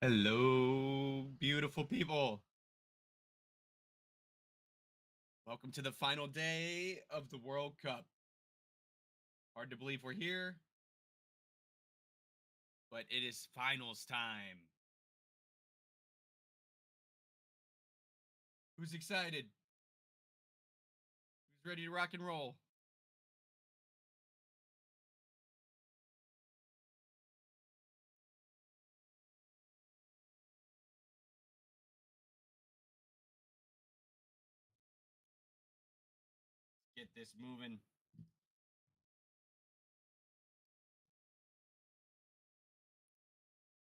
Hello, beautiful people. Welcome to the final day of the World Cup. Hard to believe we're here, but it is finals time. Who's excited? Who's ready to rock and roll? Get this moving.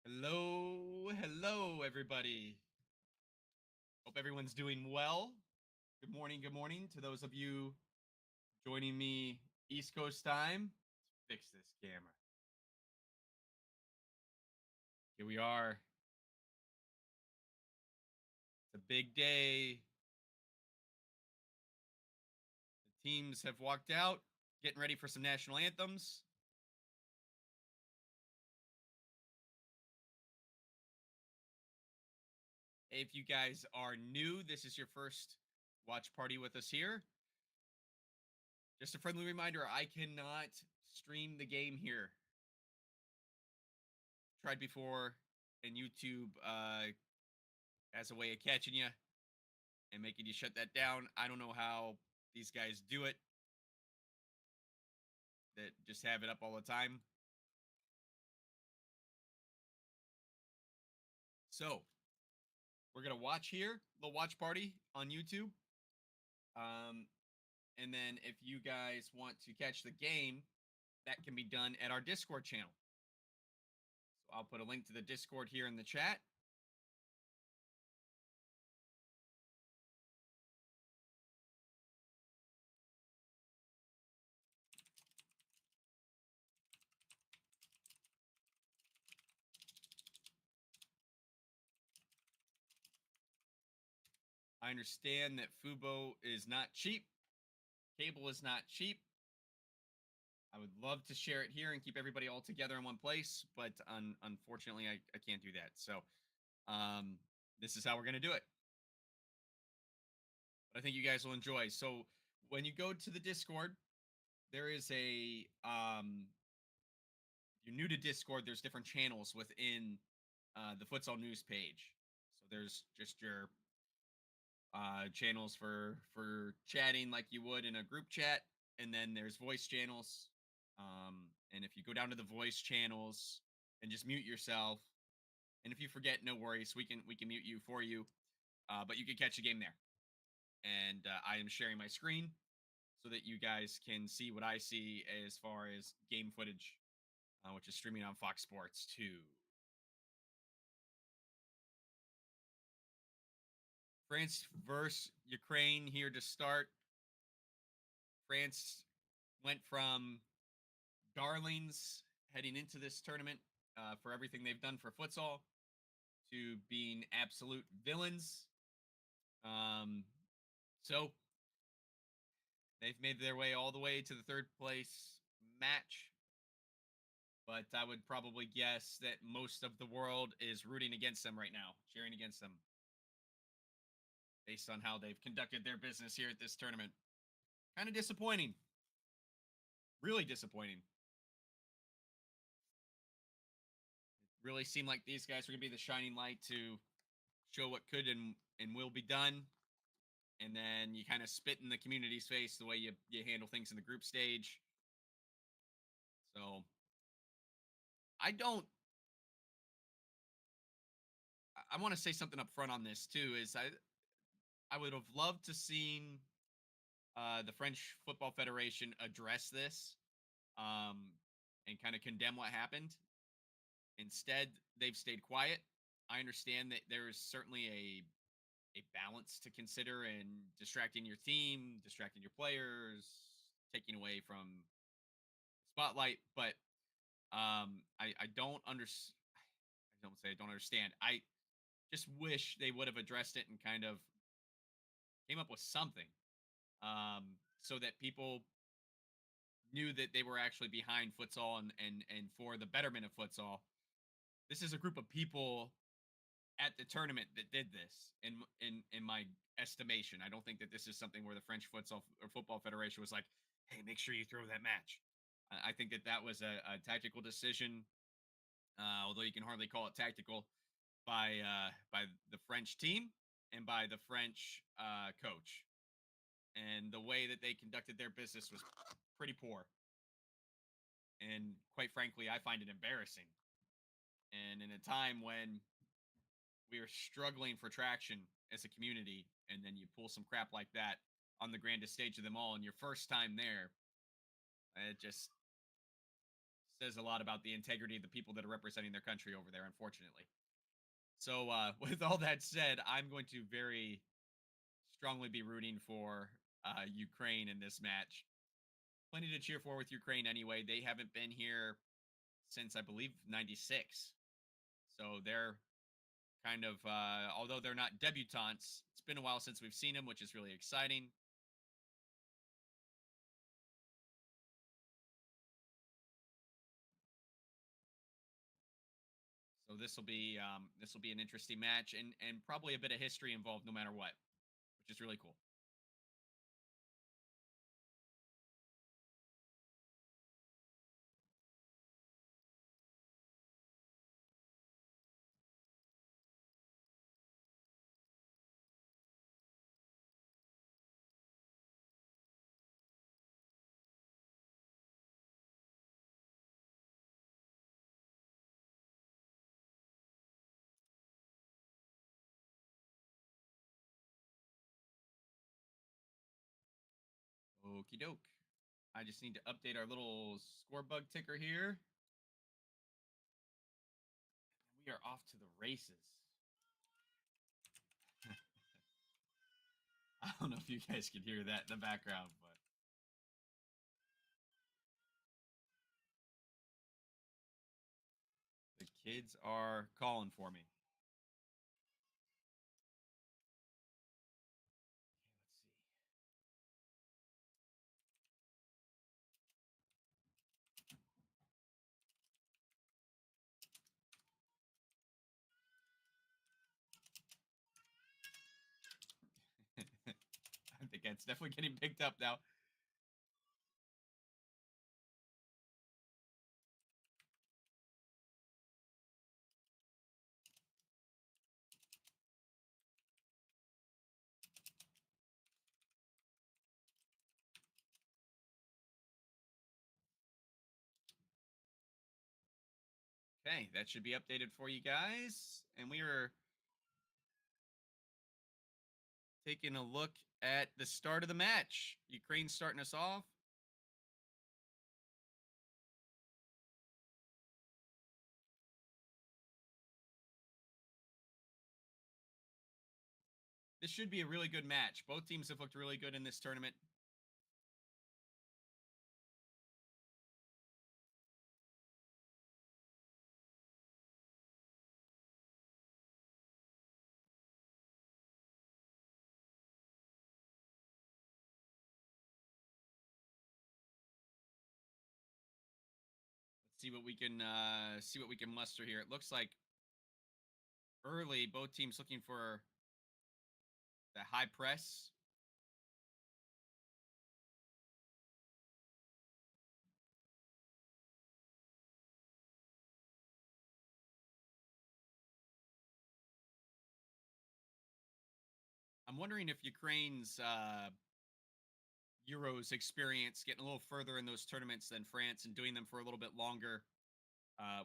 Hello, everybody. Hope everyone's doing well. Good morning to those of you joining me East Coast time. Let's fix this camera. Here we are. It's a big day. The teams have walked out, getting ready for some national anthems. If you guys are new, this is your first watch party with us here. Just a friendly reminder, I cannot stream the game here. Tried before, and YouTube has a way of catching you and making you shut that down. I don't know how these guys do it, that just have it up all the time. So, we're going to watch here, the watch party on YouTube. And then if you guys want to catch the game, that can be done at our Discord channel. So I'll put a link to the Discord here in the chat. I understand that Fubo is not cheap. Cable is not cheap. I would love to share it here and keep everybody all together in one place, but unfortunately, I can't do that. So this is how we're going to do it. But I think you guys will enjoy. So when you go to the Discord, there is a you're new to Discord. There's different channels within the Futsal news page. So there's just your channels for chatting like you would in a group chat, and then there's voice channels. And if you go down to the voice channels and just mute yourself, and if you forget, no worries, we can mute you for you. But you can catch a game there, and I am sharing my screen so that you guys can see what I see as far as game footage, which is streaming on Fox Sports 2. France versus Ukraine here to start. France went from darlings heading into this tournament for everything they've done for futsal to being absolute villains. So they've made their way all the way to the third place match. But I would probably guess that most of the world is rooting against them right now, cheering against them, based on how they've conducted their business here at this tournament. Kind of disappointing. Really disappointing. It really seemed like these guys were going to be the shining light to show what could and will be done. And then you kind of spit in the community's face the way you handle things in the group stage. So I want to say something up front on this too, is I would have loved to seen the French Football Federation address this and kind of condemn what happened. Instead, they've stayed quiet. I understand that there is certainly a balance to consider in distracting your team, distracting your players, taking away from spotlight. But I don't understand. I don't say I don't understand. I just wish they would have addressed it and kind of came up with something so that people knew that they were actually behind futsal and for the betterment of futsal. This is a group of people at the tournament that did this in my estimation. I don't think that this is something where the French Futsal or Football Federation was like, "Hey, make sure you throw that match." I think that that was a tactical decision, although you can hardly call it tactical by the French team and by the French coach. And the way that they conducted their business was pretty poor. And quite frankly, I find it embarrassing. And in a time when we are struggling for traction as a community, and then you pull some crap like that on the grandest stage of them all, and your first time there, it just says a lot about the integrity of the people that are representing their country over there, unfortunately. So, with all that said, I'm going to very strongly be rooting for Ukraine in this match. Plenty to cheer for with Ukraine anyway. They haven't been here since I believe '96, so they're kind of although they're not debutantes, it's been a while since we've seen them, which is really exciting. So this will be an interesting match, and probably a bit of history involved no matter what, which is really cool. Okie doke. I just need to update our little score bug ticker here. We are off to the races. I don't know if you guys can hear that in the background, but the kids are calling for me. Let's see. I think that's definitely getting picked up now. Okay, that should be updated for you guys. And we are taking a look at the start of the match. Ukraine starting us off. This should be a really good match. Both teams have looked really good in this tournament. Let's see what we can muster here. It looks like early both teams looking for the high press. I'm wondering if Ukraine's Euros experience, getting a little further in those tournaments than France and doing them for a little bit longer,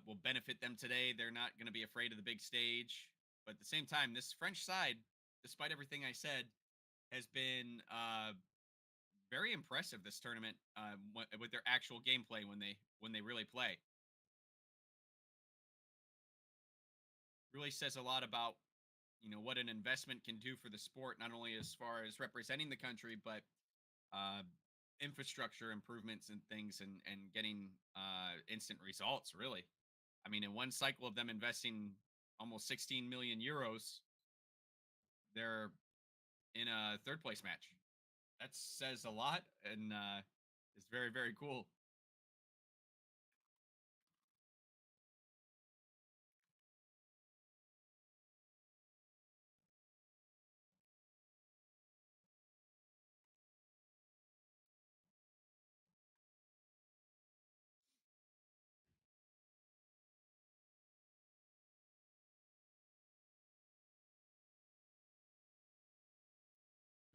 will benefit them today. They're not going to be afraid of the big stage. But at the same time, this French side, despite everything I said, has been very impressive this tournament with their actual gameplay when they really play. Really says a lot about what an investment can do for the sport, not only as far as representing the country, but uh, infrastructure improvements and things, and getting instant results. Really, I mean, in one cycle of them investing almost 16 million euros, they're in a third place match. That says a lot, and is very very cool.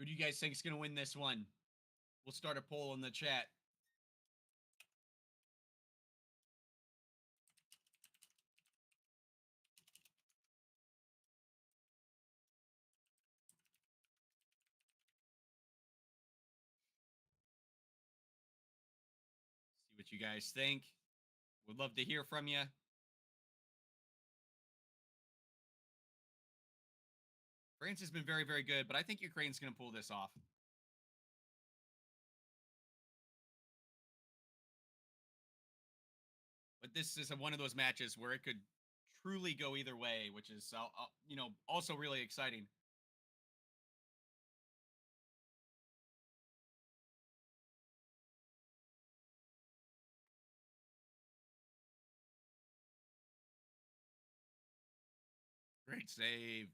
Who do you guys think is going to win this one? We'll start a poll in the chat. See what you guys think. Would love to hear from you. France has been very, very good, but I think Ukraine's going to pull this off. But this is one of those matches where it could truly go either way, which is, also really exciting. Great save.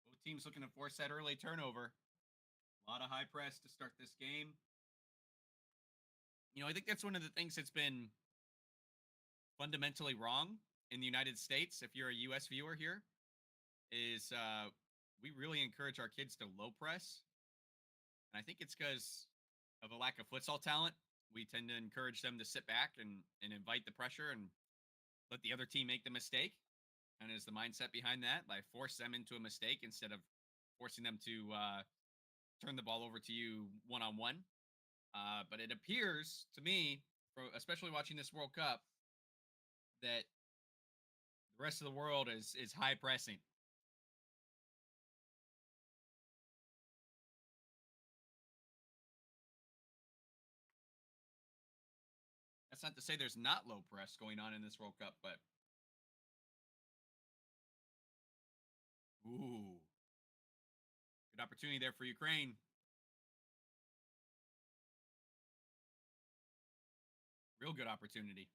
Both teams looking to force that early turnover. A lot of high press to start this game. I think that's one of the things that's been fundamentally wrong in the United States. If you're a US viewer here, is we really encourage our kids to low press. And I think it's because of a lack of futsal talent. We tend to encourage them to sit back and invite the pressure and let the other team make the mistake. And is the mindset behind that? I force them into a mistake instead of forcing them to turn the ball over to you one on one. But it appears to me, especially watching this World Cup, that the rest of the world is high pressing. That's not to say there's not low press going on in this World Cup, but ooh, good opportunity there for Ukraine. Real good opportunity.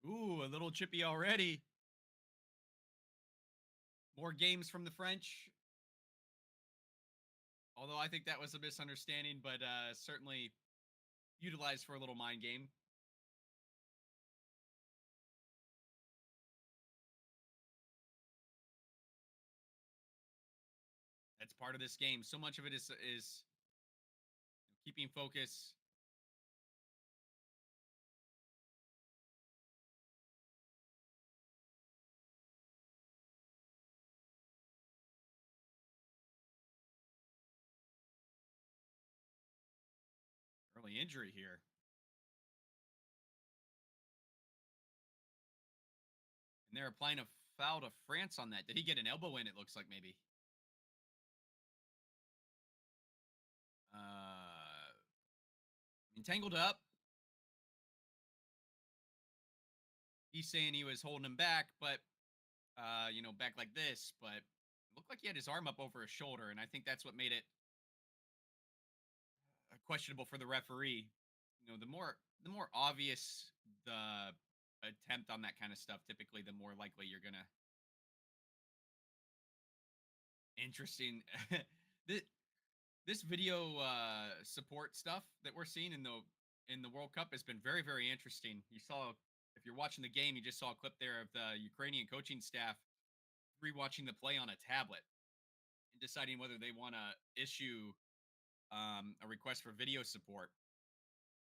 Ooh, a little chippy already. More games from the French. Although I think that was a misunderstanding, but certainly utilized for a little mind game. That's part of this game. So much of it is keeping focus. Early injury here. And they're applying a foul to France on that. Did he get an elbow in? It looks like maybe. Entangled up. He's saying he was holding him back, but back like this. But it looked like he had his arm up over his shoulder, and I think that's what made it questionable for the referee. The more obvious the attempt on that kind of stuff, typically the more likely you're gonna. Interesting. this this video support stuff that we're seeing in the World Cup has been very, very interesting. You saw, if you're watching the game, you just saw a clip there of the Ukrainian coaching staff rewatching the play on a tablet and deciding whether they want to issue a request for video support.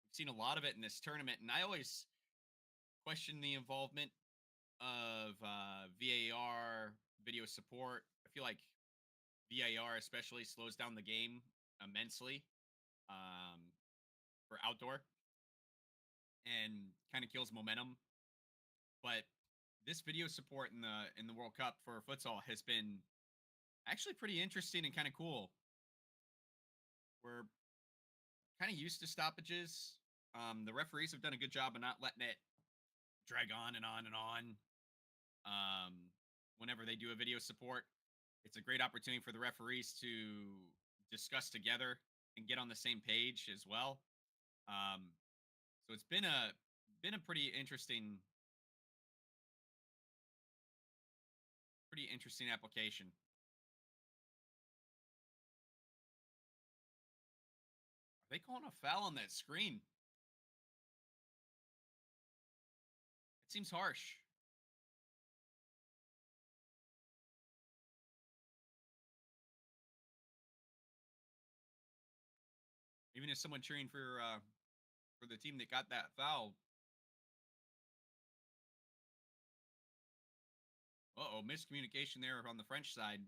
We've seen a lot of it in this tournament, and I always question the involvement of VAR video support. I feel like VAR especially slows down the game immensely for outdoor and kind of kills momentum. But this video support in the World Cup for futsal has been actually pretty interesting and kind of cool. We're kind of used to stoppages. The referees have done a good job of not letting it drag on and on and on. Um, Whenever they do a video support, it's a great opportunity for the referees to discuss together and get on the same page as well. Um, so it's been a pretty interesting application. Are they calling a foul on that screen? It seems harsh. Even as someone cheering for the team that got that foul. Uh oh, miscommunication there on the French side.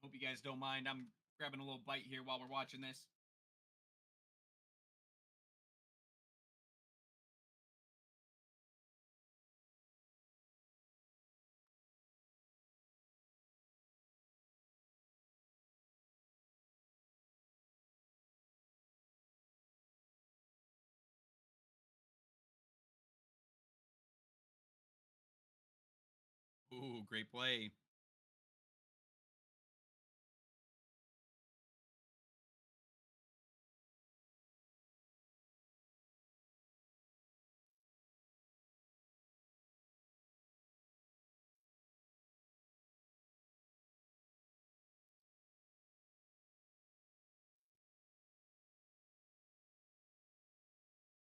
Hope you guys don't mind. I'm grabbing a little bite here while we're watching this. Ooh, great play.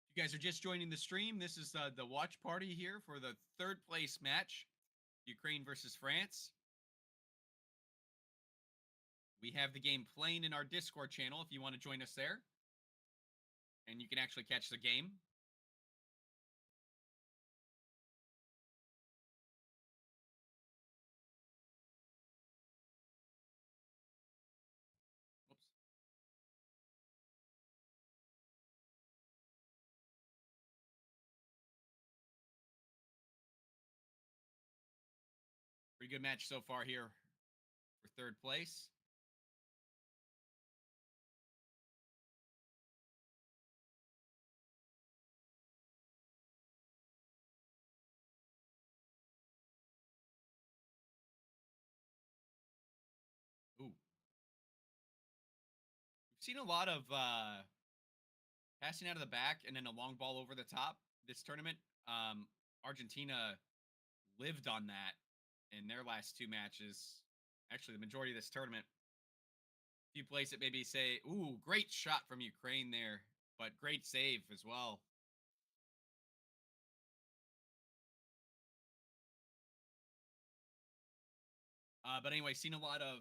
If you guys are just joining the stream, this is the watch party here for the third place match, Ukraine versus France. We have the game playing in our Discord channel if you want to join us there. And you can actually catch the game. Oops. Pretty good match so far here for third place. Ooh. We've seen a lot of passing out of the back and then a long ball over the top this tournament. Argentina lived on that in their last two matches. Actually, the majority of this tournament. If you place it, maybe say, ooh, great shot from Ukraine there, but great save as well. But anyway, seen a lot of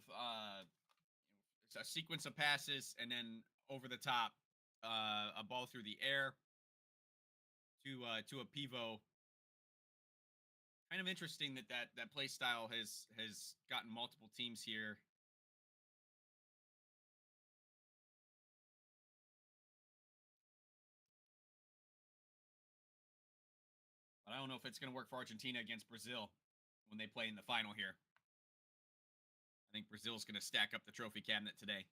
a sequence of passes and then over the top, a ball through the air to a pivot. Kind of interesting that play style has gotten multiple teams here. But I don't know if it's going to work for Argentina against Brazil when they play in the final here. I think Brazil's going to stack up the trophy cabinet today.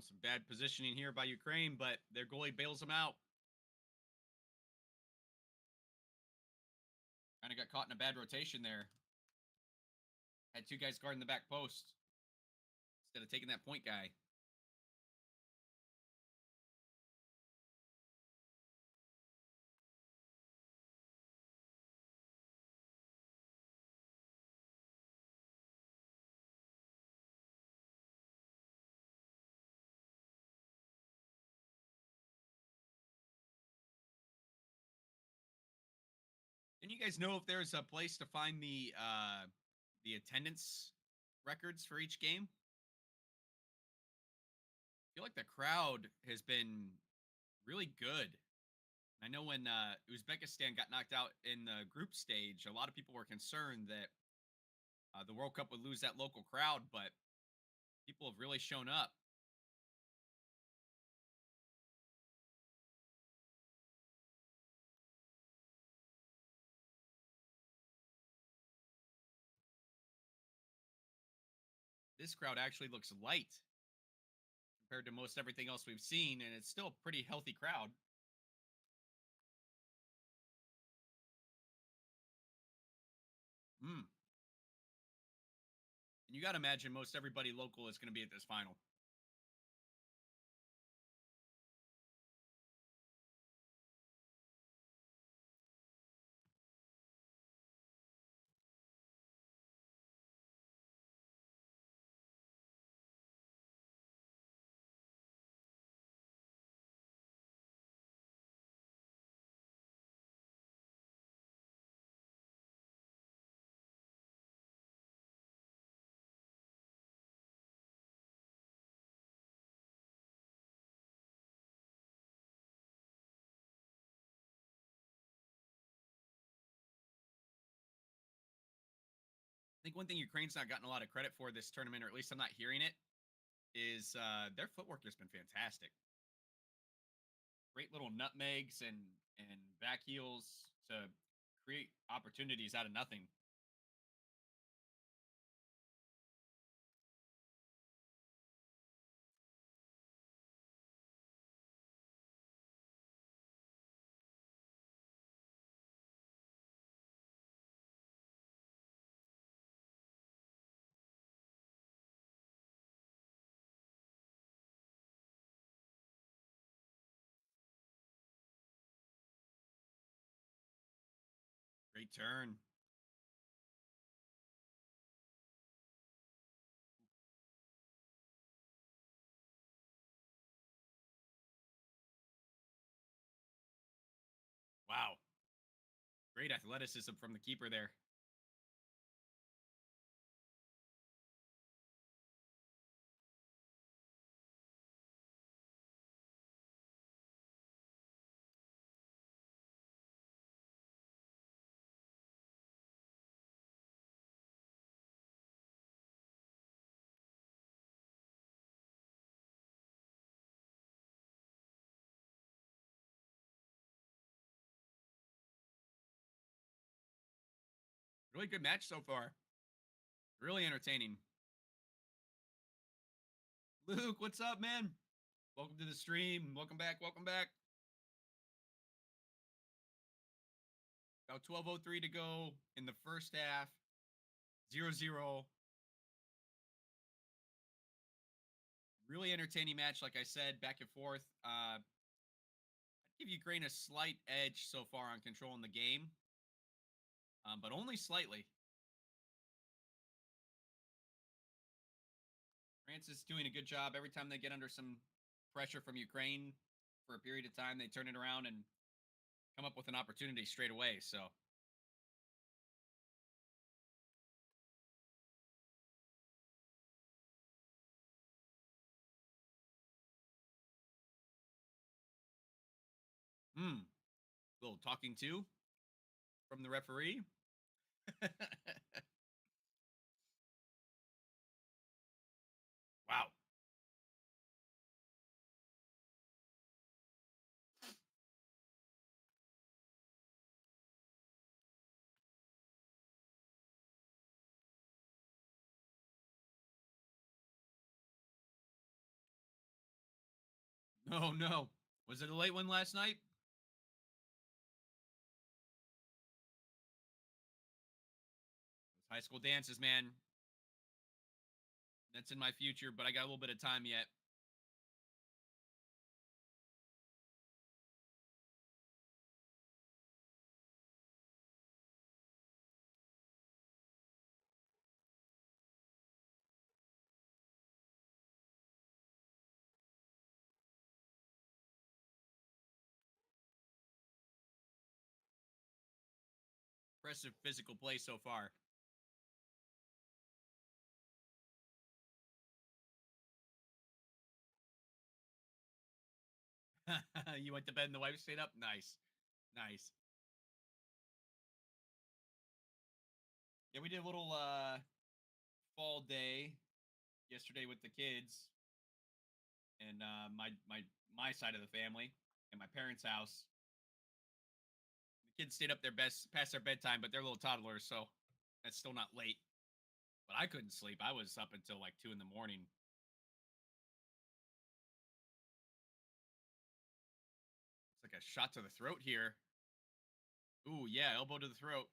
Some bad positioning here by Ukraine, but their goalie bails them out. Kind of got caught in a bad rotation there. Had two guys guarding the back post instead of taking that point guy. And you guys know if there's a place to find the attendance records for each game? I feel like the crowd has been really good. I know when Uzbekistan got knocked out in the group stage, a lot of people were concerned that the World Cup would lose that local crowd, but people have really shown up. This crowd actually looks light compared to most everything else we've seen, and it's still a pretty healthy crowd. Mm. And you got to imagine most everybody local is going to be at this final. I think one thing Ukraine's not gotten a lot of credit for this tournament, or at least I'm not hearing it, is their footwork has been fantastic. Great little nutmegs and back heels to create opportunities out of nothing. Great turn. Wow. Great athleticism from the keeper there. Really good match so far. Really entertaining. Luke, what's up, man? Welcome to the stream. Welcome back. Welcome back. About 12:03 to go in the first half. 0-0. Really entertaining match, like I said, back and forth. I'd give Ukraine a slight edge so far on controlling the game, but only slightly. France is doing a good job. Every time they get under some pressure from Ukraine for a period of time, they turn it around and come up with an opportunity straight away. So, little talking to from the referee. Wow. Oh no. Was it a late one last night? Those high school dances, man. That's in my future, but I got a little bit of time yet. Impressive physical play so far. You went to bed and the wife stayed up? Nice. Nice. Yeah, we did a little fall day yesterday with the kids and my side of the family and my parents' house. The kids stayed up their best past their bedtime, but they're little toddlers, so that's still not late. But I couldn't sleep. I was up until like 2 in the morning. It's like a shot to the throat here. Ooh, yeah, elbow to the throat.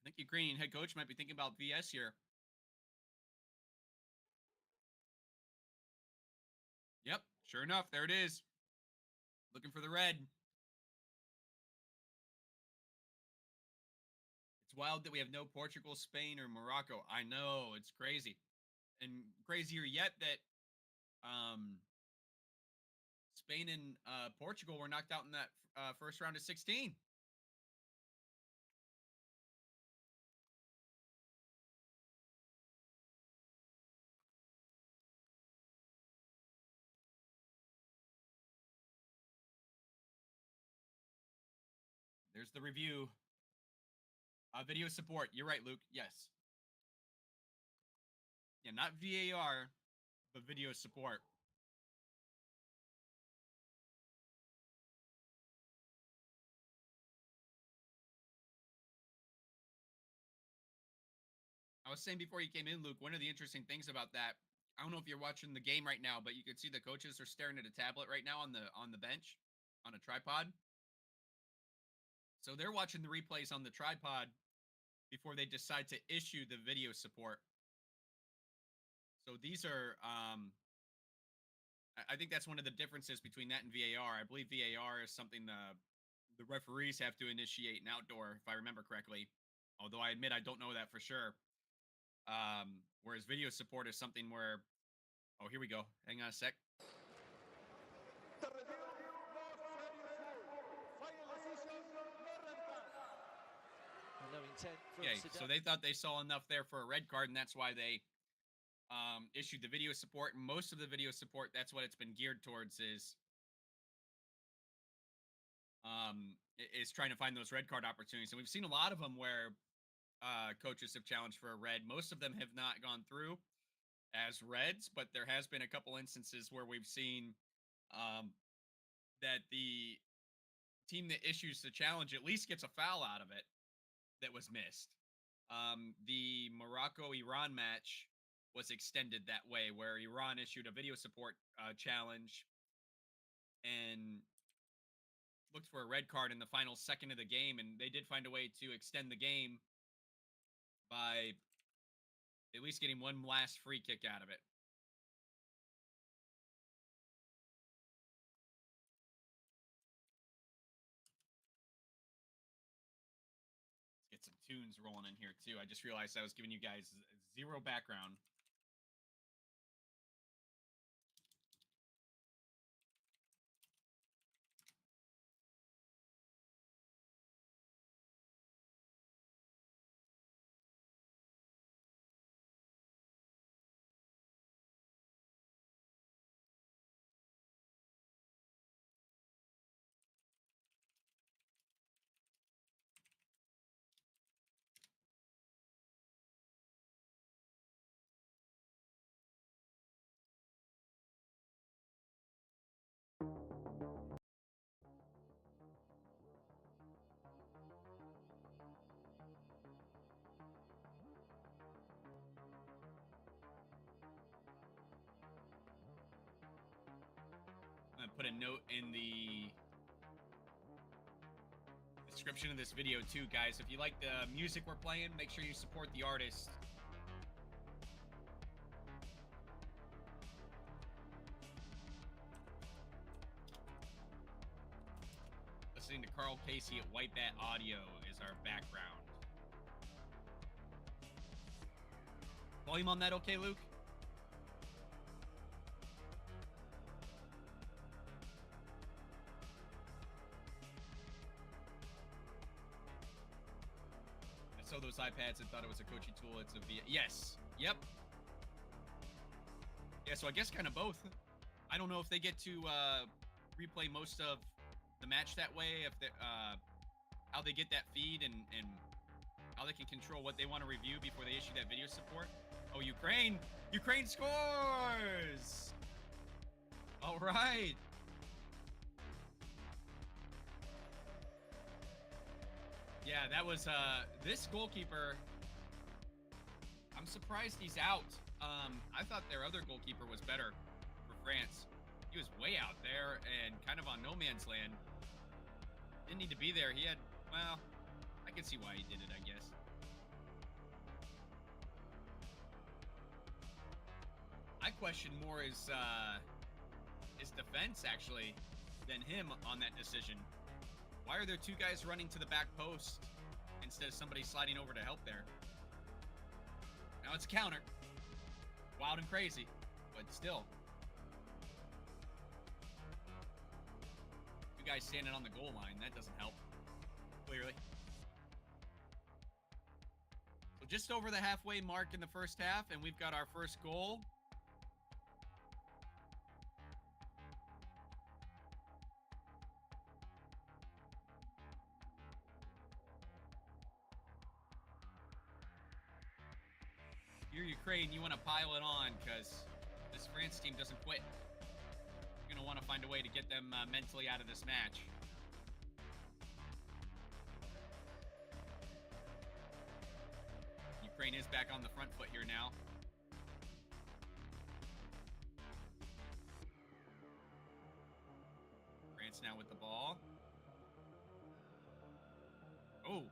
I think Ukrainian head coach might be thinking about VS here. Yep, sure enough, there it is. Looking for the red. It's wild that we have no Portugal, Spain, or Morocco. I know, it's crazy. And crazier yet that um, Spain and Portugal were knocked out in that first round of 16. There's the review. Video support. You're right, Luke. Yes. Yeah, not VAR, but video support. I was saying before you came in, Luke, one of the interesting things about that, I don't know if you're watching the game right now, but you can see the coaches are staring at a tablet right now on the bench on a tripod. So they're watching the replays on the tripod before they decide to issue the video support. So these are I think that's one of the differences between that and VAR. I believe VAR is something the referees have to initiate an outdoor, if I remember correctly. Although I admit I don't know that for sure. Whereas video support is something where, oh, here we go. Hang on a sec. Okay, so they thought they saw enough there for a red card, and that's why they issued the video support. And most of the video support, that's what it's been geared towards is trying to find those red card opportunities. And we've seen a lot of them where coaches have challenged for a red. Most of them have not gone through as reds, but there has been a couple instances where we've seen that the team that issues the challenge at least gets a foul out of it that was missed. The Morocco-Iran match was extended that way, where Iran issued a video support challenge and looked for a red card in the final second of the game, and they did find a way to extend the game by at least getting one last free kick out of it. Let's get some tunes rolling in here too. I just realized I was giving you guys zero background. I'm gonna put a note in the description of this video too, guys. If you like the music we're playing, make sure you support the artist. Listening to Carl Casey at White Bat Audio is our background. Volume on that okay, Luke? I saw those iPads and thought it was a coaching tool. It's a V. Yes. Yep. Yeah, so I guess kind of both. I don't know if they get to replay most of the match that way, if they how they get that feed and how they can control what they want to review before they issue that video support. Oh, Ukraine! Ukraine scores! All right. Yeah, that was this goalkeeper. I'm surprised he's out. I thought their other goalkeeper was better for France. He was way out there and kind of on no man's land. Didn't need to be there. He had, well, I can see why he did it, I guess. I question more his defense, actually, than him on that decision. Why are there two guys running to the back post instead of somebody sliding over to help there? Now it's counter. Wild and crazy, but still. Two guys standing on the goal line, that doesn't help, clearly. So just over the halfway mark in the first half, and we've got our first goal. You're Ukraine, you want to pile it on because this France team doesn't quit. You're going to want to find a way to get them mentally out of this match. Ukraine is back on the front foot here now. France now with the ball. Oh,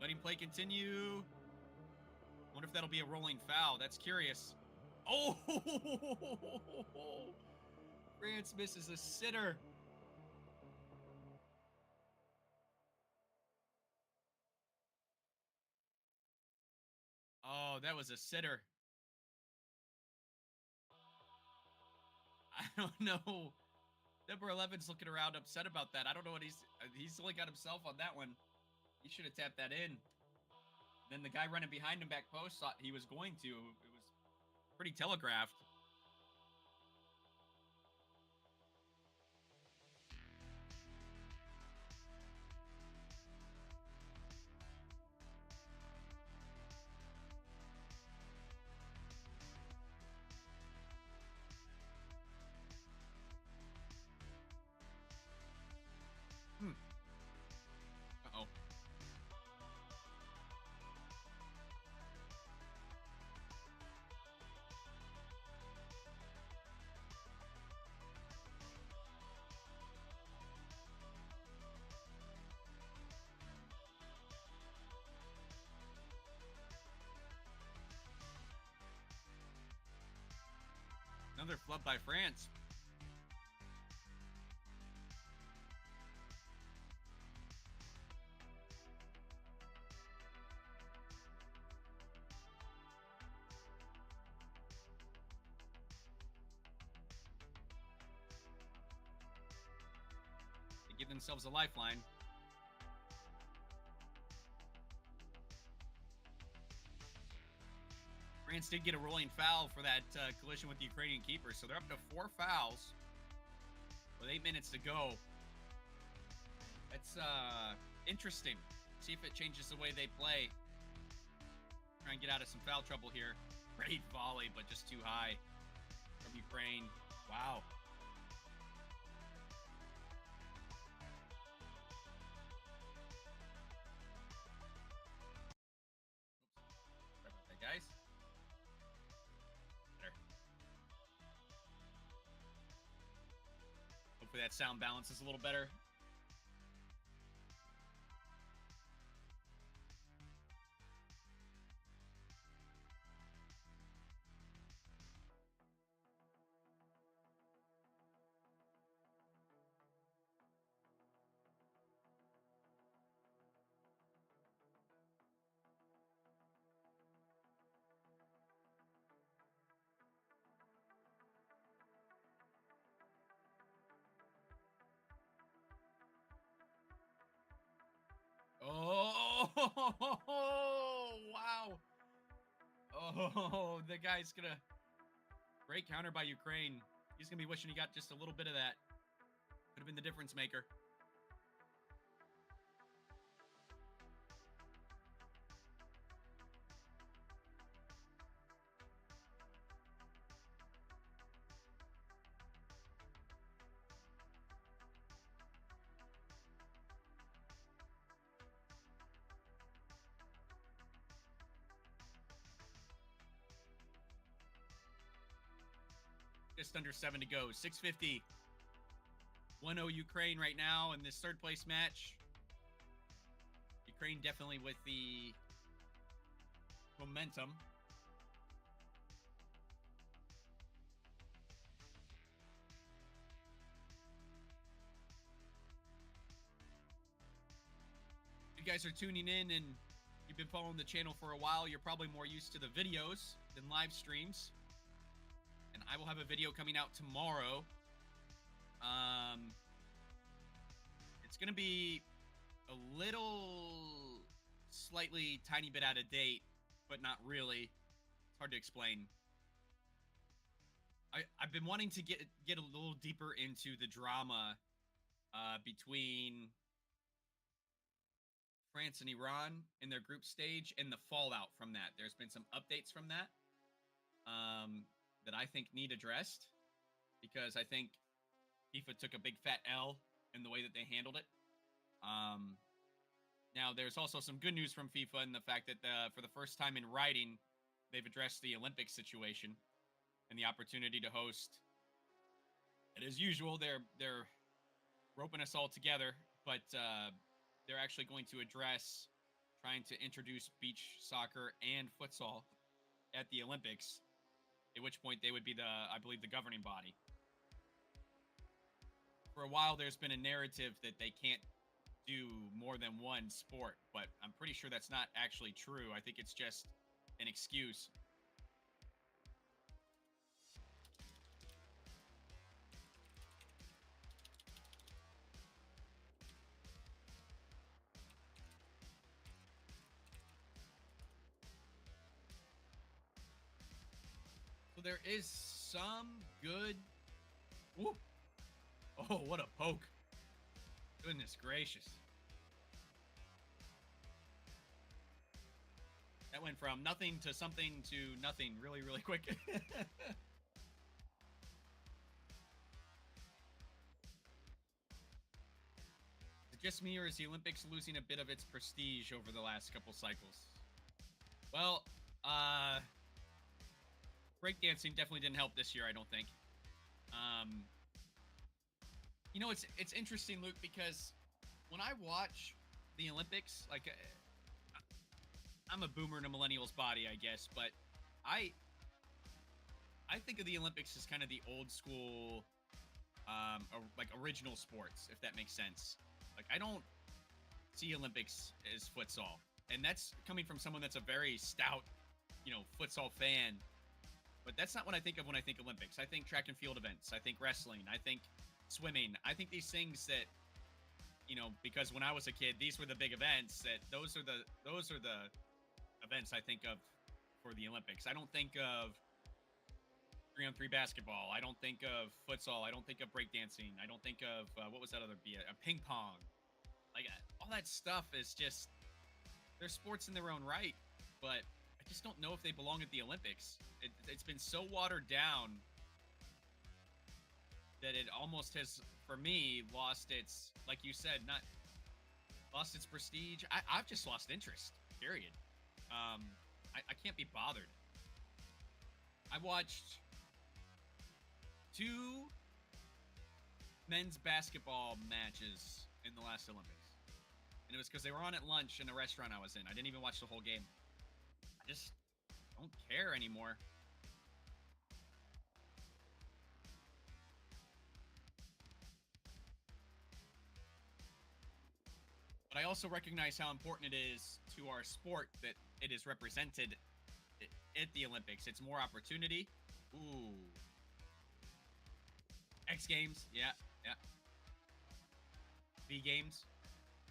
letting play continue. Wonder if that'll be a rolling foul. That's curious. Oh, France misses a sitter. Oh, that was a sitter. I don't know. Number 11's looking around upset about that. I don't know what he's only got himself on that one. He should have tapped that in. Then the guy running behind him back post thought he was going to. It was pretty telegraphed. Uh-oh. Another flub by France. They give themselves a lifeline. France did get a rolling foul for that collision with the Ukrainian keeper, so they're up to 4 fouls with 8 minutes to go. That's interesting. See if it changes the way they play. Try and get out of some foul trouble here. Great volley, but just too high from Ukraine. Wow. Oops. Sorry about that, guys. Hopefully that sound balance is a little better. Oh, wow. Oh, the guy's gonna... Great counter by Ukraine. He's gonna be wishing he got just a little bit of that. Could have been the difference maker. Just under 7 to go. 6:50. 1-0 Ukraine right now in this third place match. Ukraine definitely with the momentum. If you guys are tuning in and you've been following the channel for a while, you're probably more used to the videos than live streams. And I will have a video coming out tomorrow. It's going to be a little, slightly, tiny bit out of date, but not really. It's hard to explain. I've been wanting to get a little deeper into the drama between France and Iran in their group stage and the fallout from that. There's been some updates from that that I think need addressed, because I think FIFA took a big fat L in the way that they handled it. Now, there's also some good news from FIFA in the fact that for the first time in writing, they've addressed the Olympic situation and the opportunity to host. And as usual, they're roping us all together, but they're actually going to address trying to introduce beach soccer and futsal at the Olympics, at which point they would be I believe, the governing body. For a while, there's been a narrative that they can't do more than one sport, but I'm pretty sure that's not actually true. I think it's just an excuse. So there is some good... Whoop. Oh, what a poke. Goodness gracious. That went from nothing to something to nothing really, really quick. Is it just me, or is the Olympics losing a bit of its prestige over the last couple cycles? Well, breakdancing definitely didn't help this year, I don't think. You know, it's interesting, Luke, because when I watch the Olympics, like, I'm a boomer in a millennial's body, I guess, but I think of the Olympics as kind of the old school, like, original sports, if that makes sense. Like, I don't see Olympics as futsal, and that's coming from someone that's a very stout, futsal fan. But that's not what I think of when I think Olympics. I think track and field events. I think wrestling. I think swimming. I think these things that, because when I was a kid, these were the big events. Those are the events I think of for the Olympics. I don't think of 3-on-3 basketball. I don't think of futsal. I don't think of breakdancing. I don't think of what was that other? Ping pong. Like, all that stuff is just, they're sports in their own right, but I just don't know if they belong at the Olympics. It's been so watered down that it almost has, for me, lost its, like you said, not lost its prestige. I've just lost interest, period. I can't be bothered. I watched 2 men's basketball matches in the last Olympics. And it was because they were on at lunch in a restaurant I was in. I didn't even watch the whole game. I just don't care anymore. But I also recognize how important it is to our sport that it is represented at the Olympics. It's more opportunity. Ooh. X Games. Yeah. V Games.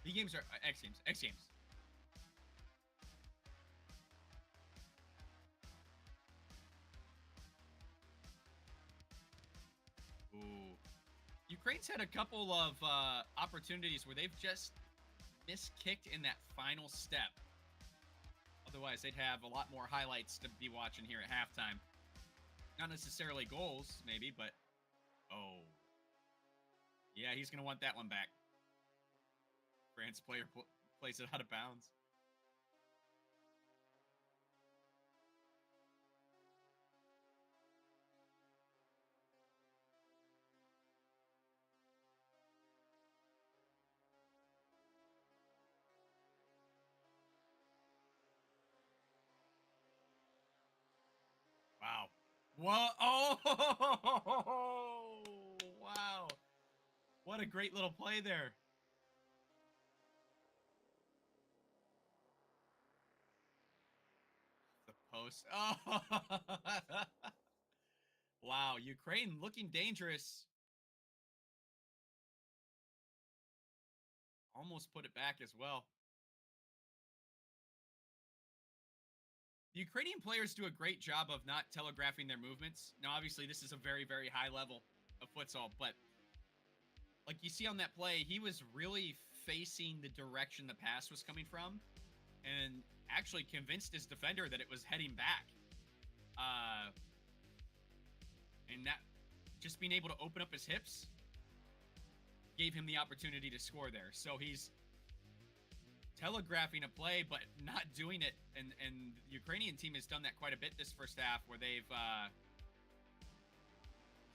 V Games are X Games. X Games. Ooh. Ukraine's had a couple of opportunities where they've just miskicked in that final step. Otherwise, they'd have a lot more highlights to be watching here at halftime. Not necessarily goals, maybe, but oh. Yeah, he's going to want that one back. France player plays it out of bounds. Wow. What? Oh, wow. What a great little play there. The post. Oh. Wow. Ukraine looking dangerous. Almost put it back as well. The Ukrainian players do a great job of not telegraphing their movements. Now, obviously, this is a very, very high level of futsal, but like you see on that play, he was really facing the direction the pass was coming from and actually convinced his defender that it was heading back. And that just being able to open up his hips gave him the opportunity to score there. So he's telegraphing a play, but not doing it. And the Ukrainian team has done that quite a bit this first half, where they've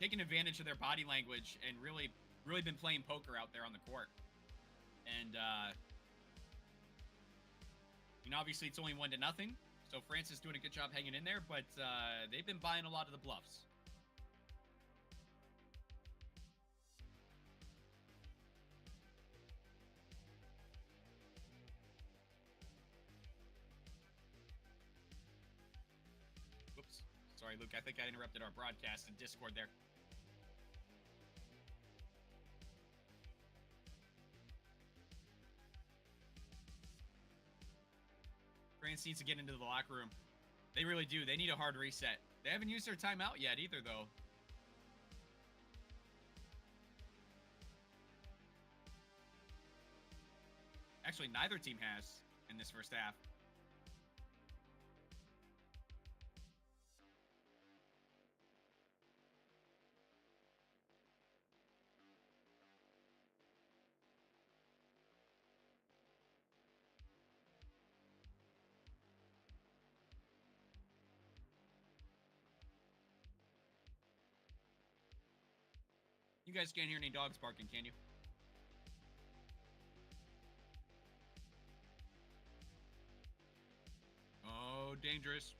taken advantage of their body language and really been playing poker out there on the court. And obviously it's only 1-0, so France is doing a good job hanging in there, but they've been buying a lot of the bluffs. Whoops. Sorry, Luke. I think I interrupted our broadcast in Discord there. France needs to get into the locker room. They really do. They need a hard reset. They haven't used their timeout yet either, though. Actually, neither team has in this first half. You guys can't hear any dogs barking, can you? Oh, dangerous.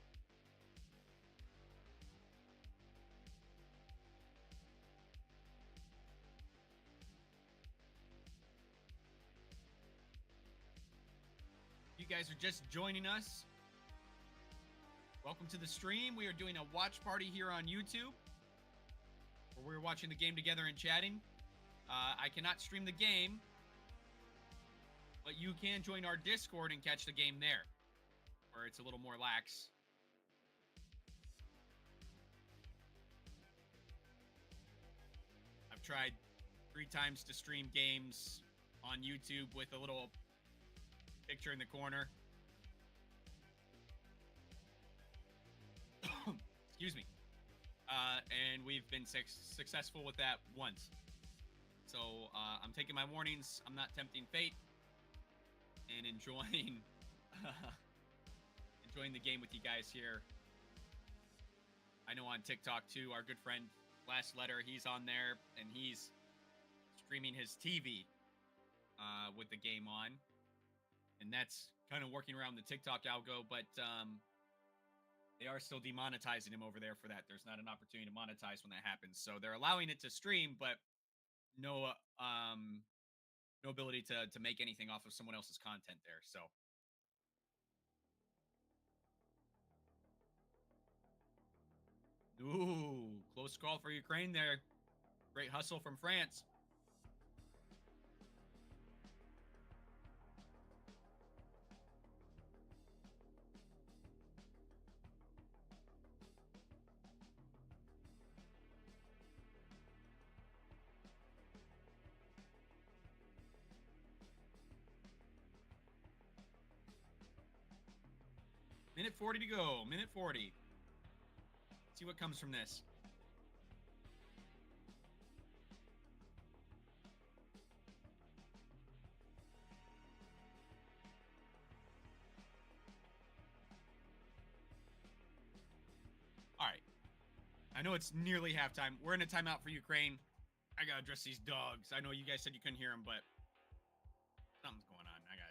You guys are just joining us. Welcome to the stream. We are doing a watch party here on YouTube, where we're watching the game together and chatting. I cannot stream the game, but you can join our Discord and catch the game there, where it's a little more lax. I've tried 3 times to stream games on YouTube with a little picture in the corner. Excuse me. And we've been successful with that once. So I'm taking my warnings. I'm not tempting fate, and enjoying enjoying the game with you guys here. I know on TikTok too, our good friend Last Letter, he's on there and he's streaming his TV with the game on, and that's kind of working around the TikTok algo, but they are still demonetizing him over there for that. There's not an opportunity to monetize when that happens. So they're allowing it to stream, but no ability to make anything off of someone else's content there. So ooh, close call for Ukraine there. Great hustle from France. Minute 40 to go. Minute 40. See what comes from this. All right. I know it's nearly halftime. We're in a timeout for Ukraine. I gotta address these dogs. I know you guys said you couldn't hear them, but something's going on. I got.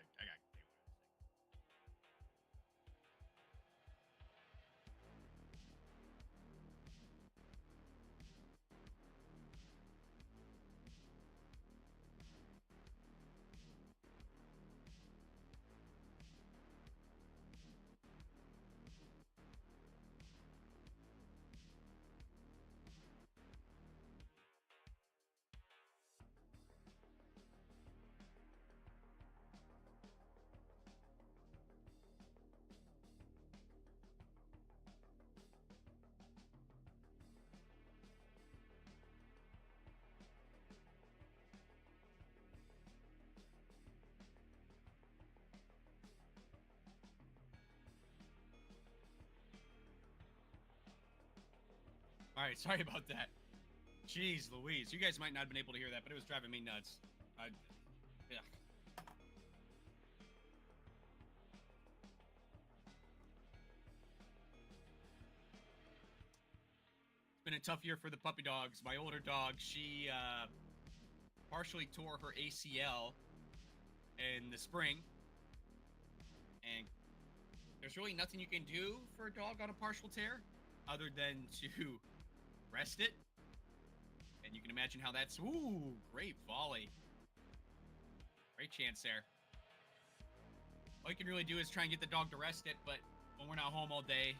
All right, sorry about that. Jeez Louise. You guys might not have been able to hear that, but it was driving me nuts. Yeah. It's been a tough year for the puppy dogs. My older dog, she partially tore her ACL in the spring. And there's really nothing you can do for a dog on a partial tear other than to rest it. And you can imagine how that's... Ooh, great volley. Great chance there. All you can really do is try and get the dog to rest it, but when we're not home all day,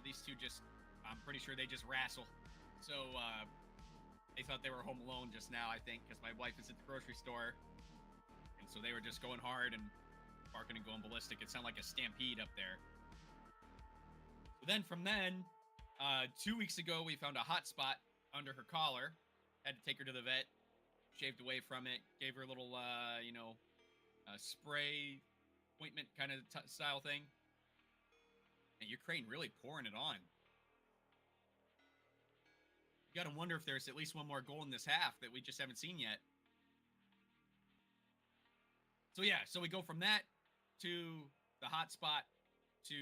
these two just... I'm pretty sure they just wrestle. So, they thought they were home alone just now, I think, because my wife is at the grocery store. And so they were just going hard and barking and going ballistic. It sounded like a stampede up there. So then, from then... 2 weeks ago, we found a hot spot under her collar. Had to take her to the vet. Shaved away from it. Gave her a little, spray ointment kind of style thing. And Ukraine really pouring it on. You got to wonder if there's at least one more goal in this half that we just haven't seen yet. So, yeah. So, we go from that to the hot spot to...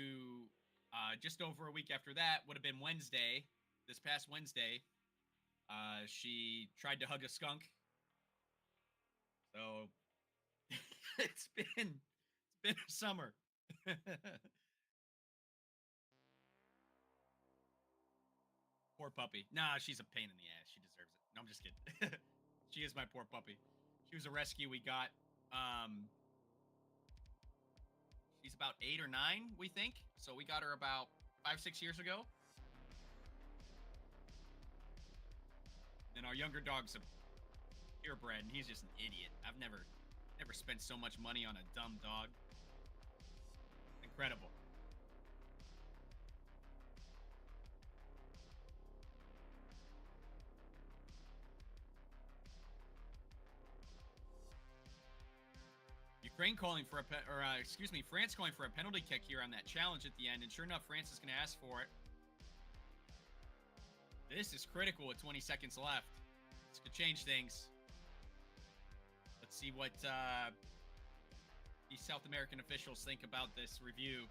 just over a week after that, would have been Wednesday, this past Wednesday, she tried to hug a skunk. So it's been a summer. Poor puppy. Nah, she's a pain in the ass. She deserves it. No, I'm just kidding. She is my poor puppy. She was a rescue we got. She's about 8 or 9, we think. So we got her about 5-6 years ago. And our younger dog's a purebred, and he's just an idiot. I've never spent so much money on a dumb dog. Incredible. Ukraine calling for France calling for a penalty kick here on that challenge at the end, and sure enough, France is going to ask for it. This is critical with 20 seconds left. This could change things. Let's see what these South American officials think about this review.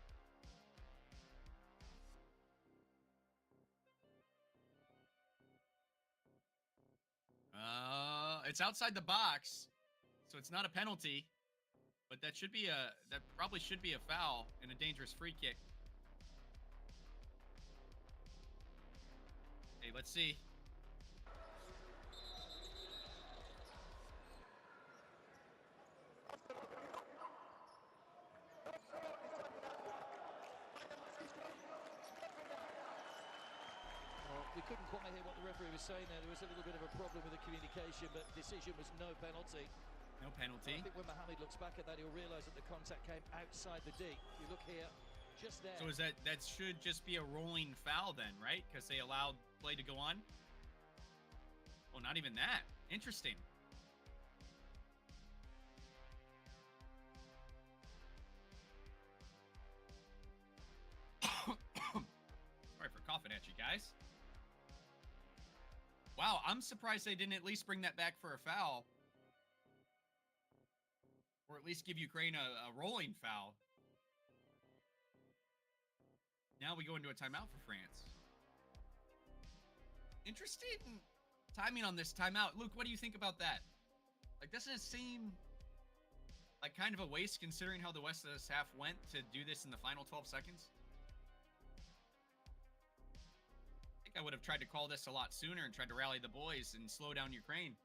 It's outside the box, so it's not a penalty. But that probably should be a foul and a dangerous free kick. Hey, let's see. Well, we couldn't quite hear what the referee was saying there. There was a little bit of a problem with the communication, but the decision was no penalty. No penalty. I think when Mohamed looks back at that, he'll realise that the contact came outside the D. If you look here, just there. So is that should just be a rolling foul then, right? Because they allowed play to go on? Oh, not even that. Interesting. you guys. Wow, I'm surprised they didn't at least bring that back for a foul. Or at least give Ukraine a rolling foul. Now we go into a timeout for France. Interesting timing on this timeout. Luke, what do you think about that? Like, doesn't it seem like kind of a waste considering how the rest of this half went to do this in the final 12 seconds? I think I would have tried to call this a lot sooner and tried to rally the boys and slow down Ukraine.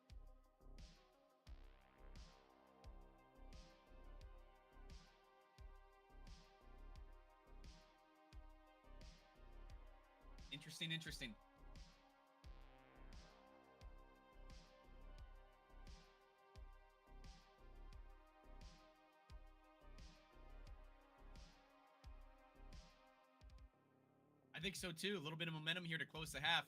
Interesting. I think so too. A little bit of momentum here to close the half.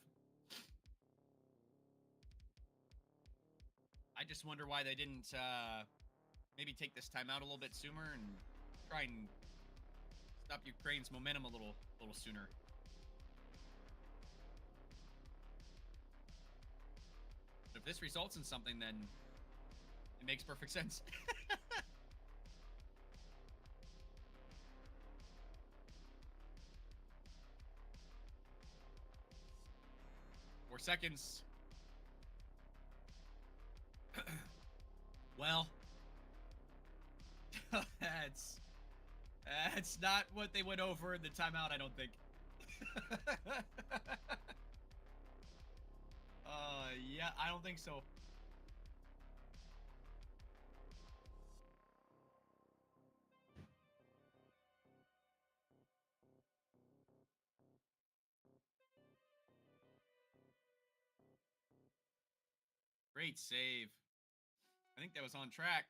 I just wonder why they didn't maybe take this timeout a little bit sooner and try and stop Ukraine's momentum a little sooner. But if this results in something, then it makes perfect sense. 4 seconds. Well, that's not what they went over in the timeout, I don't think. Yeah, I don't think so. Great save. I think that was on track.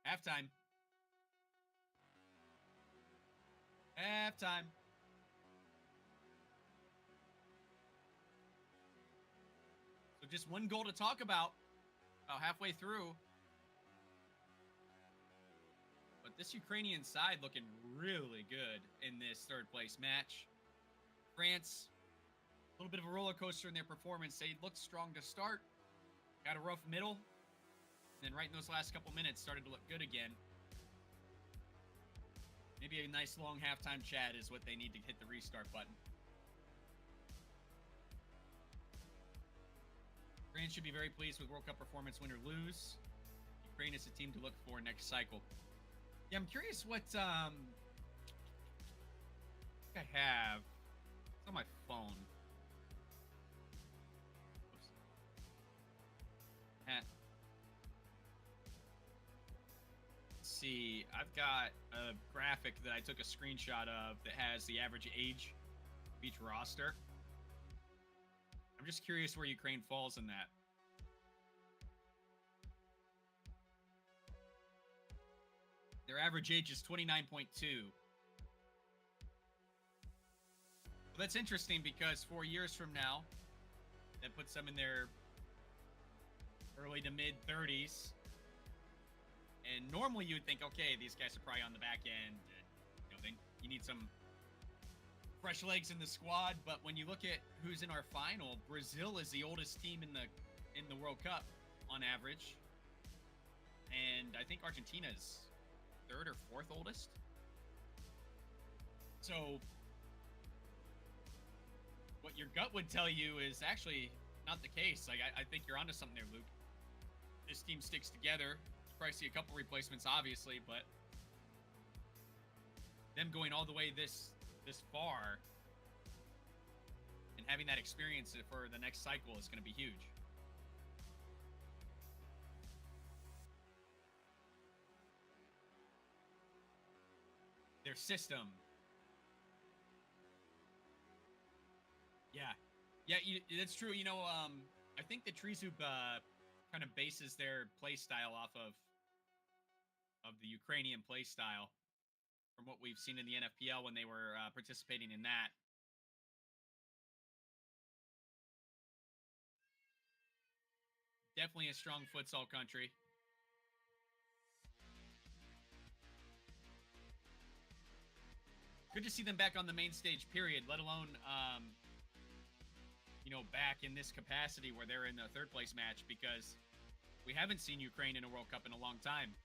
Halftime. Halftime. So just one goal to talk about halfway through. But this Ukrainian side looking really good in this third place match. France, a little bit of a roller coaster in their performance. They looked strong to start, got a rough middle, and then right in those last couple minutes started to look good again. Maybe a nice long halftime chat is what they need to hit the restart button. France should be very pleased with World Cup performance, win or lose. Ukraine is a team to look for next cycle. Yeah, I'm curious what I have. It's on my phone. Oops. Let's see. I've got a graphic that I took a screenshot of that has the average age of each roster. I'm just curious where Ukraine falls in that. Their average age is 29.2. Well, that's interesting because 4 years from now, that puts them in their early to mid 30s. And normally you would think, okay, these guys are probably on the back end. And, you need some fresh legs in the squad. But when you look at who's in our final, Brazil is the oldest team in the World Cup on average. And I think Argentina's third or fourth oldest. So what your gut would tell you is actually not the case. Like I think you're onto something there, Luke. This team sticks together. You probably see a couple replacements, obviously, but them going all the way this far and having that experience for the next cycle is going to be huge. Their system. Yeah, that's true. I think that Trizub kind of bases their play style off of the Ukrainian play style from what we've seen in the NFPL when they were participating in that. Definitely a strong futsal country. good to see them back on the main stage, period, let alone, back in this capacity where they're in the third place match, because we haven't seen Ukraine in a World Cup in a long time.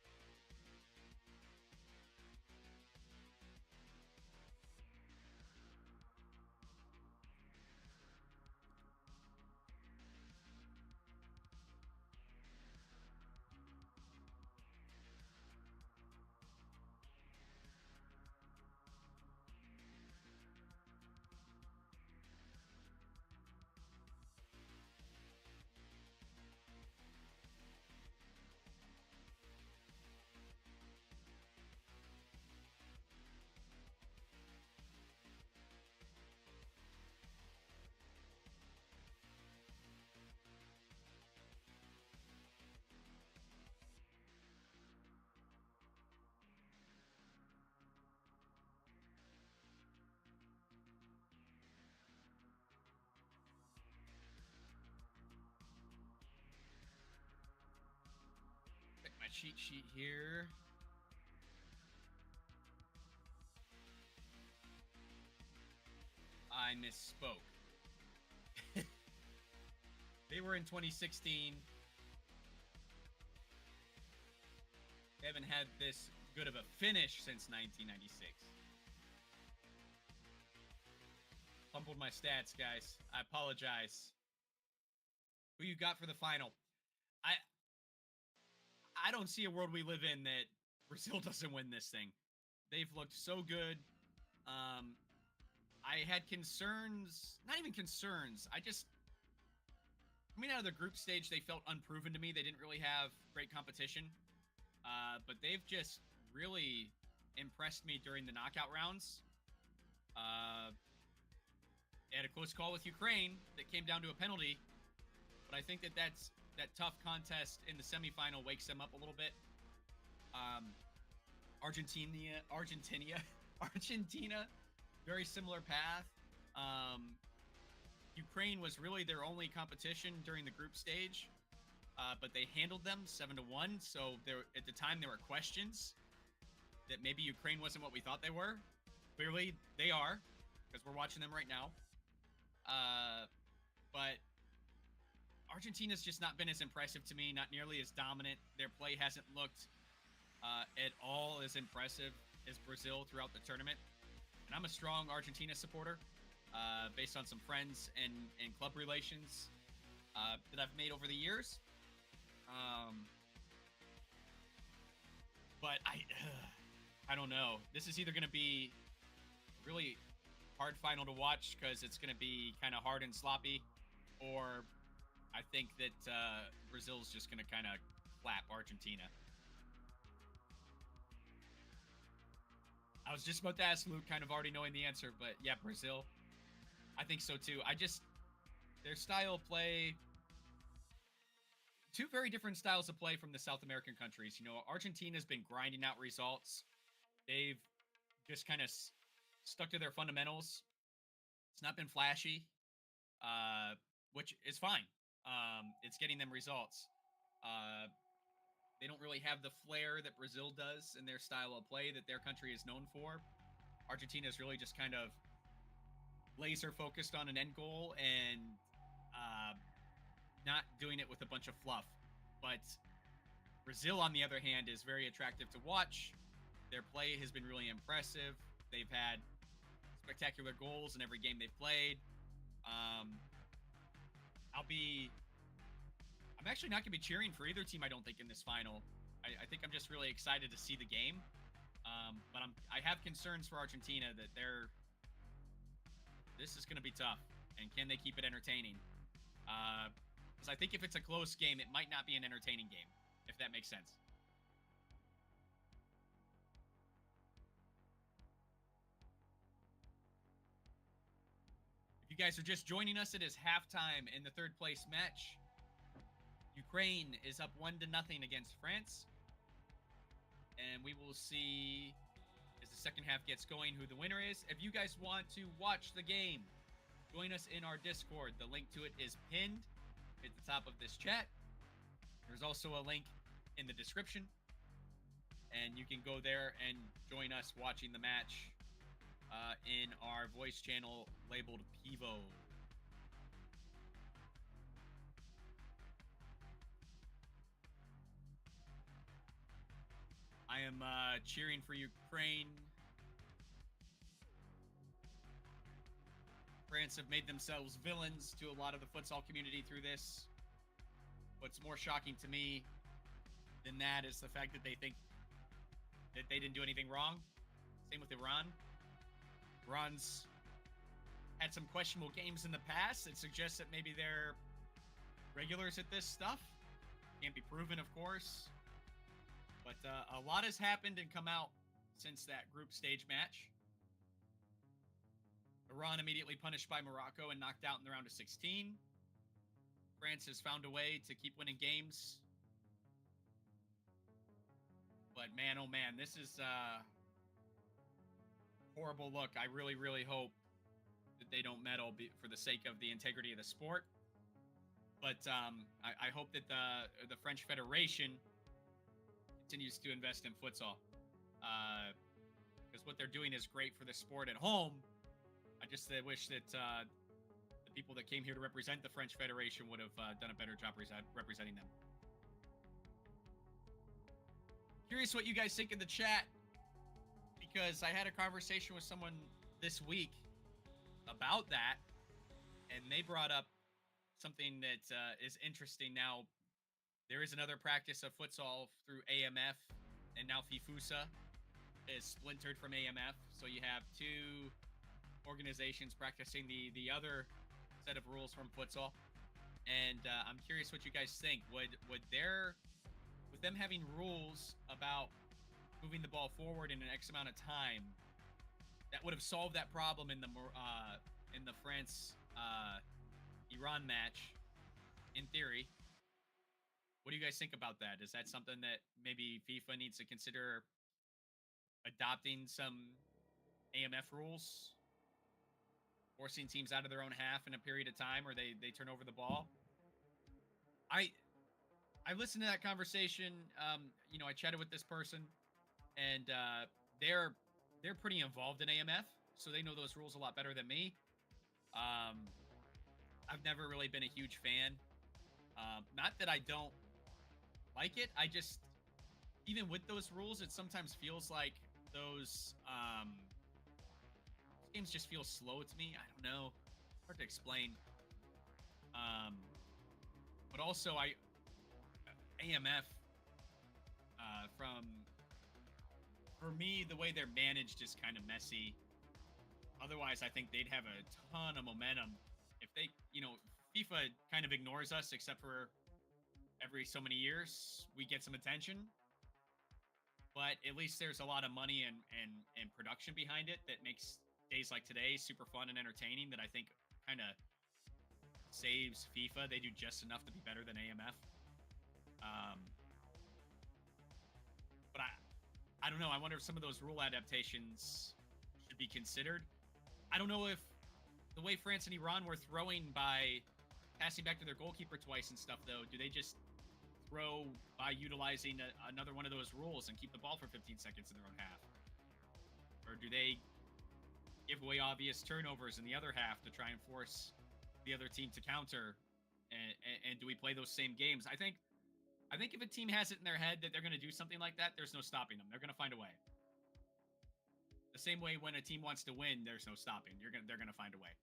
Check my cheat sheet here. I misspoke. They were in 2016. They haven't had this good of a finish since 1996. Fumbled my stats, guys. I apologize. Who you got for the final? I don't see a world we live in that Brazil doesn't win this thing. They've looked so good. I had concerns, not even concerns. Coming out of the group stage, they felt unproven to me. They didn't really have great competition. But they've just really impressed me during the knockout rounds. They had a close call with Ukraine that came down to a penalty. But I think that that tough contest in the semifinal wakes them up a little bit. Argentina, very similar path. Ukraine was really their only competition during the group stage, but they handled them 7-1. So at the time there were questions that maybe Ukraine wasn't what we thought they were. Clearly they are, because we're watching them right now. But Argentina's just not been as impressive to me, not nearly as dominant. Their play hasn't looked at all as impressive as Brazil throughout the tournament. And I'm a strong Argentina supporter based on some friends and club relations that I've made over the years. But I don't know. This is either going to be a really hard final to watch because it's going to be kind of hard and sloppy, or I think that Brazil's just going to kind of clap Argentina. I was just about to ask Luke, kind of already knowing the answer, but yeah, Brazil. I think so too. Their style of play, two very different styles of play from the South American countries. Argentina's been grinding out results. They've just kind of stuck to their fundamentals. It's not been flashy, which is fine. It's getting them results. They don't really have the flair that Brazil does in their style of play that their country is known for. Argentina is really just kind of laser focused on an end goal and not doing it with a bunch of fluff. But Brazil, on the other hand, is very attractive to watch. Their play has been really impressive. They've had spectacular goals in every game they've played. I'm actually not going to be cheering for either team, I don't think, in this final. I think I'm just really excited to see the game. But I have concerns for Argentina that this is going to be tough. And can they keep it entertaining? Because I think if it's a close game, it might not be an entertaining game, if that makes sense. If you guys are just joining us, it is halftime in the third place match. Ukraine is up 1-0 against France. And we will see, as the second half gets going, who the winner is. If you guys want to watch the game, join us in our Discord. The link to it is pinned at the top of this chat. There's also a link in the description. And you can go there and join us watching the match our voice channel labeled Pivo. I am cheering for Ukraine. France have made themselves villains to a lot of the futsal community through this. What's more shocking to me than that is the fact that they think that they didn't do anything wrong. Same with Iran. Iran's had some questionable games in the past that suggests that maybe they're regulars at this stuff. Can't be proven, of course. But a lot has happened and come out since that group stage match. Iran immediately punished by Morocco and knocked out in the round of 16. France has found a way to keep winning games. But man, oh man, this is a horrible look. I really, really hope that they don't meddle for the sake of the integrity of the sport. But I hope that the French Federation continues to invest in futsal. Because what they're doing is great for the sport at home. I just wish that the people that came here to represent the French Federation would have done a better job representing them. Curious what you guys think in the chat, because I had a conversation with someone this week about that, and they brought up something that is interesting. Now, there is another practice of futsal through AMF, and now FIFUSA is splintered from AMF, so you have two organizations practicing the other set of rules from futsal. And I'm curious what you guys think. Would with them having rules about moving the ball forward in an X amount of time, that would have solved that problem in the France Iran match, in theory. What do you guys think about that? Is that something that maybe FIFA needs to consider adopting some AMF rules, forcing teams out of their own half in a period of time, or they turn over the ball? I listened to that conversation. I chatted with this person, and they're pretty involved in AMF, so they know those rules a lot better than me. I've never really been a huge fan. Not that I don't like it. I just, even with those rules, it sometimes feels like those games just feel slow to me. I don't know. Hard to explain. But also, AMF, for me, the way they're managed is kind of messy. Otherwise, I think they'd have a ton of momentum. If they, FIFA kind of ignores us, except for every so many years, we get some attention. But at least there's a lot of money and production behind it that makes days like today super fun and entertaining, that I think kind of saves FIFA. They do just enough to be better than AMF. But I don't know. I wonder if some of those rule adaptations should be considered. I don't know if the way France and Iran were throwing by passing back to their goalkeeper twice and stuff, though, do they just throw by utilizing another one of those rules and keep the ball for 15 seconds in their own half? Or do they give away obvious turnovers in the other half to try and force the other team to counter? And do we play those same games? I think if a team has it in their head that they're going to do something like that, there's no stopping them. They're going to find a way. The same way when a team wants to win, there's no stopping. They're going to find a way.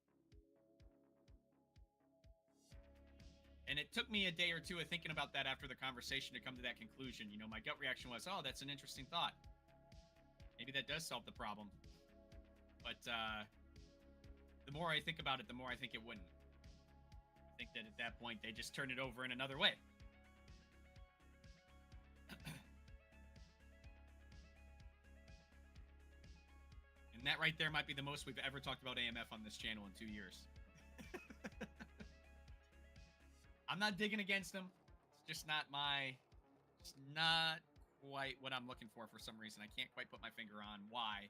And it took me a day or two of thinking about that after the conversation to come to that conclusion. My gut reaction was, oh, that's an interesting thought. Maybe that does solve the problem. But the more I think about it, the more I think it wouldn't. I think that at that point, they just turn it over in another way. And that right there might be the most we've ever talked about AMF on this channel in 2 years. I'm not digging against them. It's just not quite what I'm looking for some reason. I can't quite put my finger on why.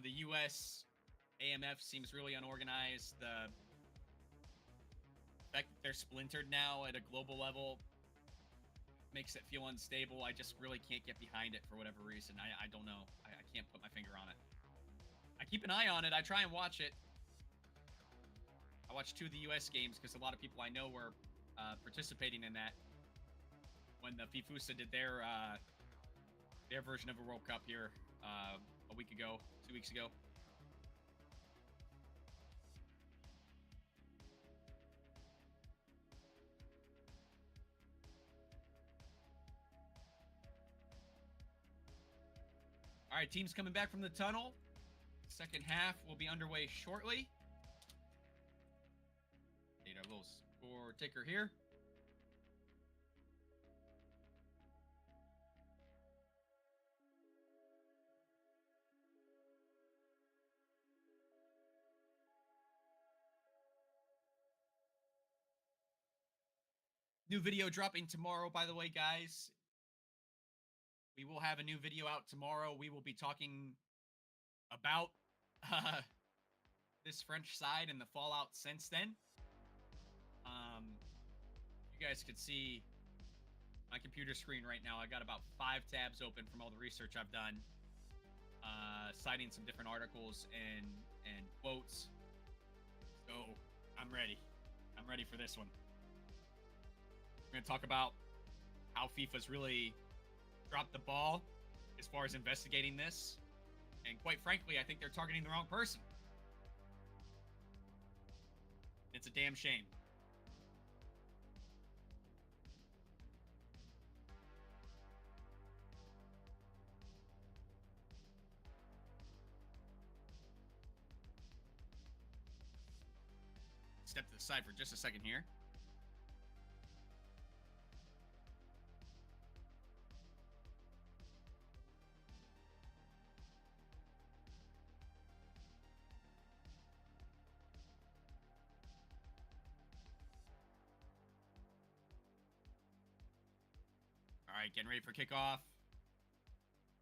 The U.S. AMF seems really unorganized. The fact that they're splintered now at a global level makes it feel unstable. I just really can't get behind it for whatever reason. I don't know. I can't put my finger on it. I keep an eye on it. I try and watch it. I watched 2 of the U.S. games because a lot of people I know were participating in that when the FIFUSA did their version of a World Cup here a week ago, 2 weeks ago. All right, teams coming back from the tunnel. Second half will be underway shortly. Need our little score ticker here. New video dropping tomorrow, by the way, guys. We will have a new video out tomorrow. We will be talking about this French side and the fallout since then. You guys could see my computer screen right now. I got about 5 tabs open from all the research I've done, citing some different articles and quotes. So I'm ready. I'm ready for this one. We're going to talk about how FIFA's really dropped the ball as far as investigating this. And quite frankly, I think they're targeting the wrong person. It's a damn shame. Step to the side for just a second here. All right, getting ready for kickoff.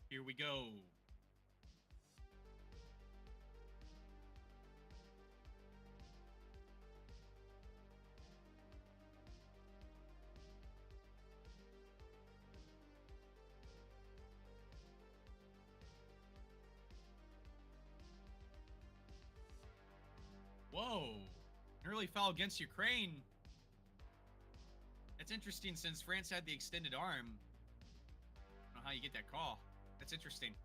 Here we go. Whoa, an early foul against Ukraine. That's interesting since France had the extended arm. I don't know how you get that call. That's interesting.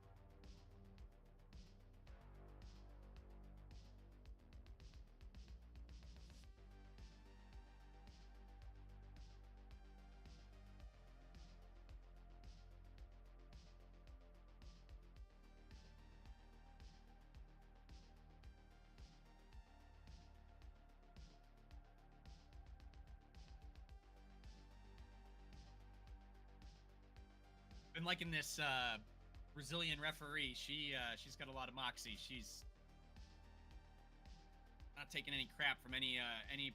Been liking this Brazilian referee. She's got a lot of moxie. She's not taking any crap from any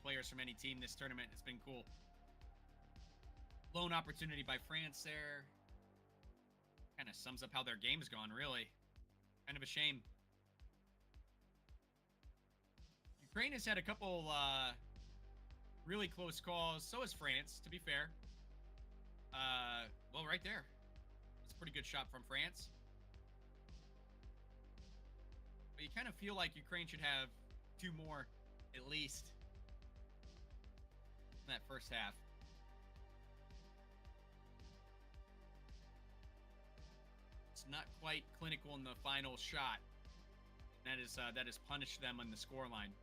players from any team this tournament. It's been cool. Lone opportunity by France there. Kind of sums up how their game's gone, really. Kind of a shame. Ukraine has had a couple really close calls. So has France, to be fair. Well, right there. It's a pretty good shot from France. But you kind of feel like Ukraine should have 2 more, at least, in that first half. It's not quite clinical in the final shot. That is punished them on the scoreline.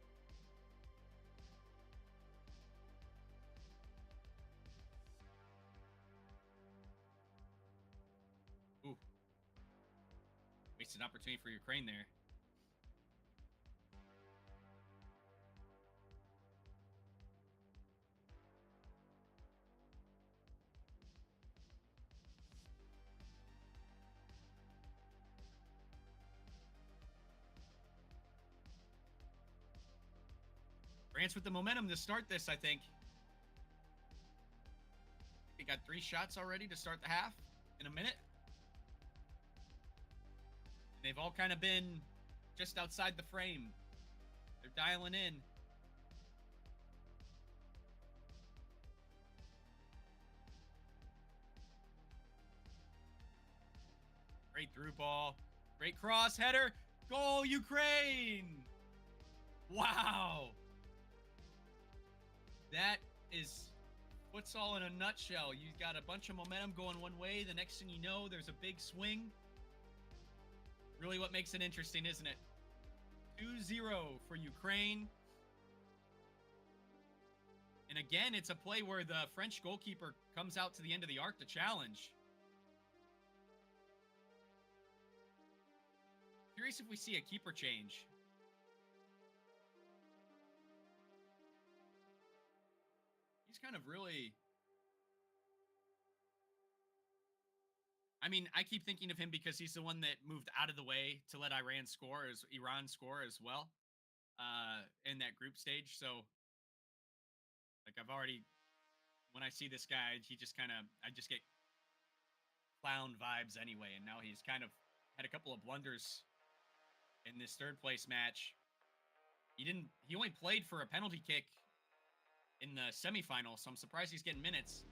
Ooh. Wasted opportunity for Ukraine there. France with the momentum to start this, I think. They got 3 shots already to start the half in a minute. And they've all kind of been just outside the frame. They're dialing in. Great through ball. Great cross header. Goal, Ukraine. Wow. That is futsal in a nutshell. You got a bunch of momentum going one way. The next thing you know, there's a big swing. Really what makes it interesting, isn't it? 2-0 for Ukraine. And again, it's a play where the French goalkeeper comes out to the end of the arc to challenge. Curious if we see a keeper change. He's kind of really... I mean, I keep thinking of him because he's the one that moved out of the way to let Iran score as well in that group stage. So, like, I've already, when I see this guy, he just kind of, I just get clown vibes anyway. And now he's kind of had a couple of blunders in this third place match. He only played for a penalty kick in the semifinal, so I'm surprised he's getting minutes.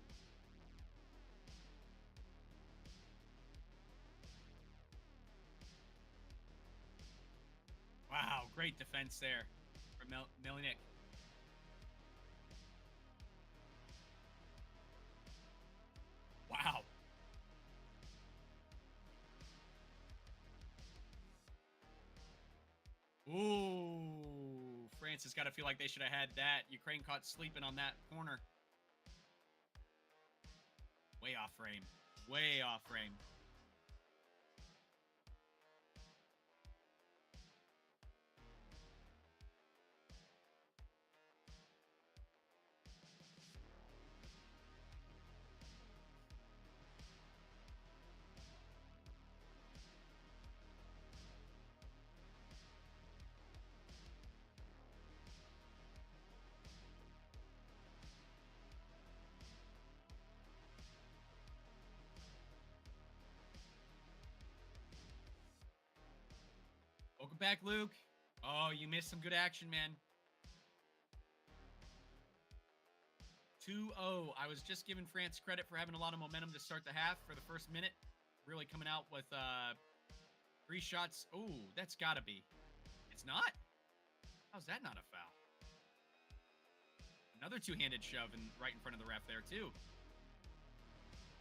Wow, great defense there from Melinik. Wow. Ooh, France has got to feel like they should have had that. Ukraine caught sleeping on that corner. Way off frame. Way off frame. Welcome back, Luke. Oh, you missed some good action, man. 2-0. I was just giving France credit for having a lot of momentum to start the half for the first minute. Really coming out with 3 shots. Oh, that's got to be. It's not? How's that not a foul? Another two-handed shove right in front of the ref there, too.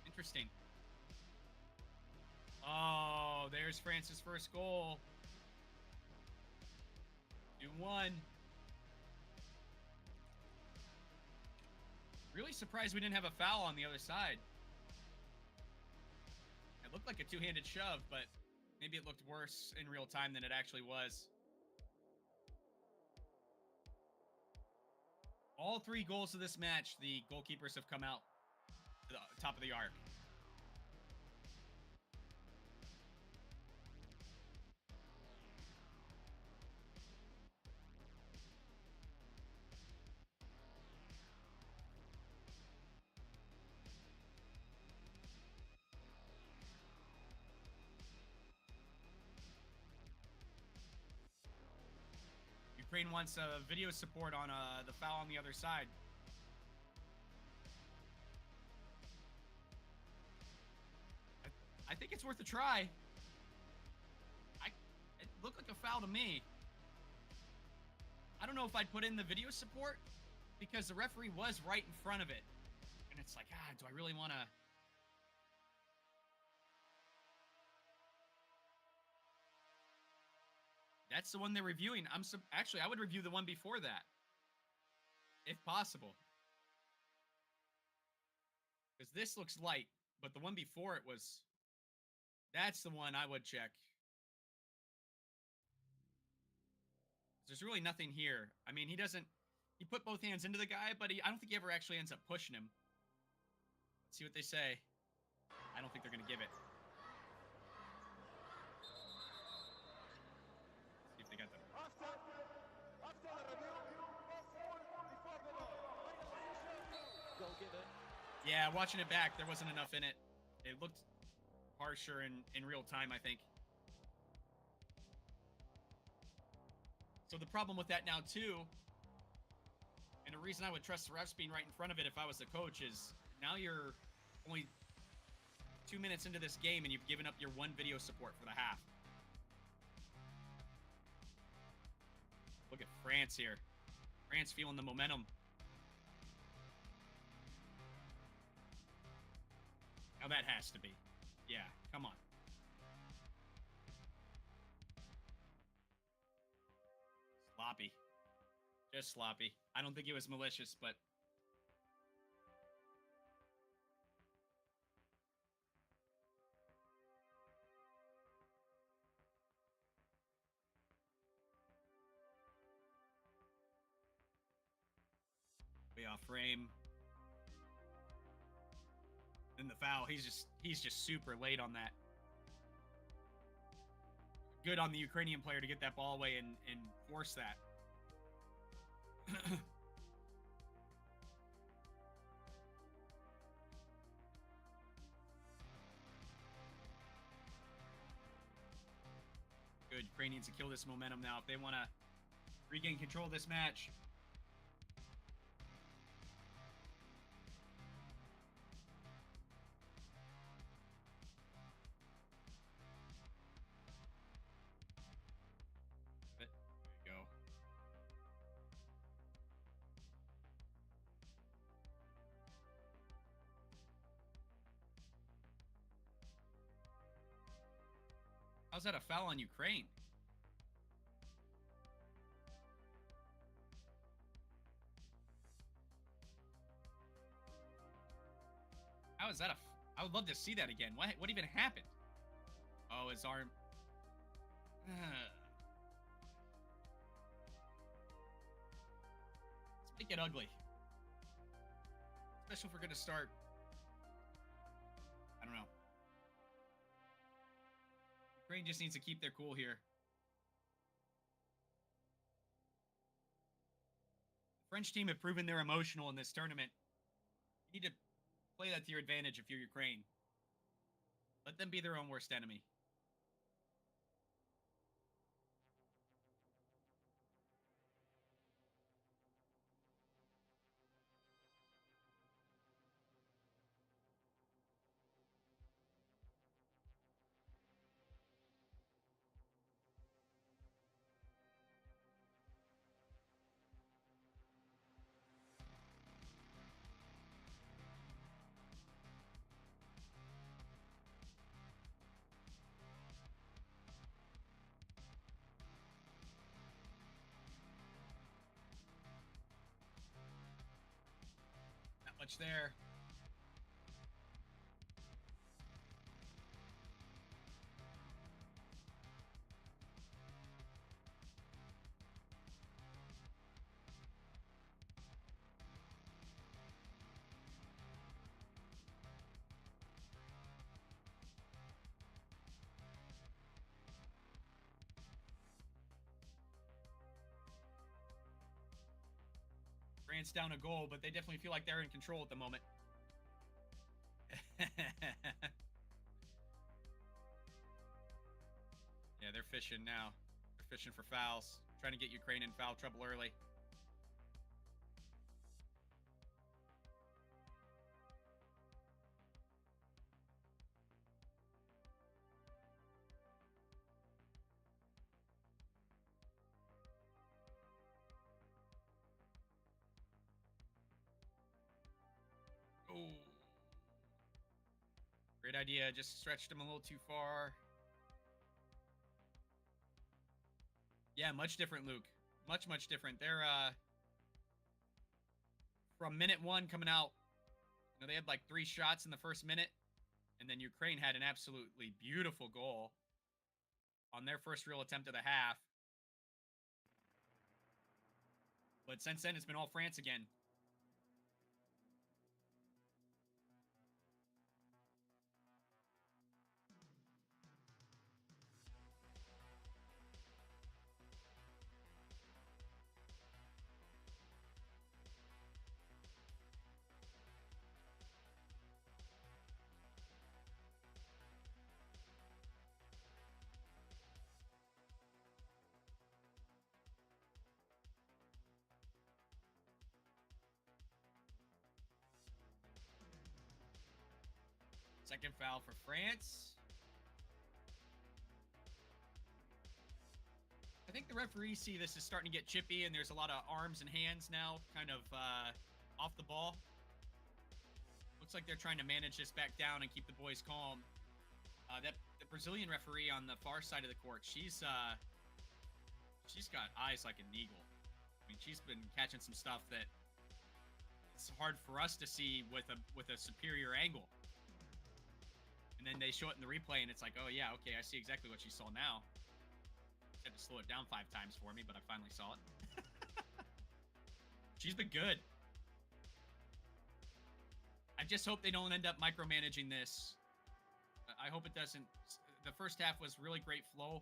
Interesting. Oh, there's France's first goal. 2-1. Really surprised we didn't have a foul on the other side. It looked like a two-handed shove, but maybe it looked worse in real time than it actually was. All 3 goals of this match, the goalkeepers have come out to the top of the arc. Ukraine wants video support on the foul on the other side. I think it's worth a try. It looked like a foul to me. I don't know if I'd put in the video support because the referee was right in front of it. And it's like, do I really want to... That's the one they're reviewing. Actually, I would review the one before that, if possible. Because this looks light, but the one before it was... That's the one I would check. There's really nothing here. I mean, he put both hands into the guy, but I don't think he ever actually ends up pushing him. Let's see what they say. I don't think they're going to give it. See if they got the... Yeah, watching it back, there wasn't enough in it. It looked harsher in real time, I think. So the problem with that now, too, and the reason I would trust the refs being right in front of it if I was the coach is now you're only 2 minutes into this game and you've given up your one video support for the half. Look at France here. France feeling the momentum. Now that has to be. Yeah, come on. Sloppy. Just sloppy. I don't think it was malicious, but... way off frame. And the foul, he's just super late on that. Good on the Ukrainian player to get that ball away and force that. Good, Ukraine needs to kill this momentum now if they want to regain control of this match. There you go. How's that a foul on Ukraine? How is that I would love to see that again. What even happened? Oh, his arm. Let's make it ugly. Especially if we're going to start. I don't know. Ukraine just needs to keep their cool here. The French team have proven they're emotional in this tournament. You need to play that to your advantage if you're Ukraine. Let them be their own worst enemy. Not much there. France down a goal, but they definitely feel like they're in control at the moment. Yeah, they're fishing now. They're fishing for fouls. Trying to get Ukraine in foul trouble early. Oh. Great idea. Just stretched him a little too far. Yeah, much different, Luke. Much, much different. They're, from minute one coming out, you know, they had like 3 shots in the first minute. And then Ukraine had an absolutely beautiful goal on their first real attempt of the half. But since then, it's been all France again. Second foul for France. I think the referees see this is starting to get chippy, and there's a lot of arms and hands now kind of off the ball. Looks like they're trying to manage this back down and keep the boys calm. The Brazilian referee on the far side of the court, she's got eyes like an eagle. I mean, she's been catching some stuff that it's hard for us to see with a superior angle. And then they show it in the replay, and it's like, oh yeah, okay, I see exactly what she saw now. She had to slow it down 5 times for me, but I finally saw it. She's been good. I just hope they don't end up micromanaging this. I hope it doesn't. The first half was really great flow.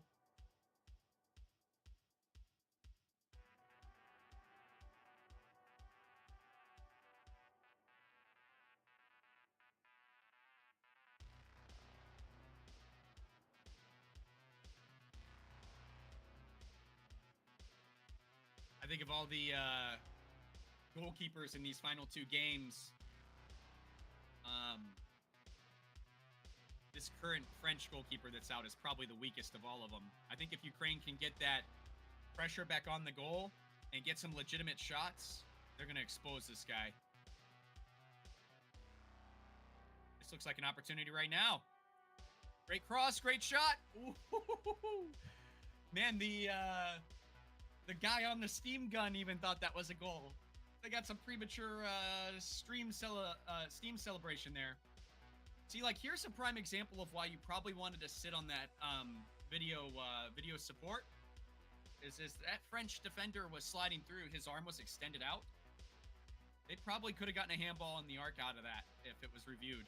I think of all the goalkeepers in these final 2 games. This current French goalkeeper that's out is probably the weakest of all of them. I think if Ukraine can get that pressure back on the goal and get some legitimate shots, they're going to expose this guy. This looks like an opportunity right now. Great cross, great shot. Ooh, man, the guy on the steam gun even thought that was a goal. They got some premature steam celebration there. See, like, here's a prime example of why you probably wanted to sit on that video support. Is that French defender was sliding through, his arm was extended out. They probably could have gotten a handball in the arc out of that if it was reviewed.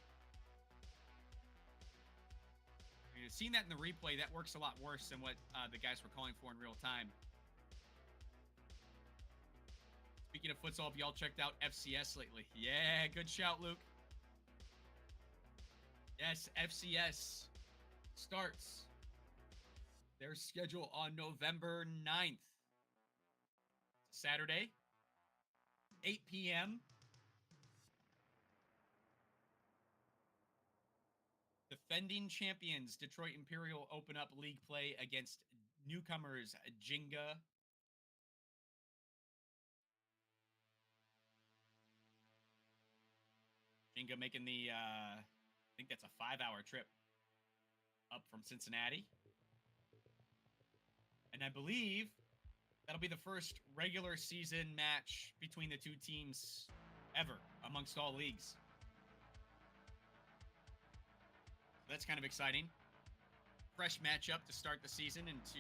I mean, seeing that in the replay, that works a lot worse than what the guys were calling for in real time. Speaking of futsal, if y'all checked out FCS lately. Yeah, good shout, Luke. Yes, FCS starts their schedule on November 9th. Saturday, 8 p.m. Defending champions, Detroit Imperial open up league play against newcomers, Jinga. Jinga making the, I think that's a 5-hour trip up from Cincinnati. And I believe that'll be the first regular season match between the 2 teams ever amongst all leagues. That's kind of exciting. Fresh matchup to start the season and to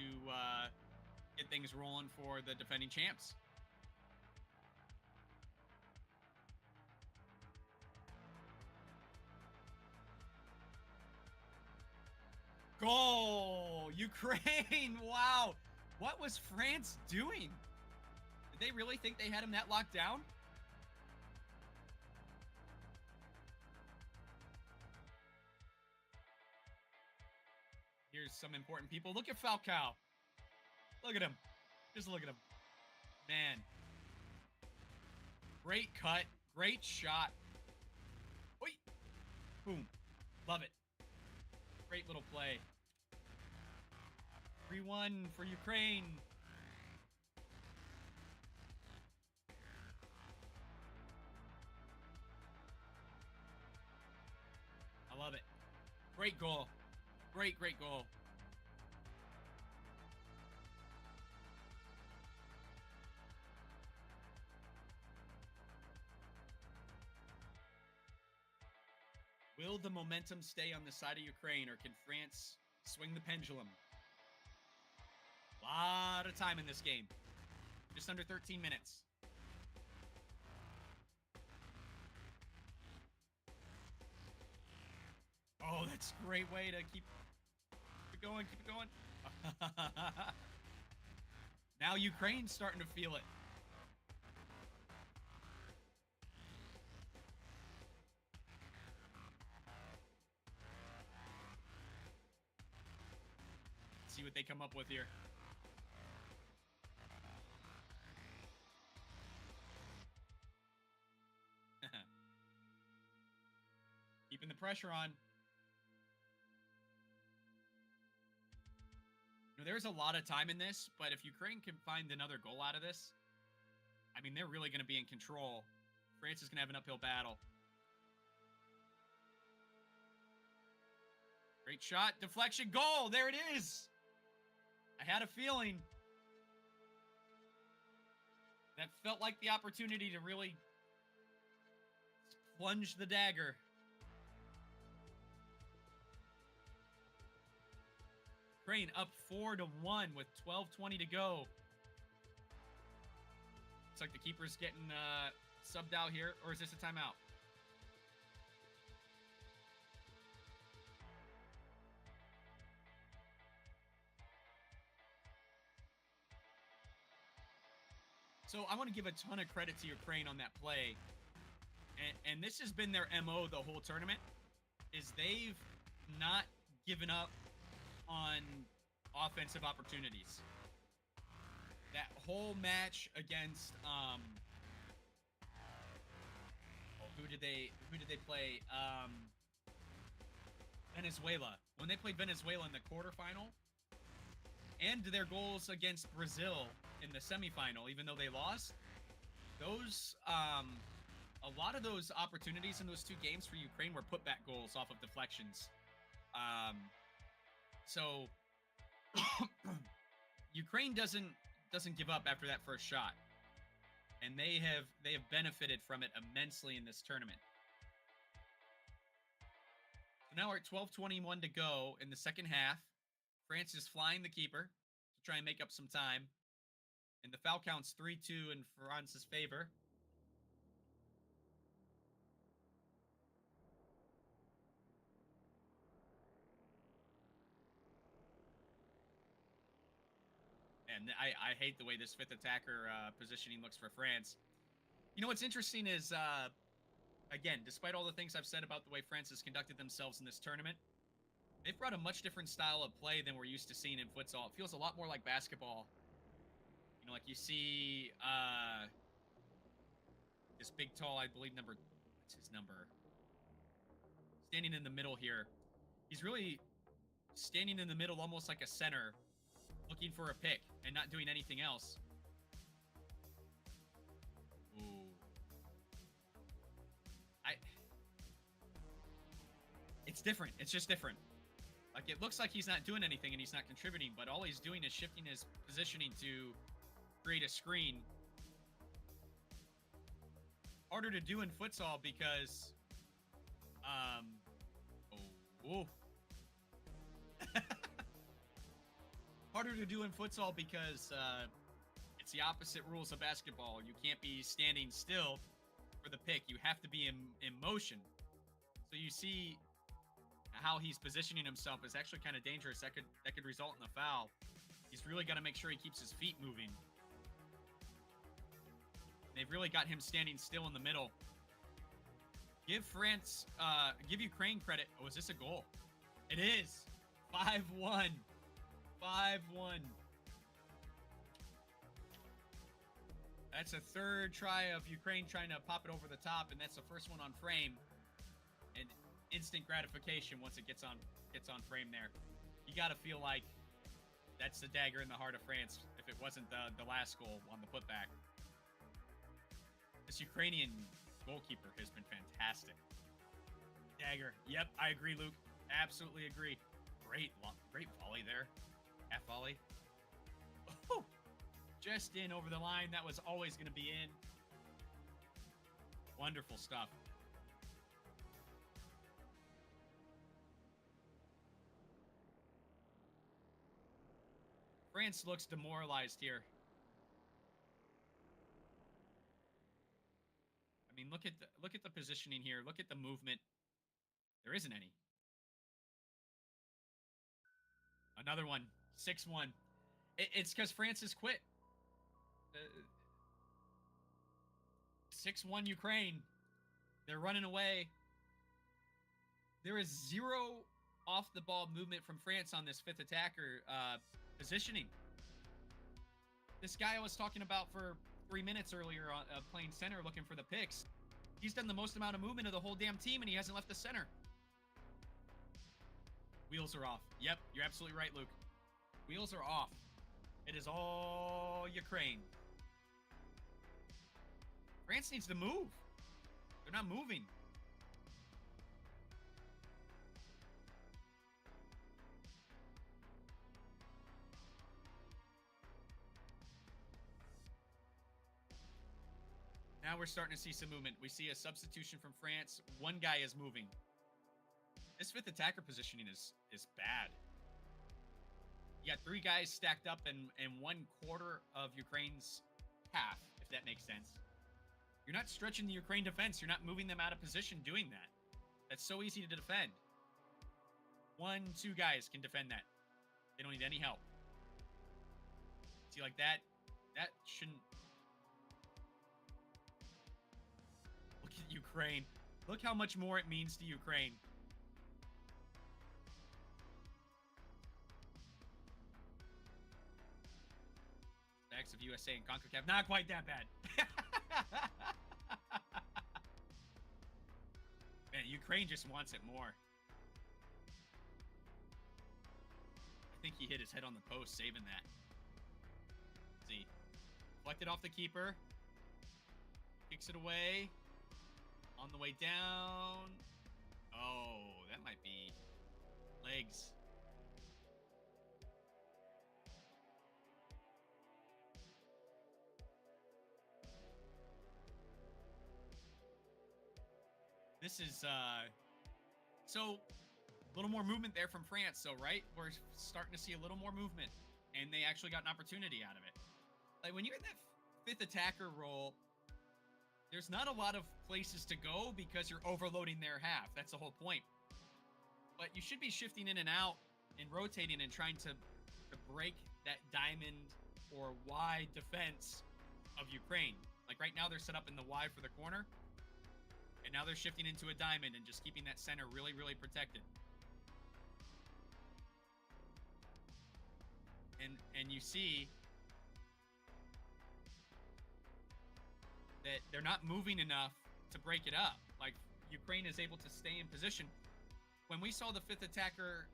get things rolling for the defending champs. Goal! Ukraine! Wow! What was France doing? Did they really think they had him that locked down? Here's some important people. Look at Falcao. Look at him. Just look at him. Man. Great cut. Great shot. Oi. Boom. Love it. Great little play. 3-1 for Ukraine. I love it. Great goal. Great, great goal. Will the momentum stay on the side of Ukraine, or can France swing the pendulum? A lot of time in this game. Just under 13 minutes. Oh, that's a great way to keep it going, keep it going. Now Ukraine's starting to feel it. Let's see what they come up with here. Keeping the pressure on. there's a lot of time in this, but if Ukraine can find another goal out of this, I mean, they're really going to be in control. France is going to have an uphill battle. Great shot, deflection, goal. There it is. I had a feeling. That felt like the opportunity to really plunge the dagger. Ukraine up 4-1 with 12:20 to go. Looks like the keeper's getting subbed out here, or is this a timeout? So I want to give a ton of credit to Ukraine on that play. And this has been their MO the whole tournament, is they've not given up on offensive opportunities. That whole match against who did they play? Venezuela. When they played Venezuela in the quarterfinal, and their goals against Brazil in the semifinal, even though they lost, those a lot of those opportunities in those two games for Ukraine were putback goals off of deflections. So Ukraine doesn't give up after that first shot, and they have benefited from it immensely in this tournament. So now we're at 12:21 to go in the second half. France is flying the keeper to try and make up some time, and the foul counts 3-2 in France's favor. And I hate the way this fifth attacker positioning looks for France. You know what's interesting is, again, despite all the things I've said about the way France has conducted themselves in this tournament, they've brought a much different style of play than we're used to seeing in futsal. It feels a lot more like basketball. You know, like you see this big, tall, I believe what's his number? Standing in the middle here. He's really standing in the middle almost like a center, looking for a pick and not doing anything else. Ooh. It's different. It's just different. Like, it looks like he's not doing anything and he's not contributing, but all he's doing is shifting his positioning to create a screen. Harder to do in futsal because, harder to do in futsal because it's the opposite rules of basketball. You can't be standing still for the pick. You have to be in motion. So you see how he's positioning himself is actually kind of dangerous. That could result in a foul. He's really got to make sure he keeps his feet moving. They've really got him standing still in the middle. Give Ukraine credit. Oh, is this a goal? It is. 5-1. 5-1. That's a third try of Ukraine trying to pop it over the top, and that's the first one on frame. And instant gratification once it gets on frame there. You got to feel like that's the dagger in the heart of France if it wasn't the last goal on the putback. This Ukrainian goalkeeper has been fantastic. Dagger. Yep, I agree, Luke. Absolutely agree. Great volley there. Half volley. Oh, just in over the line. That was always going to be in. Wonderful stuff. France looks demoralized here. I mean, look at the positioning here. Look at the movement. There isn't any. Another one. 6-1. It's because France has quit. 6-1 Ukraine. They're running away. There is zero off-the-ball movement from France on this fifth attacker positioning. This guy I was talking about for 3 minutes earlier playing center looking for the picks. He's done the most amount of movement of the whole damn team, and he hasn't left the center. Wheels are off. Yep, you're absolutely right, Luke. Wheels are off. It is all Ukraine. France needs to move. They're not moving. Now we're starting to see some movement. We see a substitution from France. One guy is moving. This fifth attacker positioning is bad. You got three guys stacked up in 1/4 of Ukraine's half, if that makes sense. You're not stretching the Ukraine defense. You're not moving them out of position doing that. That's so easy to defend. 1, 2 guys can defend that. They don't need any help. See, like that shouldn't... Look at Ukraine. Look how much more it means to Ukraine. Stacks of USA and CONCACAF. Not quite that bad. Man, Ukraine just wants it more. I think he hit his head on the post, saving that. Let's see. Deflected off the keeper. Kicks it away. On the way down. Oh, that might be legs. This is, so a little more movement there from France. So, right, we're starting to see a little more movement, and they actually got an opportunity out of it. Like, when you're in that fifth attacker role, there's not a lot of places to go because you're overloading their half. That's the whole point. But you should be shifting in and out and rotating and trying to break that diamond or Y defense of Ukraine. Like, right now, they're set up in the Y for the corner. And now they're shifting into a diamond and just keeping that center really, really protected. And you see that they're not moving enough to break it up. Like, Ukraine is able to stay in position. When we saw the fifth attacker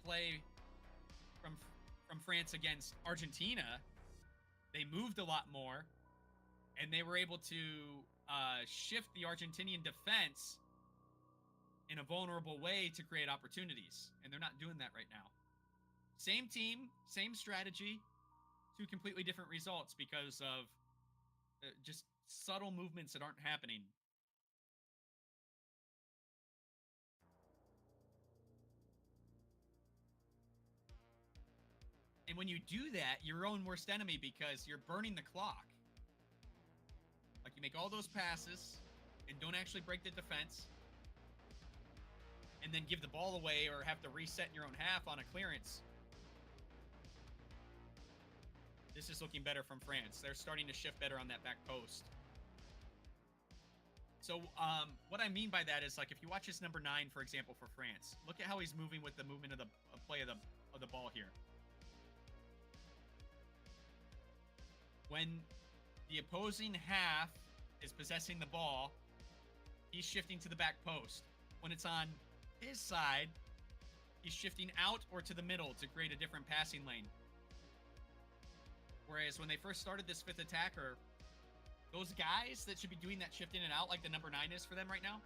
play from France against Argentina, they moved a lot more, and they were able to shift the Argentinian defense in a vulnerable way to create opportunities. And they're not doing that right now. Same team, same strategy, 2 completely different results because of just subtle movements that aren't happening. And when you do that, you're your own worst enemy because you're burning the clock. Like, you make all those passes and don't actually break the defense, and then give the ball away or have to reset in your own half on a clearance. This is looking better from France. They're starting to shift better on that back post. So what I mean by that is, like, if you watch his number 9, for example, for France, look at how he's moving with the movement of the play of the ball here. When the opposing half is possessing the ball, he's shifting to the back post. When it's on his side, he's shifting out or to the middle to create a different passing lane. Whereas when they first started this fifth attacker, those guys that should be doing that shift in and out, like the number 9 is for them right now,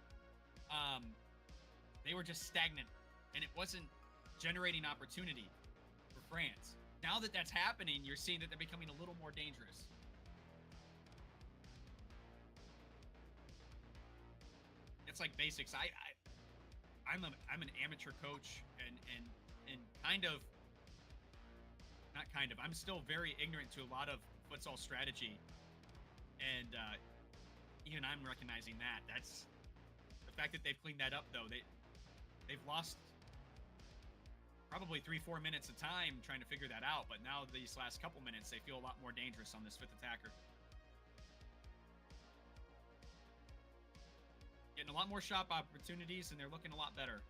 they were just stagnant, and it wasn't generating opportunity for France. Now that that's happening, you're seeing that they're becoming a little more dangerous. It's like basics. I'm an amateur coach, and kind of, not kind of, I'm still very ignorant to a lot of futsal strategy, and even I'm recognizing that. That's the fact that they've cleaned that up, though. They've lost probably 3-4 minutes of time trying to figure that out, but now these last couple minutes, they feel a lot more dangerous on this fifth attacker. Getting a lot more shot opportunities, and they're looking a lot better.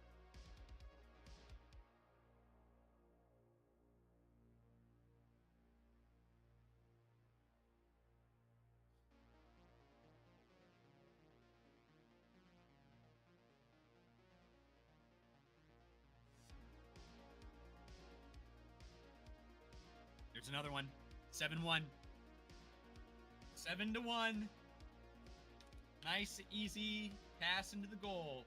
There's another one. 7-1. 7-1. Nice, easy pass into the goal.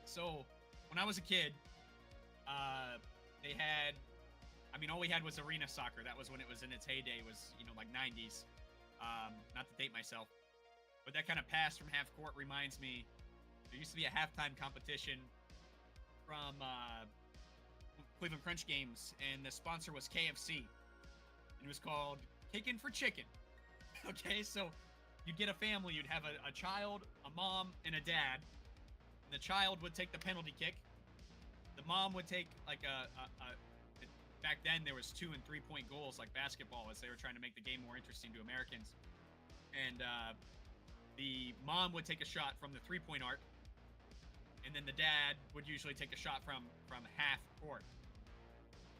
So, when I was a kid, they had, I mean, all we had was arena soccer. That was when it was in its heyday, was, you know, like 90s. Not to date myself. But that kind of pass from half court reminds me, there used to be a halftime competition from Cleveland Crunch games, and the sponsor was KFC. And it was called Kickin' for Chicken. Okay, so you'd get a family. You'd have a child, a mom, and a dad. The child would take the penalty kick. The mom would take like back then there was 2 and 3 point goals like basketball, as they were trying to make the game more interesting to Americans. And the mom would take a shot from the 3-point arc, and then the dad would usually take a shot from half court.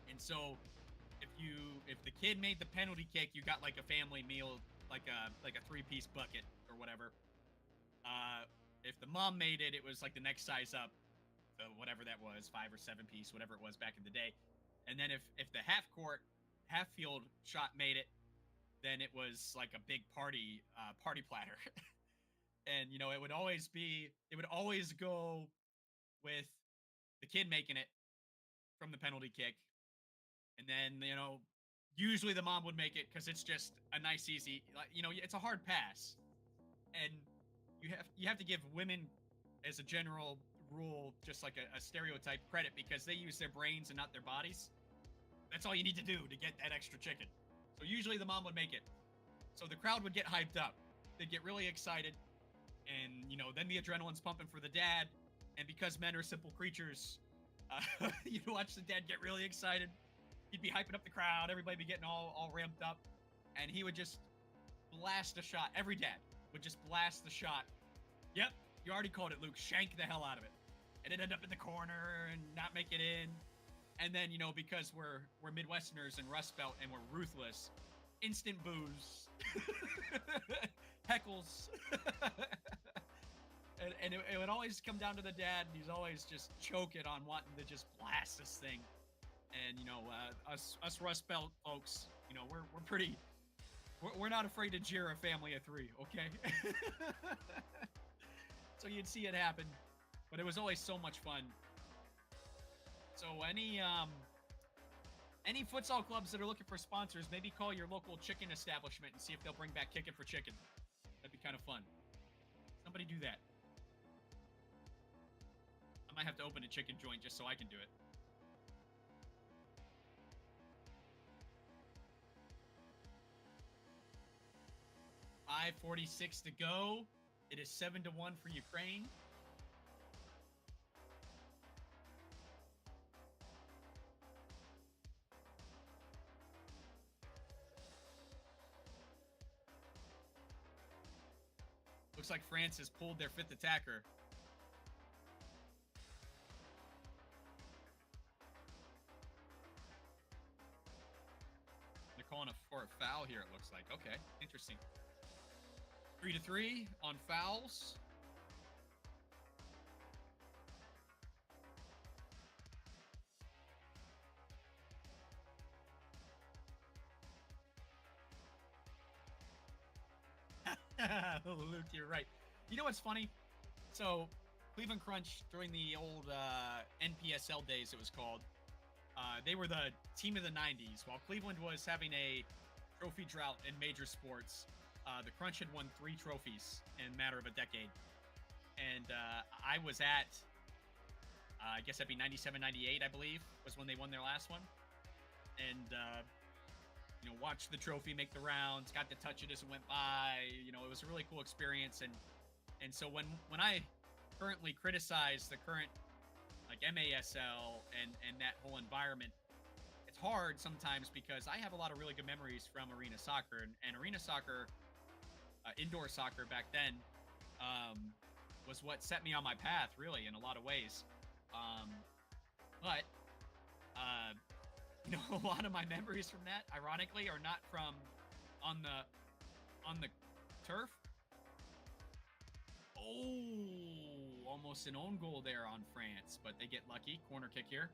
And so if the kid made the penalty kick, you got like a family meal, like a 3-piece bucket or whatever. If the mom made it, it was like the next size up, so whatever that was, 5 or 7 piece, whatever it was back in the day. And then if the half field shot made it, then it was like a big party platter. And you know, it would always go with the kid making it from the penalty kick. And then, you know, usually the mom would make it because it's just a nice, easy, like, you know, it's a hard pass. And you have to give women, as a general rule, just like a stereotype, credit, because they use their brains and not their bodies. That's all you need to do to get that extra chicken. So usually the mom would make it. So the crowd would get hyped up. They'd get really excited. And, you know, then the adrenaline's pumping for the dad. And because men are simple creatures, you'd watch the dad get really excited. He'd be hyping up the crowd. Everybody be getting all ramped up. And he would just blast a shot. Every dad would just blast the shot. Yep, you already called it, Luke. Shank the hell out of it. And it'd end up in the corner and not make it in. And then, you know, because we're Midwesterners and Rust Belt and we're ruthless, instant boos. Heckles. and it would always come down to the dad, and he's always just choking on wanting to just blast this thing. And, you know, us Rust Belt folks, you know, we're not afraid to jeer a family of 3, okay? So you'd see it happen, but it was always so much fun. So any futsal clubs that are looking for sponsors, maybe call your local chicken establishment and see if they'll bring back Kickin' for Chicken. That'd be kind of fun. Somebody do that. I might have to open a chicken joint just so I can do it. .46 to go. It is 7-1 for Ukraine. Looks like France has pulled their 5th attacker. They're calling for a foul here, it looks like. Okay, interesting. 3-3 on fouls. Luke, you're right. You know what's funny? So, Cleveland Crunch, during the old NPSL days, it was called, they were the team of the 90s. While Cleveland was having a trophy drought in major sports, the Crunch had won 3 trophies in a matter of a decade. And I was at, I guess that'd be 97, 98, I believe, was when they won their last one. And, you know, watched the trophy make the rounds, got to touch it as it went by. You know, it was a really cool experience. And so when I currently criticize the current, like, MASL and that whole environment, it's hard sometimes because I have a lot of really good memories from arena soccer. And arena soccer, indoor soccer back then, was what set me on my path, really, in a lot of ways. But you know, a lot of my memories from that, ironically, are not from on the turf. Oh, almost an own goal there on France, but they get lucky. Corner kick here.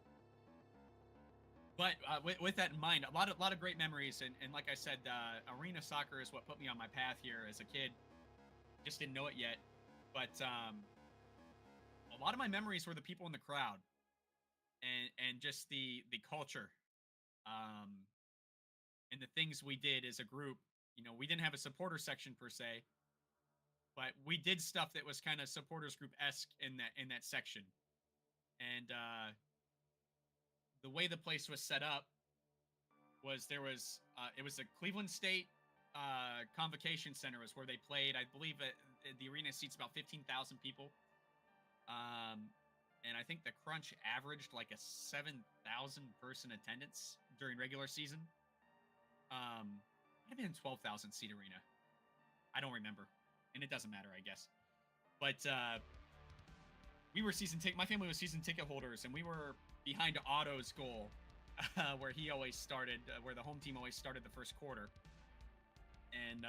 But with that in mind, a lot of great memories, and like I said, arena soccer is what put me on my path here as a kid. Just didn't know it yet, but a lot of my memories were the people in the crowd, and just the culture, um, and the things we did as a group. You know, we didn't have a supporter section per se, but we did stuff that was kind of supporters group esque in that section, and the way the place was set up was it was a Cleveland State Convocation Center was where they played. I believe the arena seats about 15,000 people. And I think the Crunch averaged like a 7,000 person attendance during regular season. Might have been a 12,000 seat arena. I don't remember, and it doesn't matter, I guess. But we were my family was season ticket holders, and we were behind Otto's goal, where he always started, where the home team always started the first quarter. And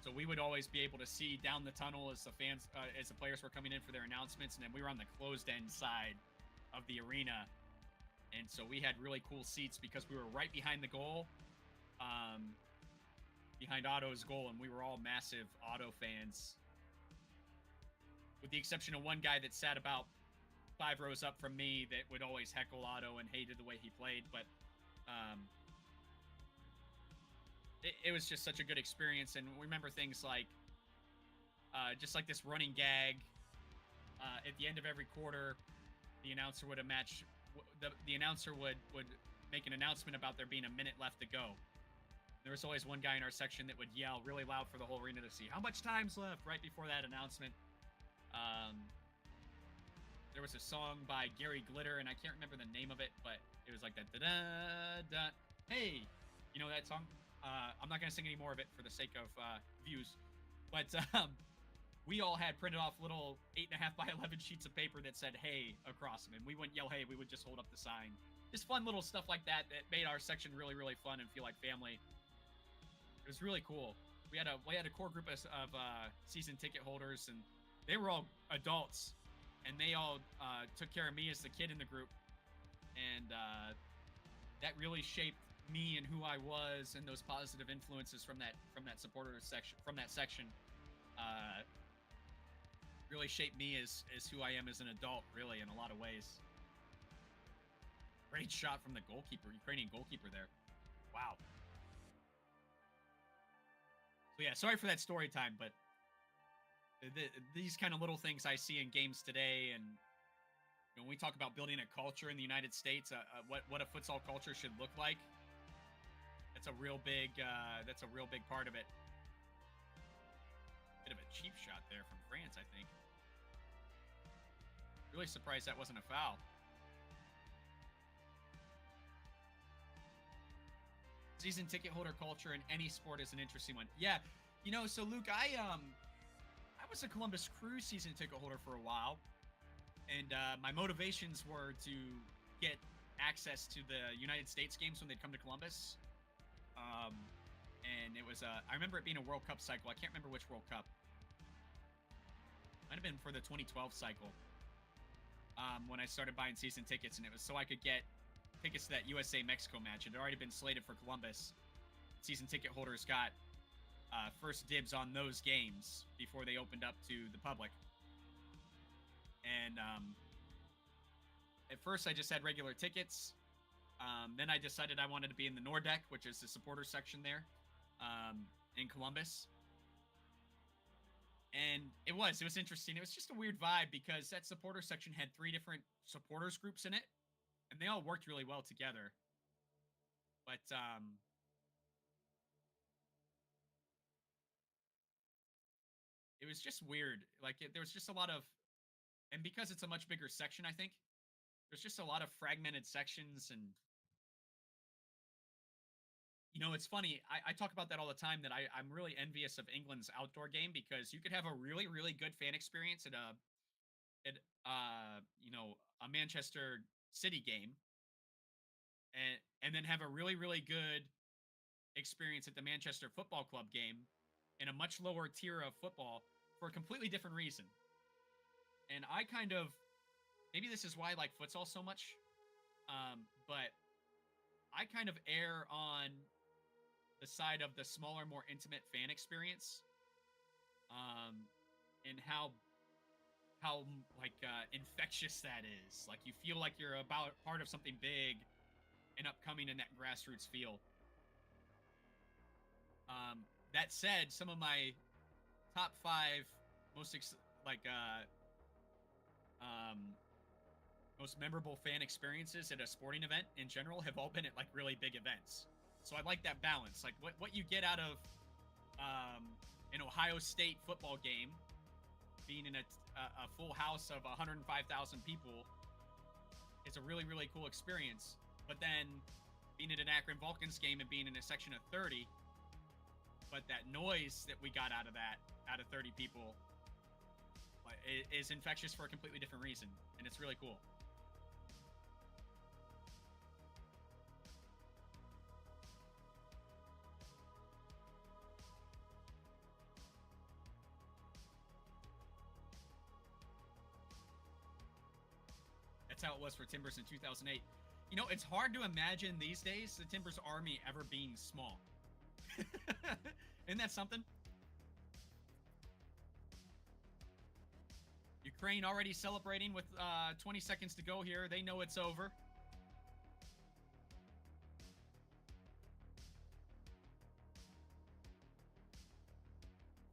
so we would always be able to see down the tunnel as the fans, as the players were coming in for their announcements, and then we were on the closed end side of the arena. And so we had really cool seats because we were right behind the goal, behind Otto's goal, and we were all massive Otto fans, with the exception of one guy that sat about 5 rows up from me that would always heckle Otto and hated the way he played. But it was just such a good experience. And remember things like just like this running gag at the end of every quarter, the announcer would the announcer would make an announcement about there being a minute left to go. There was always one guy in our section that would yell really loud for the whole arena to see how much time's left right before that announcement. There was a song by Gary Glitter, and I can't remember the name of it, but it was like that, da-da-da. Hey, you know that song? I'm not going to sing any more of it for the sake of views, but we all had printed off little 8.5 by 11 sheets of paper that said "Hey" across them, and we wouldn't yell "Hey," we would just hold up the sign. Just fun little stuff like that that made our section really, really fun and feel like family. It was really cool. We had a core group of season ticket holders, and they were all adults, and they all took care of me as the kid in the group, and that really shaped me and who I was, and those positive influences from that supporter section really shaped me as who I am as an adult, really, in a lot of ways. Great shot from the goalkeeper, Ukrainian goalkeeper there. Wow. So yeah, sorry for that story time, but these kind of little things I see in games today, and when we talk about building a culture in the United States, what a futsal culture should look like, that's a real big part of it. Bit of a cheap shot there from France, I think. Really surprised that wasn't a foul. Season ticket holder culture in any sport is an interesting one. Yeah, so Luke, I was a Columbus Crew season ticket holder for a while, and my motivations were to get access to the United States games when they'd come to Columbus. And it was I remember it being a World Cup cycle. I can't remember which World Cup. Might have been for the 2012 cycle. When I started buying season tickets, and it was so I could get tickets to that USA-Mexico match. It had already been slated for Columbus. Season ticket holders got first dibs on those games before they opened up to the public. And at first, I just had regular tickets. Then I decided I wanted to be in the Nordeck, which is the supporter section there in Columbus. And it was interesting. It was just a weird vibe because that supporter section had 3 different supporters groups in it, and they all worked really well together. But it was just weird. Like there was just a lot of, and because it's a much bigger section, I think there's just a lot of fragmented sections. And it's funny. I talk about that all the time, that I'm really envious of England's outdoor game, because you could have a really, really good fan experience at a Manchester City game, and then have a really, really good experience at the Manchester Football Club game in a much lower tier of football for a completely different reason. And I kind of, maybe this is why I like futsal so much, but I kind of err on the side of the smaller, more intimate fan experience, um, and how like infectious that is. Like you feel like you're about part of something big and upcoming in that grassroots feel. That said, some of my top five most like um most memorable fan experiences at a sporting event in general have all been at like really big events. So I like that balance. Like what you get out of an Ohio State football game, being in a full house of 105,000 people, is a really cool experience. But then being at an Akron Vulcans game and being in a section of 30, but that noise that we got out of 30 people, is infectious for a completely different reason, and it's really cool. That's how it was for Timbers in 2008. You know, it's hard to imagine these days the Timbers Army ever being small. Isn't that something? Ukraine already celebrating with 20 seconds to go here. They know it's over.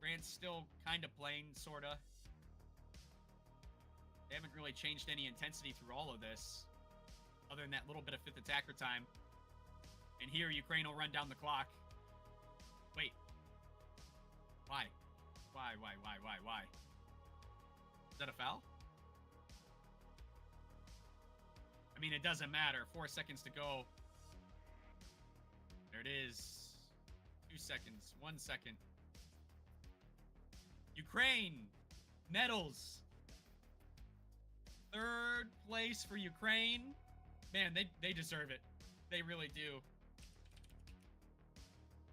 France still kind of playing, sort of. They haven't really changed any intensity through all of this, other than that little bit of fifth attacker time. And here, Ukraine will run down the clock. Wait. Why? Why? Is that a foul? I mean, it doesn't matter. 4 seconds to go. There it is. 2 seconds. 1 second. Ukraine medals. Third place for Ukraine. Man, they deserve it. They really do.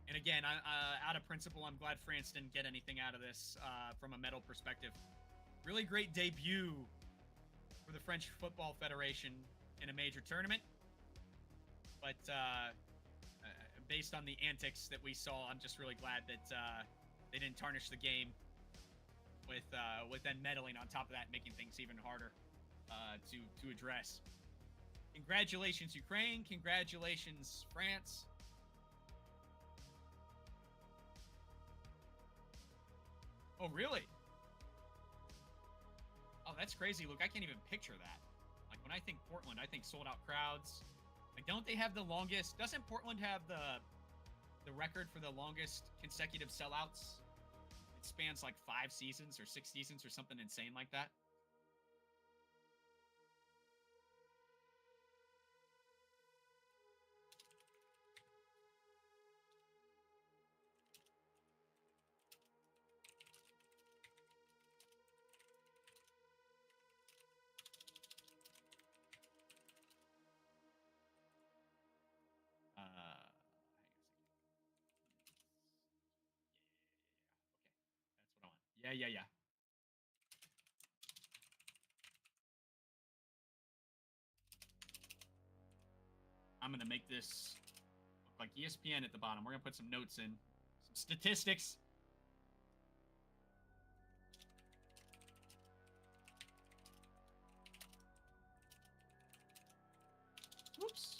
And again, out of principle, I'm glad France didn't get anything out of this from a medal perspective. Really great debut for the French Football Federation in a major tournament. But based on the antics that we saw, I'm just really glad that they didn't tarnish the game with then meddling on top of that, making things even harder to address. Congratulations, Ukraine. Congratulations, France. Oh, really? Oh, that's crazy. Look, I can't even picture that. Like, when I think Portland, I think sold-out crowds. Like, don't they have the longest... Doesn't Portland have the record for the longest consecutive sellouts? It spans, like, 5 seasons or 6 seasons or something insane like that. Yeah. I'm going to make this look like ESPN at the bottom. We're going to put some notes in. Some statistics. Whoops.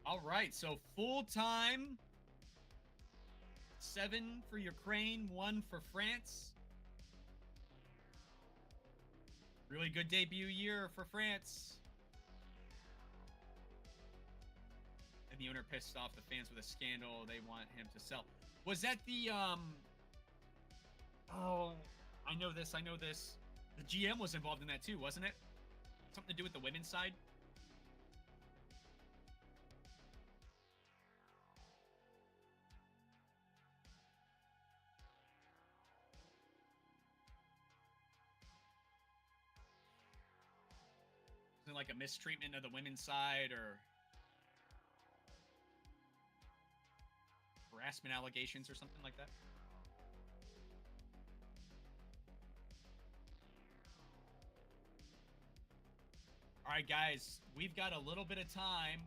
All right, so full time, 7 for Ukraine, 1 for France. Really good debut year for France. And the owner pissed off the fans with a scandal. They want him to sell. Was that the, oh, I know this. The GM was involved in that too, wasn't it? Something to do with the women's side? like a mistreatment of the women's side or harassment allegations or something like that. All right, guys, we've got a little bit of time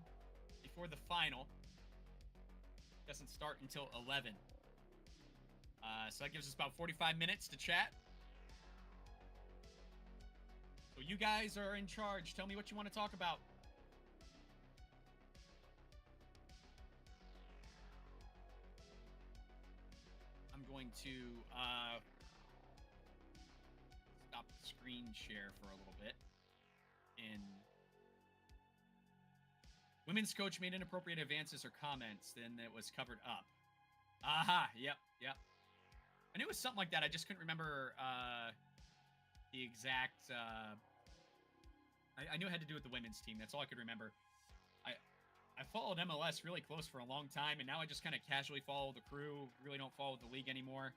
before the final. Doesn't start until 11. So that gives us about 45 minutes to chat. So you guys are in charge. Tell me what you want to talk about. I'm going to stop the screen share for a little bit. Women's coach made inappropriate advances or comments, then it was covered up. Aha, yep. I knew it was something like that. I just couldn't remember the exact... I knew it had to do with the women's team. That's all I could remember. I followed MLS really close for a long time, and now I just kind of casually follow the crew. Really don't follow the league anymore.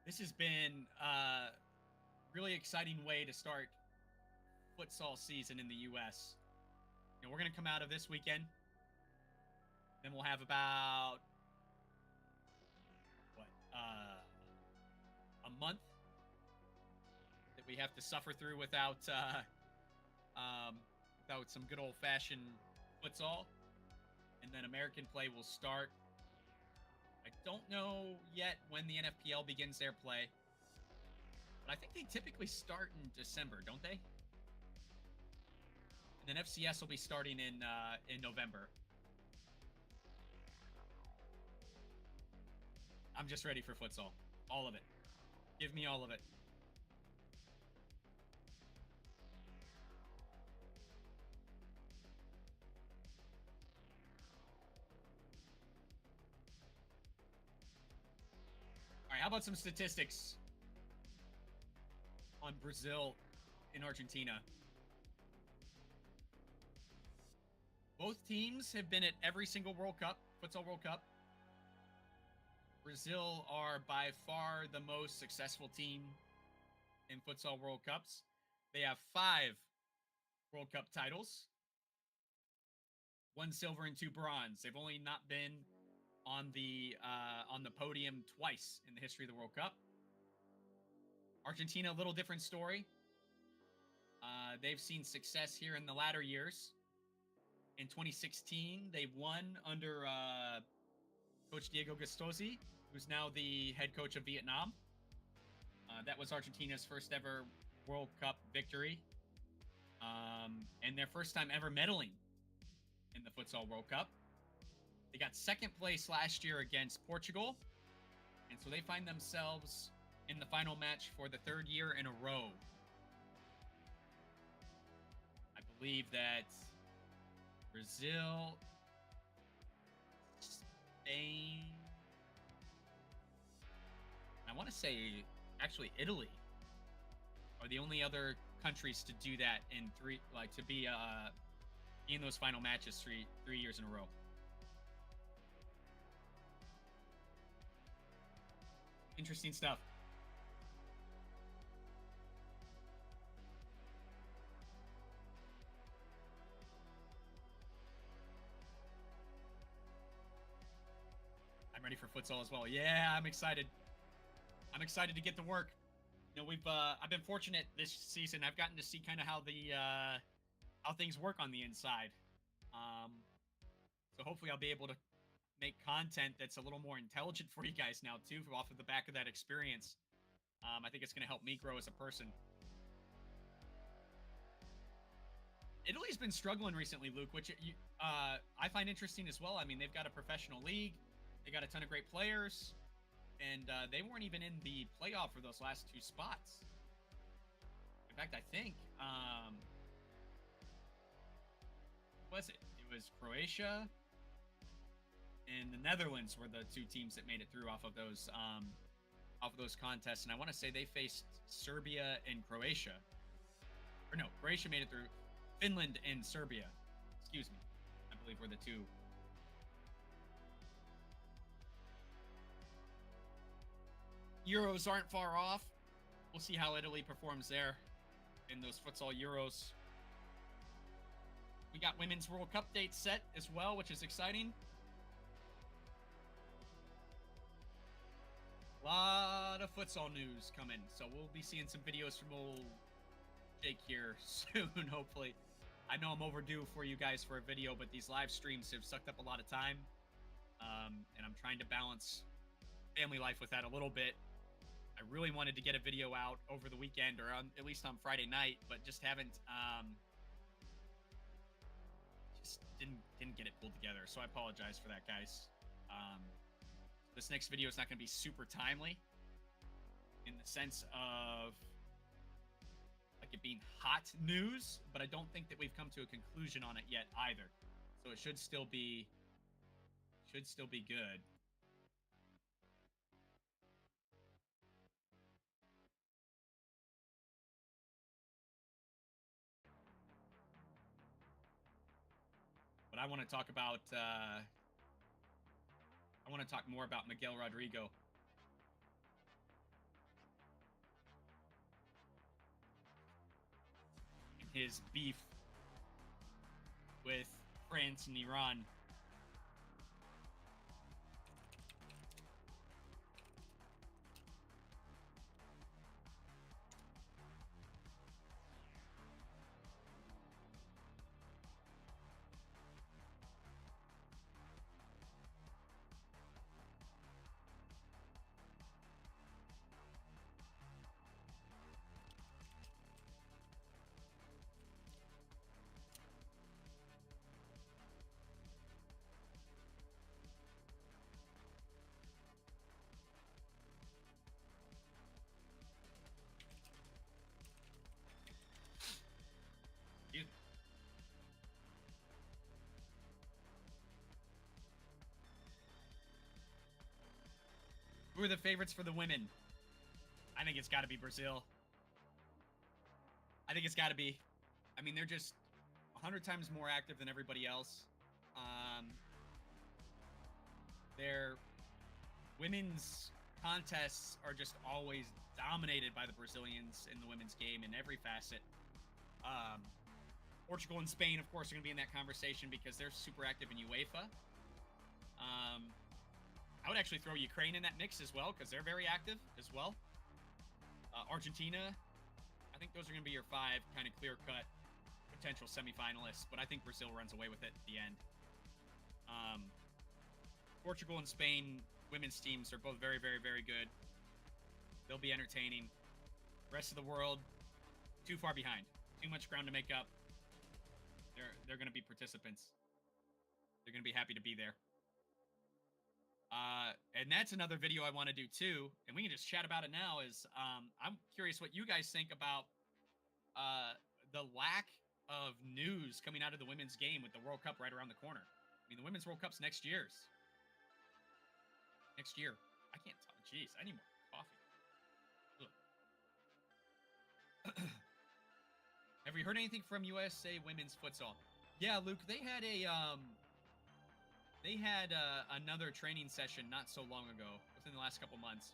This has been a really exciting way to start futsal season in the U.S. You know, we're going to come out of this weekend. Then we'll have about, a month that we have to suffer through without some good old-fashioned futsal. And then American play will start. I don't know yet when the NFPL begins their play, but I think they typically start in December, don't they? And then FCS will be starting in November. I'm just ready for futsal. All of it. Give me all of it. All right, how about some statistics on Brazil and Argentina? Both teams have been at every single World Cup, Futsal World Cup. Brazil are by far the most successful team in Futsal World Cups. They have 5 World Cup titles, 1 silver and 2 bronze. They've only not been on the podium twice in the history of the World Cup. Argentina, a little different story. They've seen success here in the latter years. In 2016, they won under Coach Diego Gustosi, who's now the head coach of Vietnam. That was Argentina's first ever World Cup victory. And their first time ever medaling in the Futsal World Cup. They got second place last year against Portugal. And so they find themselves in the final match for the 3rd year in a row. I believe that Brazil, Spain, I want to say actually Italy are the only other countries to do that in to be in those final matches three years in a row. Interesting stuff. I'm ready for futsal as well. Yeah, I'm excited. I'm excited to get to work. You know, I've been fortunate this season. I've gotten to see kind of how things work on the inside. So hopefully I'll be able to make content that's a little more intelligent for you guys now too, off of the back of that experience. I think it's going to help me grow as a person. Italy's been struggling recently, Luke, which I find interesting as well. I mean, they've got a professional league. They got a ton of great players. And they weren't even in the playoff for those last 2 spots. In fact, I think... what was it? It was Croatia and the Netherlands were the 2 teams that made it through off of those contests. And I want to say they faced Serbia and Croatia Or no, Croatia made it through. Finland and Serbia, excuse me, I believe were the two. Euros aren't far off. We'll see how Italy performs there in those futsal Euros. We got Women's World Cup dates set as well, which is exciting. A lot of futsal news coming, so we'll be seeing some videos from old Jake here soon, hopefully. I know I'm overdue for you guys for a video, but these live streams have sucked up a lot of time, and I'm trying to balance family life with that a little bit. I really wanted to get a video out over the weekend, or at least on Friday night, but just haven't, just didn't get it pulled together. So I apologize for that, guys. This next video is not going to be super timely in the sense of like it being hot news, but I don't think that we've come to a conclusion on it yet either. So it should still be good. But I want to talk about I want to talk more about Miguel Rodrigo. And his beef with France and Iran. Who are the favorites for the women? I think it's got to be Brazil. I think it's got to be. I mean, they're just 100 times more active than everybody else. Their women's contests are just always dominated by the Brazilians in the women's game in every facet. Portugal and Spain, of course, are going to be in that conversation because they're super active in UEFA. I would actually throw Ukraine in that mix as well because they're very active as well. Argentina, I think those are going to be your 5 kind of clear-cut potential semifinalists, but I think Brazil runs away with it at the end. Portugal and Spain women's teams are both very, very, very good. They'll be entertaining. The rest of the world, too far behind. Too much ground to make up. They're going to be participants. They're going to be happy to be there. And that's another video I want to do too, and we can just chat about it now, is I'm curious what you guys think about the lack of news coming out of the women's game with the World Cup right around the corner. I mean, the Women's World Cup's next year. I can't talk. Jeez, I need more coffee. Have you heard anything from USA Women's Futsal? Yeah, Luke, they had another training session not so long ago, within the last couple months.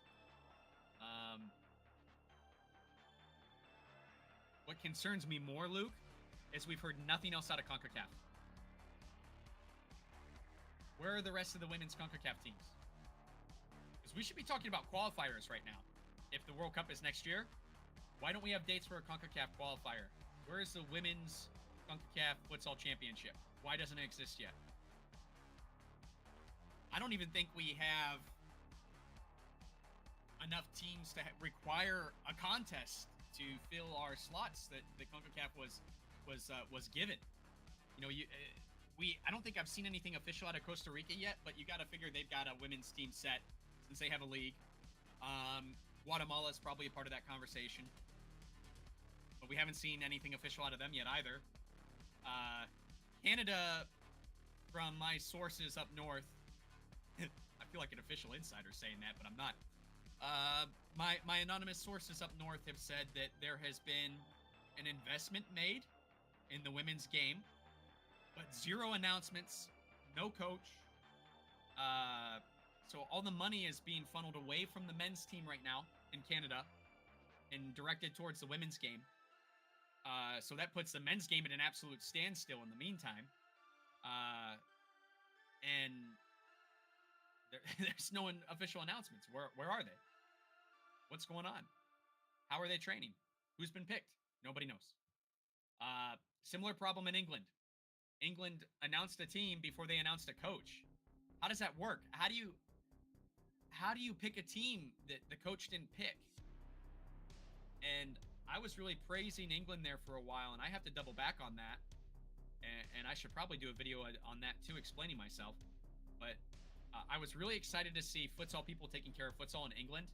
What concerns me more, Luke, is we've heard nothing else out of CONCACAF. Where are the rest of the women's CONCACAF teams? Because we should be talking about qualifiers right now. If the World Cup is next year, why don't we have dates for a CONCACAF qualifier? Where is the women's CONCACAF Futsal Championship? Why doesn't it exist yet? I don't even think we have enough teams to require a contest to fill our slots that the CONCACAF was given. You know, I don't think I've seen anything official out of Costa Rica yet, but you got to figure they've got a women's team set since they have a league. Guatemala is probably a part of that conversation, but we haven't seen anything official out of them yet either. Canada, from my sources up north, I feel like an official insider saying that, but I'm not. My anonymous sources up north have said that there has been an investment made in the women's game, but zero announcements, no coach. So all the money is being funneled away from the men's team right now in Canada and directed towards the women's game. So that puts the men's game at an absolute standstill in the meantime. And there's no official announcements. Where are they? What's going on? How are they training? Who's been picked? Nobody knows. Similar problem in England. England announced a team before they announced a coach. How does that work? How do you pick a team that the coach didn't pick? And I was really praising England there for a while, and I have to double back on that. And I should probably do a video on that too, explaining myself. But I was really excited to see futsal people taking care of futsal in England.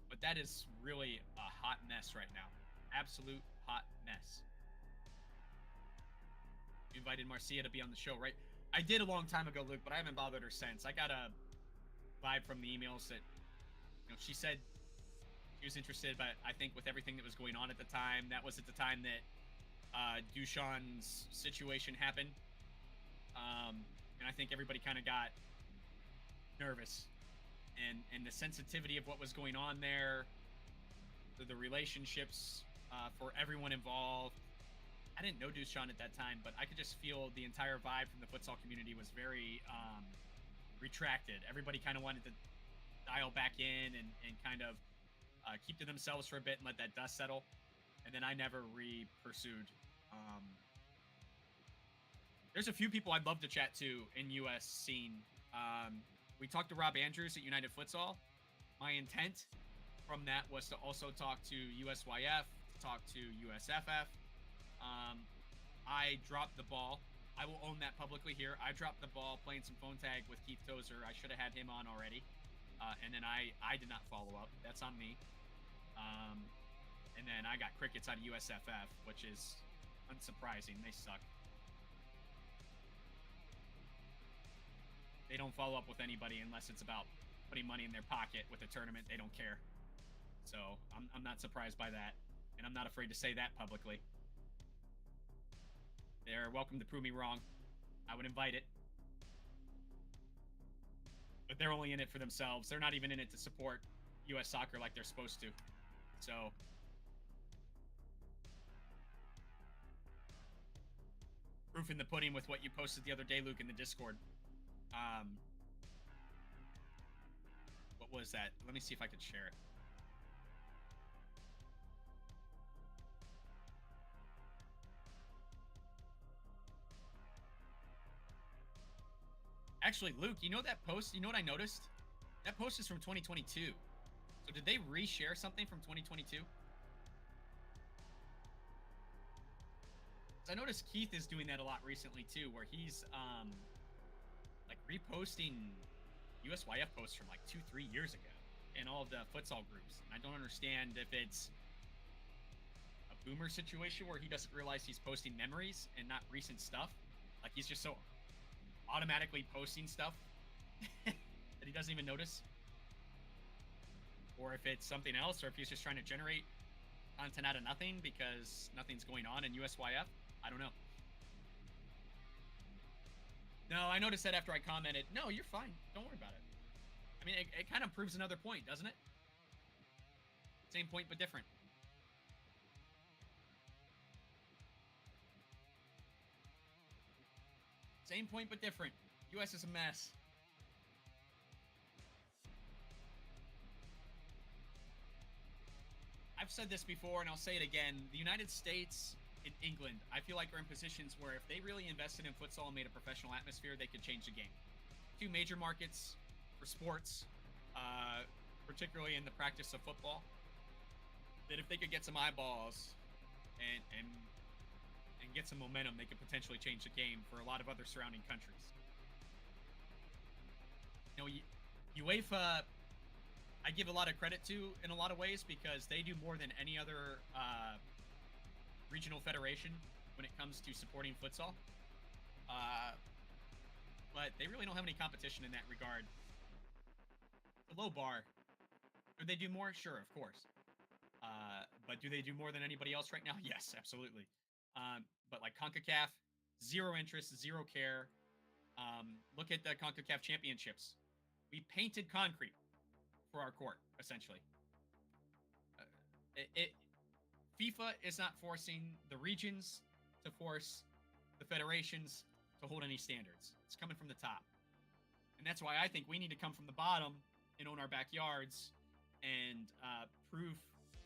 But that is really a hot mess right now. Absolute hot mess. You invited Marcia to be on the show, right? I did a long time ago, Luke, but I haven't bothered her since. I got a vibe from the emails that, she said she was interested, but I think with everything that was going on at the time, that was at the time that Dushan's situation happened. And I think everybody kind of got nervous. And the sensitivity of what was going on there, the relationships for everyone involved. I didn't know Dushan at that time, but I could just feel the entire vibe from the futsal community was very retracted. Everybody kind of wanted to dial back in and kind of keep to themselves for a bit and let that dust settle. And then I never re-pursued. There's a few people I'd love to chat to in U.S. scene. We talked to Rob Andrews at United Futsal. My intent from that was to also talk to USYF, talk to USFF. I dropped the ball. I will own that publicly here. I dropped the ball playing some phone tag with Keith Tozer. I should have had him on already. And then I did not follow up. That's on me. And then I got crickets out of USFF, which is unsurprising. They suck. They don't follow up with anybody unless it's about putting money in their pocket with a tournament. They don't care. So I'm not surprised by that. And I'm not afraid to say that publicly. They're welcome to prove me wrong. I would invite it. But they're only in it for themselves. They're not even in it to support U.S. soccer like they're supposed to. So proof in the pudding with what you posted the other day, Luke, in the Discord. What was that? Let me see if I could share it. Actually, Luke, you know that post? You know what I noticed? That post is from 2022. So did they reshare something from 2022? I noticed Keith is doing that a lot recently too, where he's like reposting USYF posts from like 2-3 years ago in all of the futsal groups. And I don't understand if it's a boomer situation where he doesn't realize he's posting memories and not recent stuff. Like he's just so automatically posting stuff that he doesn't even notice. Or if it's something else, or if he's just trying to generate content out of nothing because nothing's going on in USYF. I don't know. No, I noticed that after I commented. No, you're fine. Don't worry about it. I mean, it kind of proves another point, doesn't it? Same point, but different. Same point, but different. US is a mess. I've said this before, and I'll say it again. The United States and England, I feel like, are in positions where if they really invested in futsal and made a professional atmosphere, they could change the game. Two major markets for sports, particularly in the practice of football, that if they could get some eyeballs and get some momentum, they could potentially change the game for a lot of other surrounding countries. You know, UEFA, I give a lot of credit to in a lot of ways because they do more than any other regional federation when it comes to supporting futsal. But they really don't have any competition in that regard. It's a low bar. Could they do more? Sure, of course. But do they do more than anybody else right now? Yes, absolutely. But like CONCACAF, zero interest, zero care. Look at the CONCACAF championships. We painted concrete for our court, essentially. Uh, it FIFA is not forcing the regions to force the federations to hold any standards. It's coming from the top. And that's why I think we need to come from the bottom and own our backyards and prove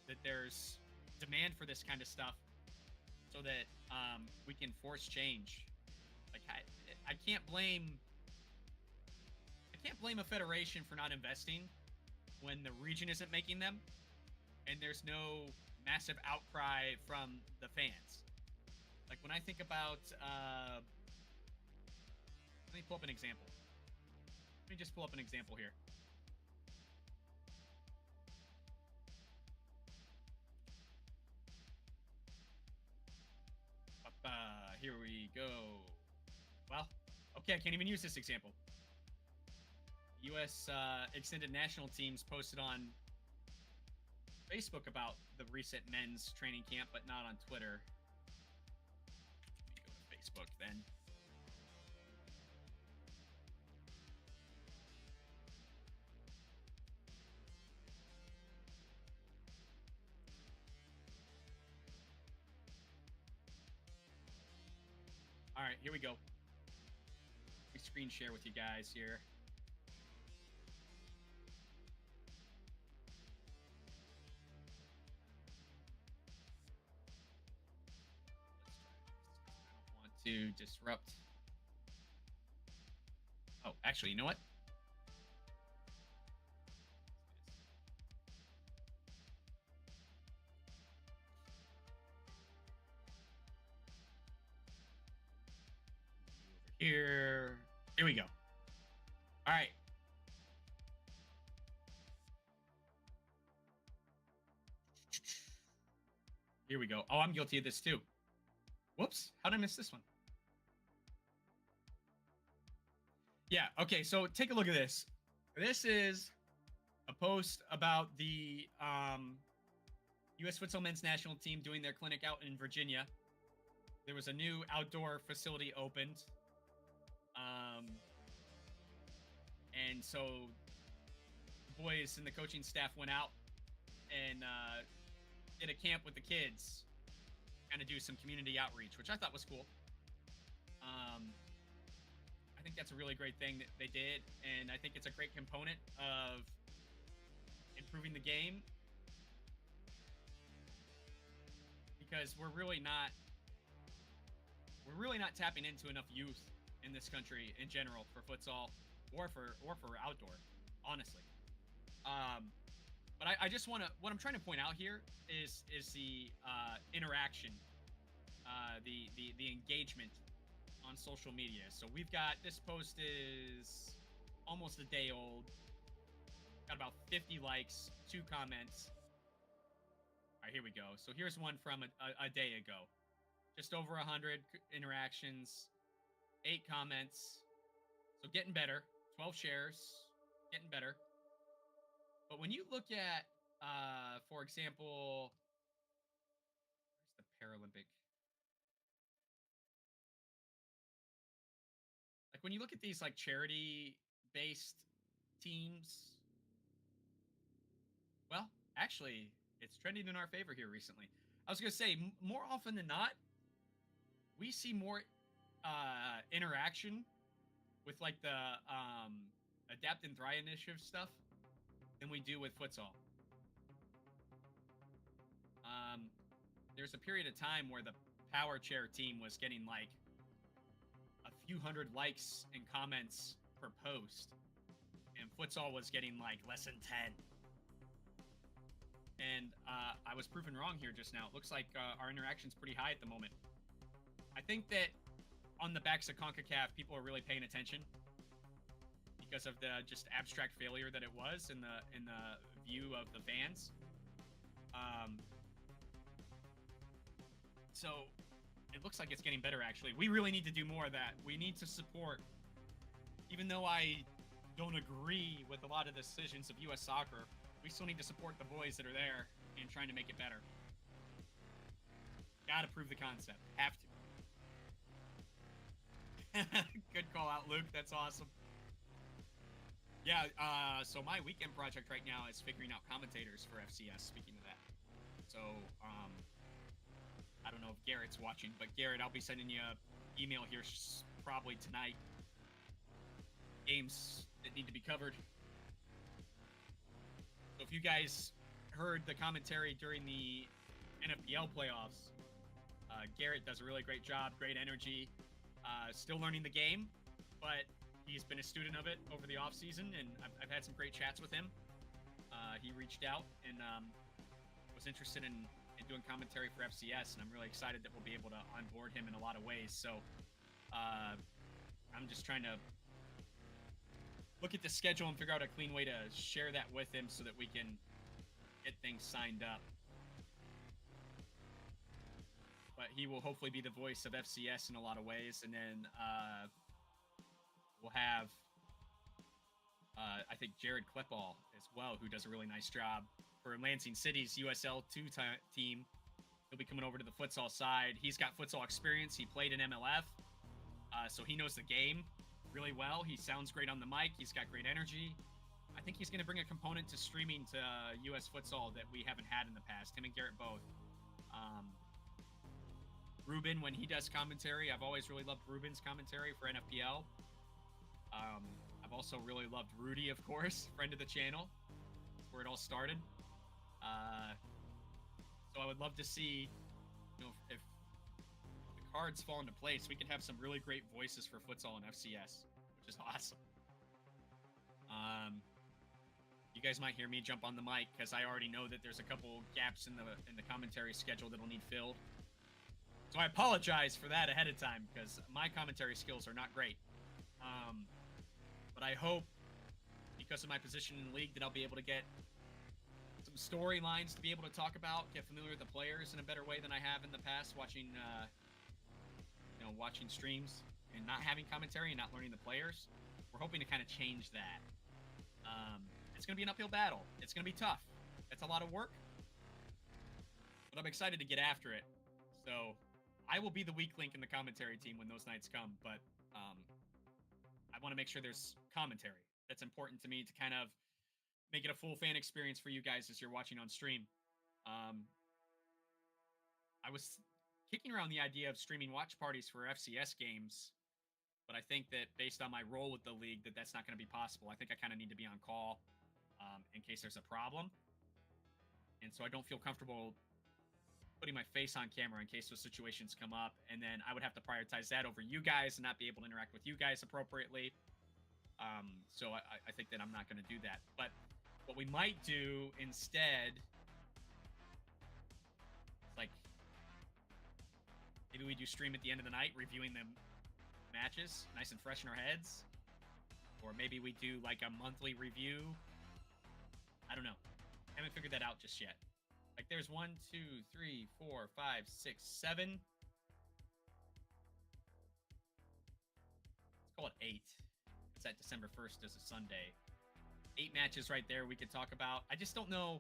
that there's demand for this kind of stuff so that we can force change. Like I can't blame a federation for not investing when the region isn't making them and there's no massive outcry from the fans. Like when I think about let me pull up an example. Let me just pull up an example here. Here we go. Well, okay, I can't even use this example. U.S. extended national teams posted on Facebook about the recent men's training camp, but not on Twitter. Let me go to Facebook then. All right, here we go. Let me screen share with you guys here. I don't want to disrupt. Oh, actually, you know what? Here we go. All right. Here we go. Oh, I'm guilty of this too. Whoops. How did I miss this one? Yeah. Okay. So take a look at this. This is a post about the U.S. Futsal men's national team doing their clinic out in Virginia. There was a new outdoor facility opened. And so the boys and the coaching staff went out and did a camp with the kids, kind of do some community outreach, which I thought was cool. I think that's a really great thing that they did, and I think it's a great component of improving the game because we're really not tapping into enough youth in this country in general for futsal or for outdoor, honestly. But I just want to, what I'm trying to point out here is the interaction, the engagement on social media. So we've got, this post is almost a day old, got about 50 likes, 2 comments. All right, here we go. So here's one from a day ago. Just over 100 interactions, 8 comments. So getting better. 12 shares, getting better. But when you look at, for example, where's the Paralympic? Like when you look at these like charity-based teams, well, actually, it's trending in our favor here recently. I was going to say, more often than not, we see more interaction with like the Adapt and Thrive initiative stuff than we do with futsal. There's a period of time where the power chair team was getting like a few hundred likes and comments per post, and futsal was getting like less than 10. And I was proven wrong here just now. It looks like our interaction's pretty high at the moment. I think that on the backs of CONCACAF, people are really paying attention because of the just abstract failure that it was in the view of the fans. So it looks like it's getting better, actually. We really need to do more of that. We need to support, even though I don't agree with a lot of the decisions of U.S. soccer, we still need to support the boys that are there and trying to make it better. Gotta prove the concept. Have to. Good call out, Luke. That's awesome. Yeah, so my weekend project right now is figuring out commentators for FCS, speaking of that. So, I don't know if Garrett's watching, but Garrett, I'll be sending you an email here probably tonight. Games that need to be covered. So if you guys heard the commentary during the NFPL playoffs, Garrett does a really great job, great energy, still learning the game, but he's been a student of it over the offseason, and I've had some great chats with him. He reached out and was interested in doing commentary for FCS, and I'm really excited that we'll be able to onboard him in a lot of ways. So I'm just trying to look at the schedule and figure out a clean way to share that with him so that we can get things signed up. But he will hopefully be the voice of FCS in a lot of ways, and then we'll have I think Jared Klepall as well, who does a really nice job for Lansing City's USL 2 team. He'll be coming over to the futsal side. He's got futsal experience. He played in MLF, so he knows the game really well. He sounds great on the mic. He's got great energy. I think he's going to bring a component to streaming to US futsal that we haven't had in the past. Him and Garrett both. Ruben, when he does commentary, I've always really loved Ruben's commentary for NFPL. I've also really loved Rudy, of course, friend of the channel. That's where it all started. So I would love to see, if the cards fall into place, we can have some really great voices for futsal and FCS, which is awesome. You guys might hear me jump on the mic because I already know that there's a couple gaps in the commentary schedule that'll need filled. So I apologize for that ahead of time because my commentary skills are not great. But I hope, because of my position in the league, that I'll be able to get some storylines to be able to talk about, get familiar with the players in a better way than I have in the past, watching streams and not having commentary and not learning the players. We're hoping to kind of change that. It's going to be an uphill battle. It's going to be tough. It's a lot of work, but I'm excited to get after it. So I will be the weak link in the commentary team when those nights come, but I want to make sure there's commentary. That's important to me to kind of make it a full fan experience for you guys as you're watching on stream. I was kicking around the idea of streaming watch parties for FCS games, but I think that based on my role with the league, that's not going to be possible. I think I kind of need to be on call in case there's a problem. And so I don't feel comfortable putting my face on camera in case those situations come up, and then I would have to prioritize that over you guys and not be able to interact with you guys appropriately. So I think that I'm not going to do that. But what we might do instead, like, maybe we do stream at the end of the night, reviewing the matches, nice and fresh in our heads. Or maybe we do like a monthly review. I don't know. Haven't figured that out just yet. Like, there's 1, 2, 3, 4, 5, 6, 7. Let's call it 8. It's that December 1st is a Sunday. 8 matches right there we could talk about. I just don't know.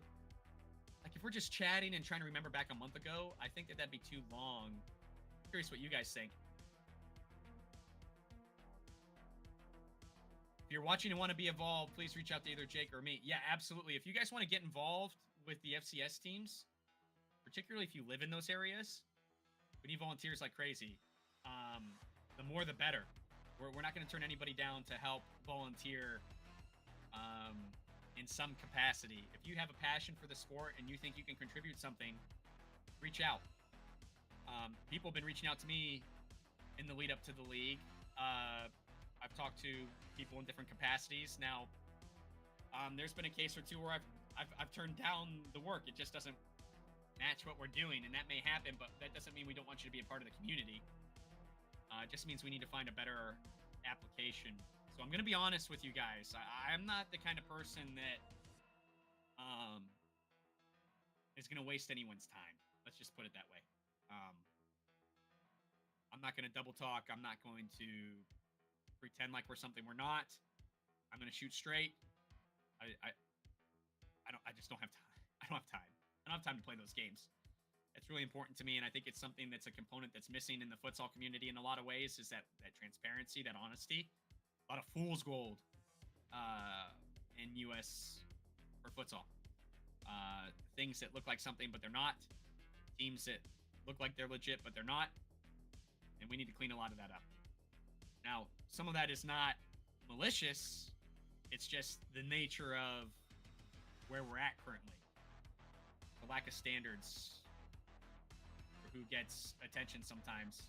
Like, if we're just chatting and trying to remember back a month ago, I think that'd be too long. I'm curious what you guys think. If you're watching and want to be involved, please reach out to either Jake or me. Yeah, absolutely. If you guys want to get involved with the FCS teams, particularly if you live in those areas, we need volunteers like crazy. The more, the better. We're not going to turn anybody down to help volunteer in some capacity. If you have a passion for the sport and you think you can contribute something, reach out. People have been reaching out to me in the lead up to the league. I've talked to people in different capacities. Now, there's been a case or two where I've turned down the work. It just doesn't match what we're doing, and that may happen, but that doesn't mean we don't want you to be a part of the community. It just means we need to find a better application. So I'm going to be honest with you guys. I'm not the kind of person that is going to waste anyone's time. Let's just put it that way. I'm not going to double talk. I'm not going to pretend like we're something we're not. I'm going to shoot straight. I just don't have time. I don't have time. I don't have time to play those games. It's really important to me, and I think it's something that's a component that's missing in the futsal community in a lot of ways. Is that transparency, that honesty. A lot of fool's gold in U.S. for futsal. Things that look like something but they're not. Teams that look like they're legit but they're not. And we need to clean a lot of that up. Now, some of that is not malicious. It's just the nature of where we're at currently. The lack of standards for who gets attention sometimes.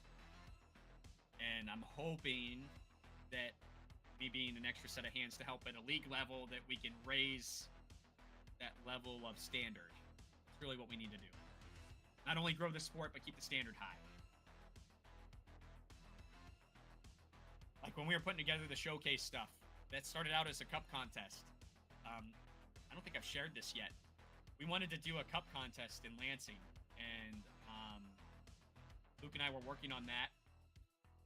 And I'm hoping that me being an extra set of hands to help at a league level, that we can raise that level of standard. It's really what we need to do. Not only grow the sport, but keep the standard high. Like when we were putting together the showcase stuff, that started out as a cup contest. I don't think I've shared this yet. We wanted to do a cup contest in Lansing, and Luke and I were working on that,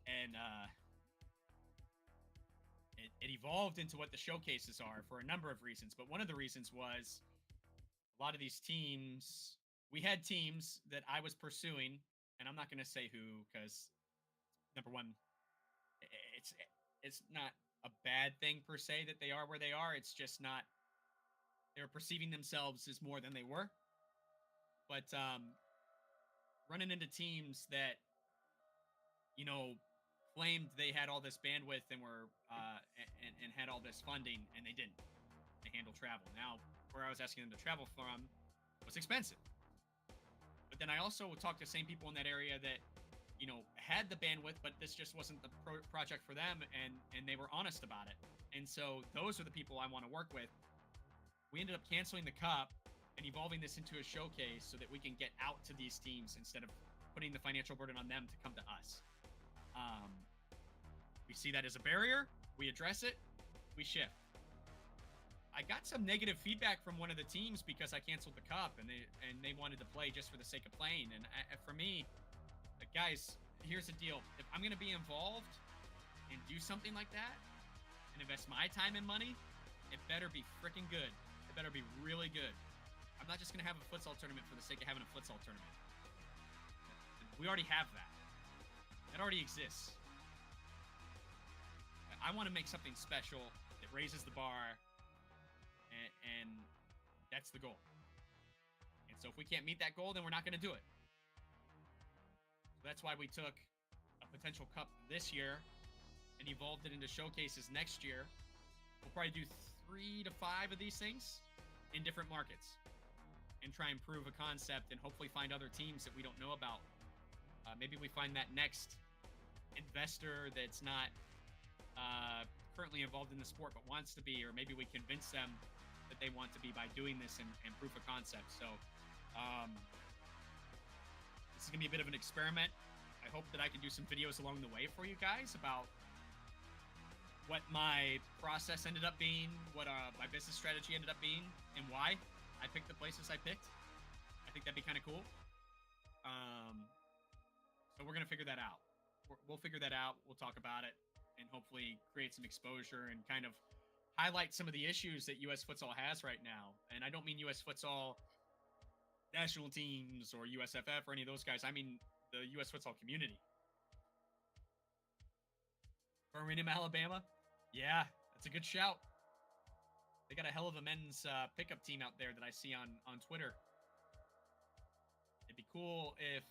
and it evolved into what the showcases are for a number of reasons. But one of the reasons was a lot of these teams, we had teams that I was pursuing, and I'm not going to say who, because number one, it's not a bad thing per se that they are where they are. It's just not, they were perceiving themselves as more than they were. But running into teams that, you know, claimed they had all this bandwidth and were and had all this funding, and they didn't. They handle travel. Now, where I was asking them to travel from was expensive. But then I also talked to the same people in that area that, you know, had the bandwidth, but this just wasn't the project for them, and they were honest about it. And so those are the people I want to work with. We ended up canceling the cup and evolving this into a showcase so that we can get out to these teams instead of putting the financial burden on them to come to us. We see that as a barrier. We address it. We shift. I got some negative feedback from one of the teams because I canceled the cup, and they wanted to play just for the sake of playing. And for me, guys, here's the deal. If I'm going to be involved and do something like that and invest my time and money, it better be freaking good. It better be really good. I'm not just going to have a futsal tournament for the sake of having a futsal tournament. We already have that. That already exists. I want to make something special that raises the bar, and that's the goal. And so if we can't meet that goal, then we're not going to do it. That's why we took a potential cup this year and evolved it into showcases next year. We'll probably do 3 to 5 of these things in different markets and try and prove a concept and hopefully find other teams that we don't know about. Maybe we find that next investor that's not currently involved in the sport but wants to be, or maybe we convince them that they want to be by doing this and proof of concept. So this is going to be a bit of an experiment. I hope that I can do some videos along the way for you guys about what my process ended up being, what my business strategy ended up being, and why I picked the places I picked. I think that'd be kind of cool. So we're going to figure that out. We'll figure that out. We'll talk about it and hopefully create some exposure and kind of highlight some of the issues that U.S. Futsal has right now. And I don't mean U.S. Futsal national teams or USFF or any of those guys. I mean the U.S. Futsal community. Birmingham, Alabama? Yeah, that's a good shout. They got a hell of a men's pickup team out there that I see on Twitter. It'd be cool if...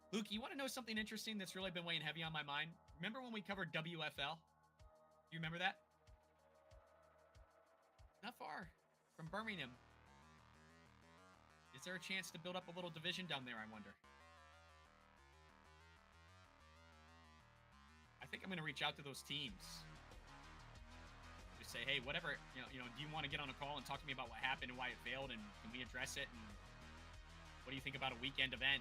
Luke, you want to know something interesting that's really been weighing heavy on my mind? Remember when we covered WFL? Do you remember that? Not far from Birmingham. Is there a chance to build up a little division down there, I wonder? I think I'm going to reach out to those teams. Just say, hey, whatever, you know, do you want to get on a call and talk to me about what happened and why it failed, and can we address it? And what do you think about a weekend event?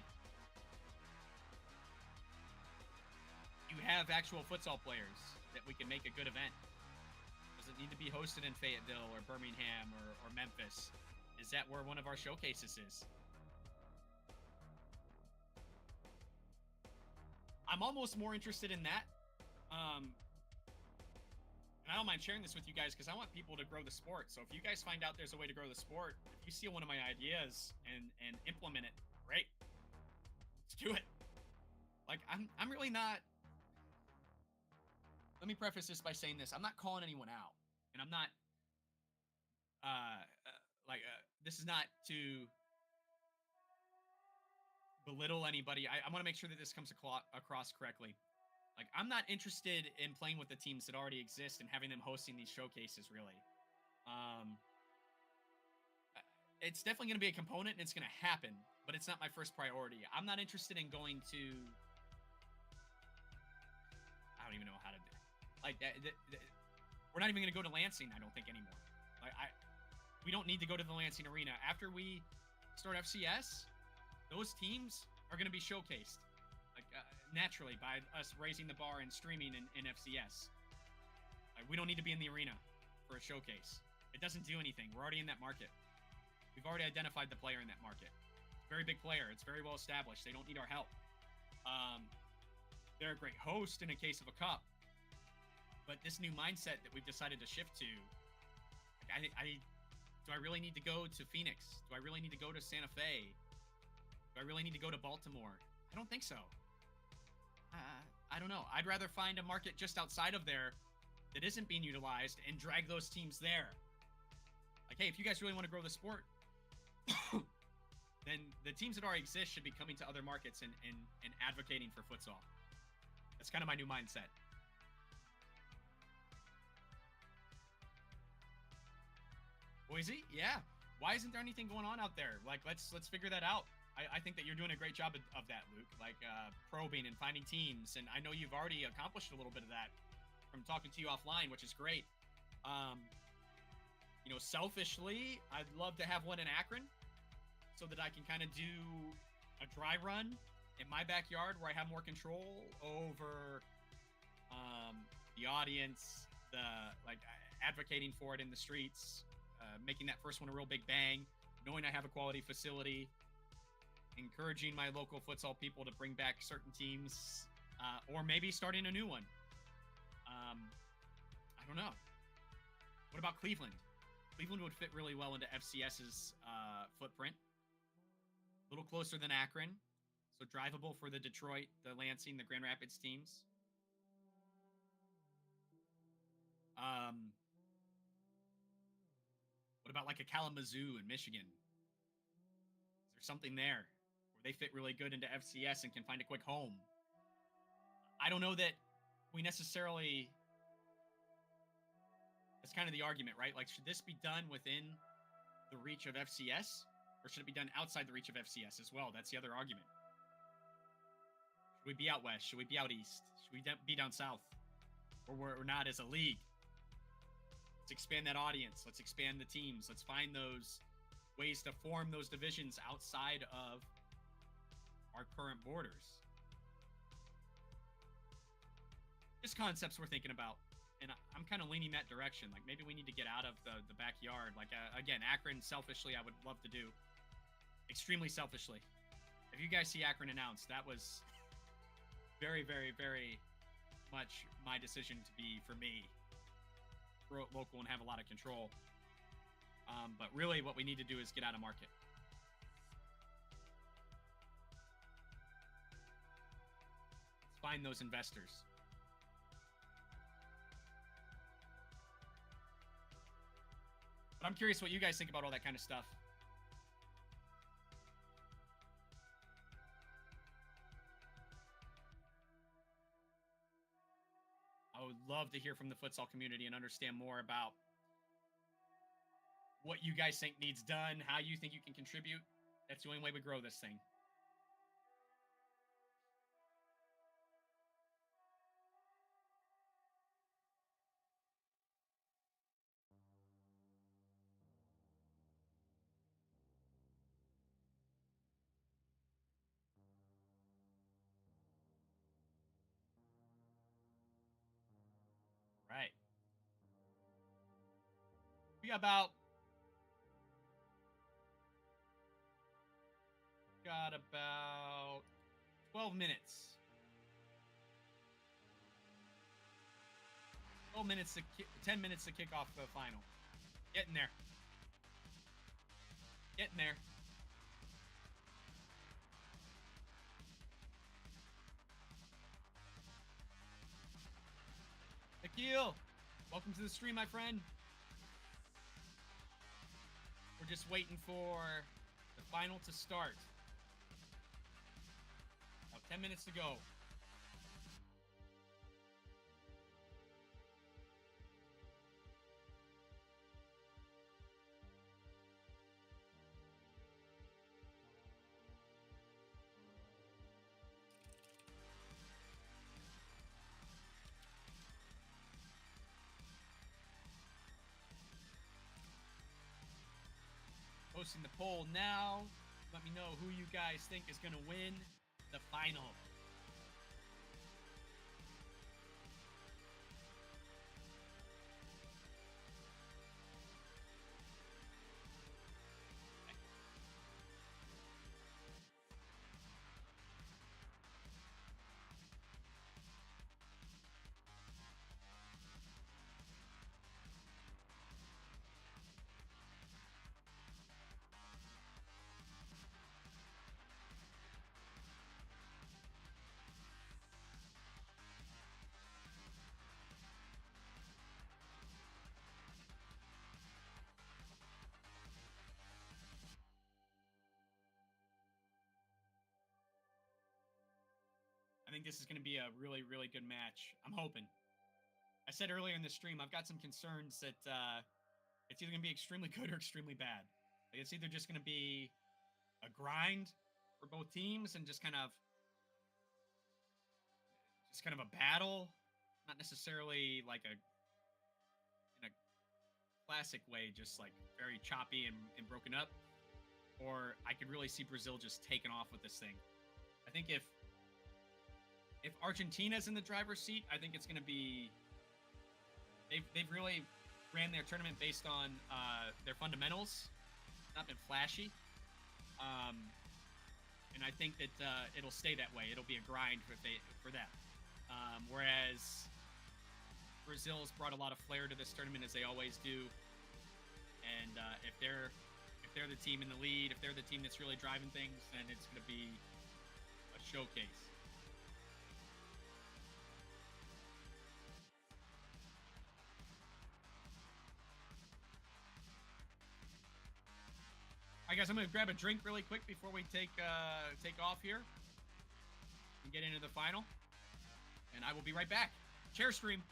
You have actual futsal players that we can make a good event. Does it need to be hosted in Fayetteville or Birmingham or Memphis? Is that where one of our showcases is? I'm almost more interested in that. And I don't mind sharing this with you guys because I want people to grow the sport. So if you guys find out there's a way to grow the sport, if you steal one of my ideas and implement it, great. do it. Like, I'm really not. Let me preface this by saying this: I'm not calling anyone out, and I'm not this is not to belittle anybody. I want to make sure that this comes across correctly. Like, I'm not interested in playing with the teams that already exist and having them hosting these showcases. Really, um, it's definitely going to be a component and it's going to happen, but it's not my first priority. I'm not interested in going to. I don't even know how to do. Like that. We're not even going to go to Lansing. I don't think anymore. Like we don't need to go to the Lansing Arena after we start FCS. Those teams are going to be showcased, like naturally, by us raising the bar and streaming in FCS. We don't need to be in the arena for a showcase. It doesn't do anything. We're already in that market. We've already identified the player in that market. Very big player. It's very well established. They don't need our help. They're a great host in a case of a cup. But this new mindset that we've decided to shift to, like, do I really need to go to Phoenix? Do I really need to go to Santa Fe? Do I really need to go to Baltimore? I don't think so. I don't know. I'd rather find a market just outside of there that isn't being utilized and drag those teams there. Like, hey, if you guys really want to grow the sport, then the teams that already exist should be coming to other markets and advocating for futsal. That's kind of my new mindset. Boise? Yeah. Why isn't there anything going on out there? Like, let's figure that out. I think that you're doing a great job of that, Luke. Like, probing and finding teams. And I know you've already accomplished a little bit of that from talking to you offline, which is great. You know, selfishly, I'd love to have one in Akron so that I can kind of do a dry run in my backyard where I have more control over the audience, advocating for it in the streets, making that first one a real big bang, knowing I have a quality facility, encouraging my local futsal people to bring back certain teams, or maybe starting a new one. I don't know. What about Cleveland? Cleveland would fit really well into FCS's footprint. A little closer than Akron, so drivable for the Detroit, the Lansing, the Grand Rapids teams. What about like a Kalamazoo in Michigan? Is there something there where they fit really good into FCS and can find a quick home? I don't know that we necessarily... That's kind of the argument, right? Like, should this be done within the reach of FCS? Or should it be done outside the reach of FCS as well? That's the other argument. Should we be out west? Should we be out east? Should we be down south? Or we're not as a league? Let's expand that audience. Let's expand the teams. Let's find those ways to form those divisions outside of our current borders. Just concepts we're thinking about. And I'm kind of leaning that direction. Like, maybe we need to get out of the backyard. Like, again, Akron, selfishly, I would love to do. Extremely selfishly. If you guys see Akron announced, that was very, very, very much my decision to be, for me, grow it local and have a lot of control. But really, what we need to do is get out of market. Let's find those investors. But I'm curious what you guys think about all that kind of stuff. I would love to hear from the futsal community and understand more about what you guys think needs done, how you think you can contribute. That's the only way we grow this thing. Right. We got about 12 minutes. 12 minutes to 10 minutes to kick off the final. Getting there. Getting there. Keel, welcome to the stream, my friend. We're just waiting for the final to start. About 10 minutes to go. Posting the poll now. Let me know who you guys think is going to win the final. I think this is going to be a really, really good match. I'm hoping. I said earlier in the stream, I've got some concerns that it's either going to be extremely good or extremely bad. Like, it's either just going to be a grind for both teams and just kind of a battle, not necessarily like in a classic way, just like very choppy and broken up. Or I could really see Brazil just taking off with this thing. I think if Argentina's in the driver's seat, I think it's going to be... They've really ran their tournament based on their fundamentals. Not been flashy. And I think that it'll stay that way. It'll be a grind for them. Whereas Brazil's brought a lot of flair to this tournament, as they always do. And if they're the team in the lead, if they're the team that's really driving things, then it's going to be a showcase. All right, guys, I'm going to grab a drink really quick before we take off here and get into the final. And I will be right back. Chair stream.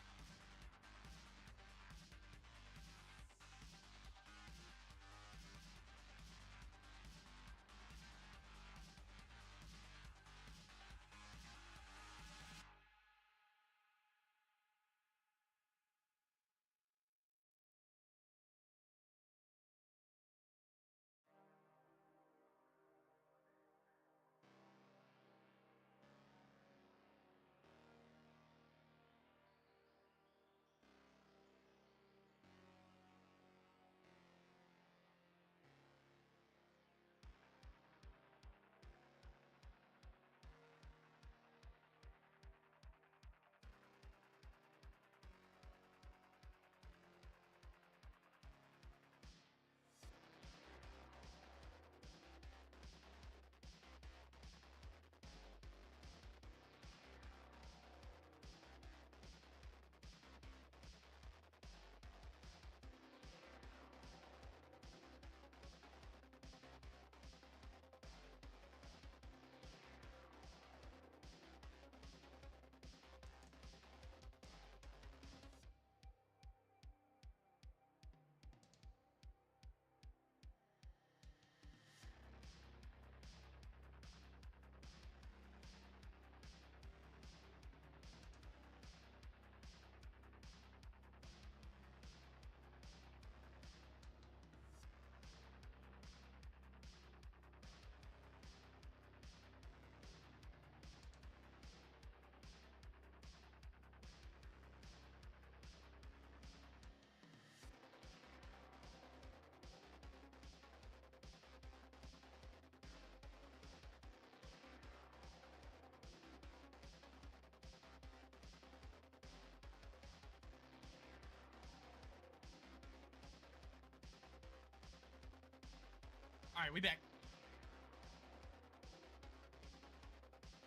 All right, we back.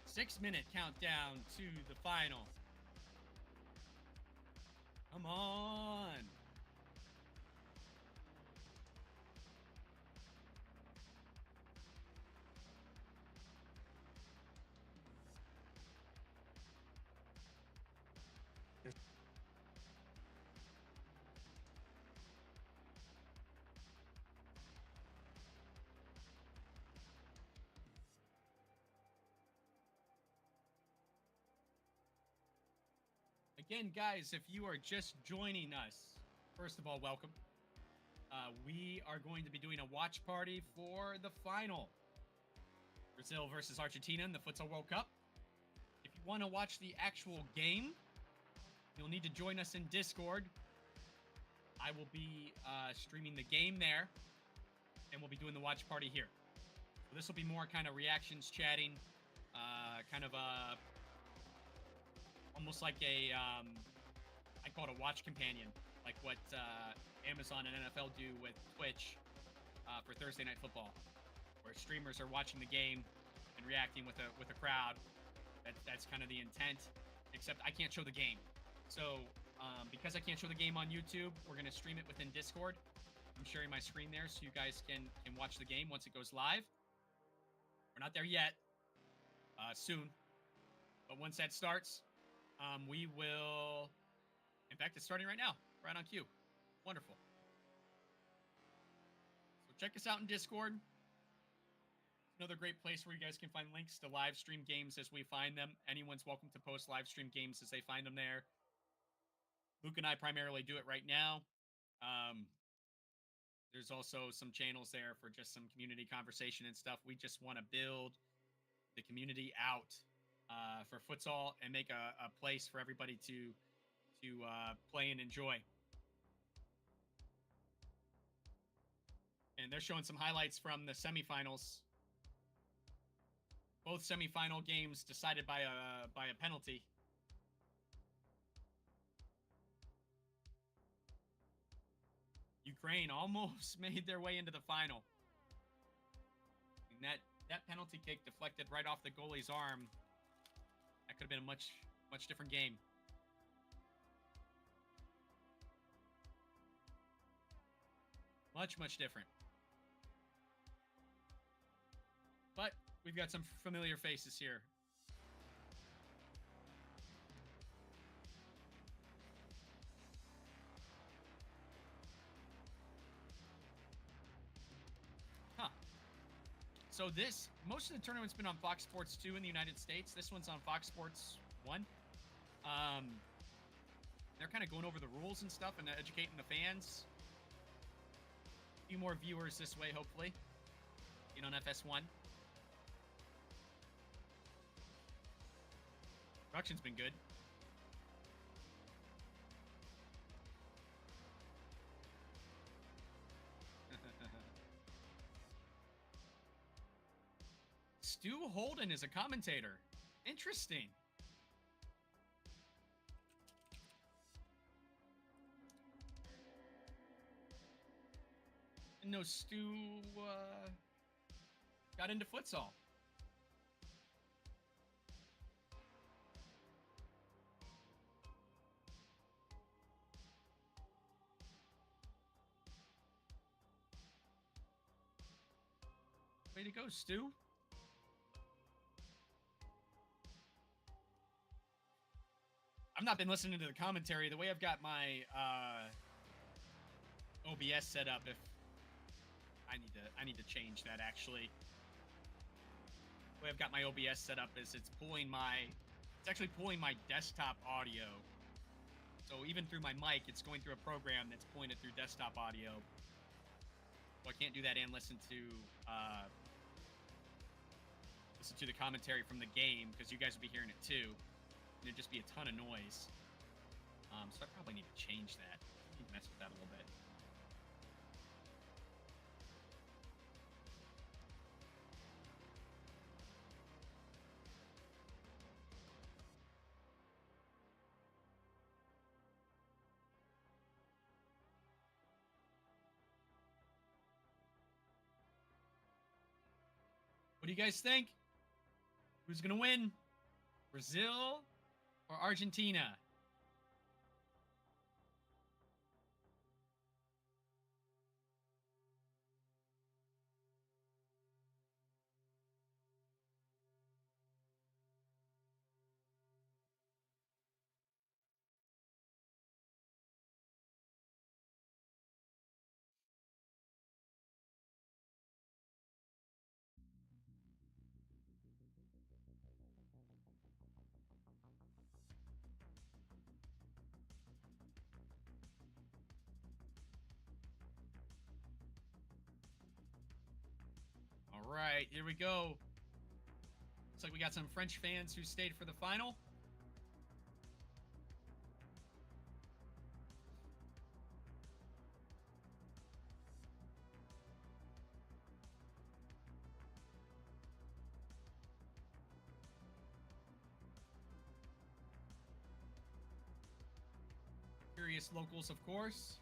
6-minute countdown to the final. Again, guys, if you are just joining us, first of all, welcome. We are going to be doing a watch party for the final Brazil versus Argentina in the Futsal World Cup. If you want to watch the actual game, you'll need to join us in Discord. I will be streaming the game there, and we'll be doing the watch party here. So this will be more kind of reactions, chatting, kind of almost like a I call it a watch companion, like what Amazon and NFL do with Twitch for Thursday Night Football, where streamers are watching the game and reacting with a crowd. That's kind of the intent, except I can't show the game. So because I can't show the game on YouTube, we're going to stream it within Discord. I'm sharing my screen there so you guys can watch the game once it goes live. We're not there yet. Soon. But once that starts, we will... In fact, it's starting right now. Right on cue. Wonderful. So check us out in Discord. Another great place where you guys can find links to live stream games as we find them. Anyone's welcome to post live stream games as they find them there. Luke and I primarily do it right now. There's also some channels there for just some community conversation and stuff. We just want to build the community out for futsal and make a place for everybody to play and enjoy. And they're showing some highlights from the semifinals. Both semifinal games decided by a penalty. Ukraine almost made their way into the final. And that penalty kick deflected right off the goalie's arm. That could have been a much different game. Much different. But we've got some familiar faces here. Huh. So most of the tournament's been on Fox Sports 2 in the United States. This one's on Fox Sports 1. They're kind of going over the rules and stuff and educating the fans. A few more viewers this way, hopefully. On FS1. Production's been good. Stu Holden is a commentator. Interesting. No, Stu got into futsal. Way to go, Stu. I've not been listening to the commentary. The way I've got my OBS set up, if I need to change that actually. The way I've got my OBS set up is it's actually pulling my desktop audio. So even through my mic, it's going through a program that's pulling it through desktop audio. So I can't do that and listen to the commentary from the game because you guys will be hearing it too. And it'd just be a ton of noise. So I probably need to change that. I need to mess with that a little bit. What do you guys think? Who's going to win? Brazil or Argentina? here we go. Looks like we got some French fans who stayed for the final. Curious locals, of course.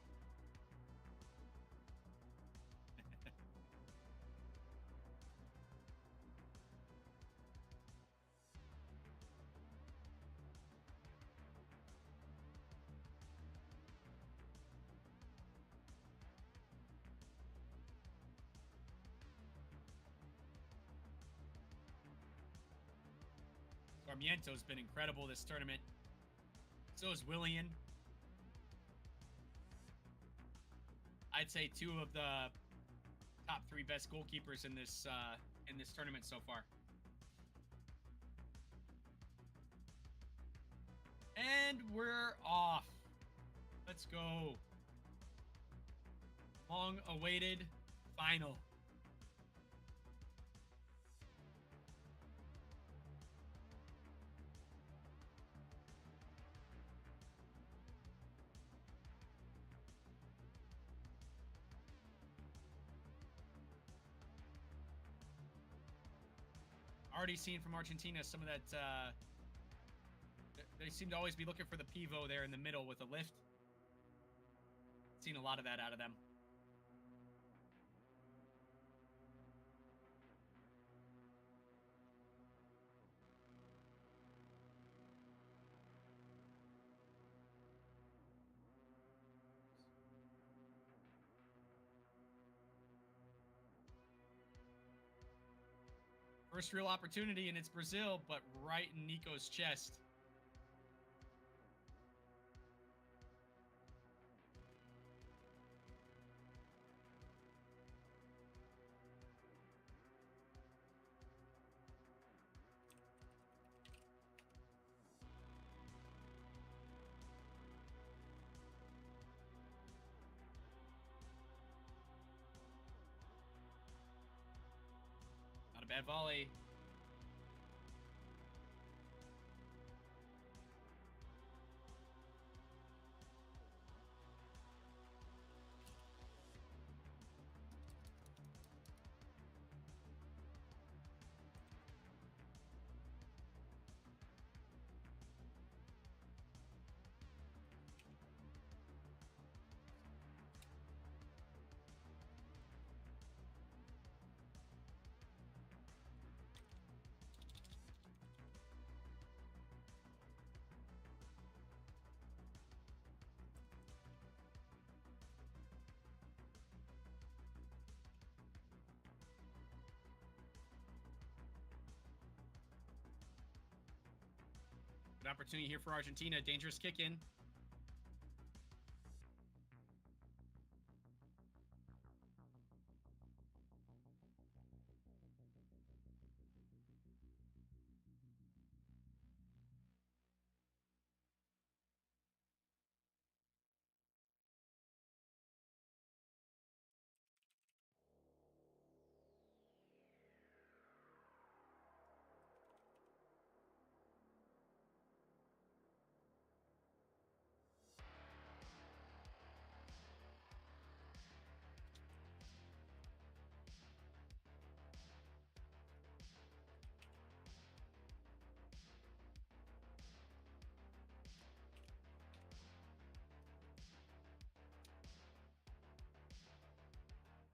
Sarmiento's been incredible this tournament. So is Willian. I'd say two of the top three best goalkeepers in this tournament so far. And we're off. Let's go. Long-awaited final. Already seen from Argentina some of that. They seem to always be looking for the pivot there in the middle with a lift. Seen a lot of that out of them. First real opportunity, and it's Brazil, but right in Nico's chest. Not a bad volley. Good opportunity here for Argentina. Dangerous kick in.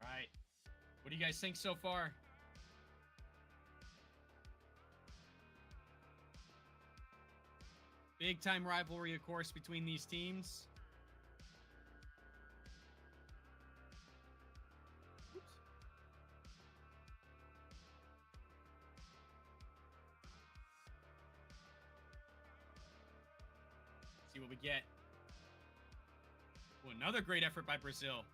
Right. What do you guys think so far? Big time rivalry, of course, between these teams. Oops. See what we get. Oh, another great effort by Brazil.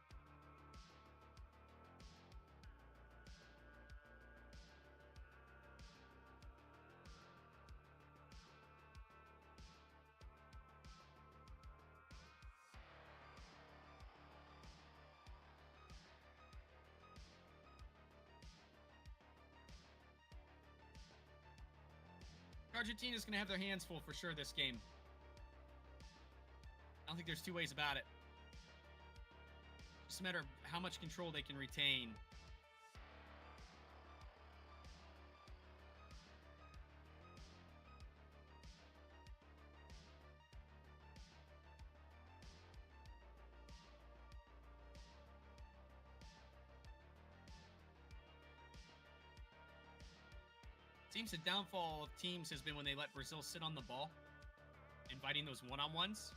Argentina's going to have their hands full for sure this game. I don't think there's two ways about it. Just a matter of how much control they can retain. Seems the downfall of teams has been when they let Brazil sit on the ball, inviting those one-on-ones.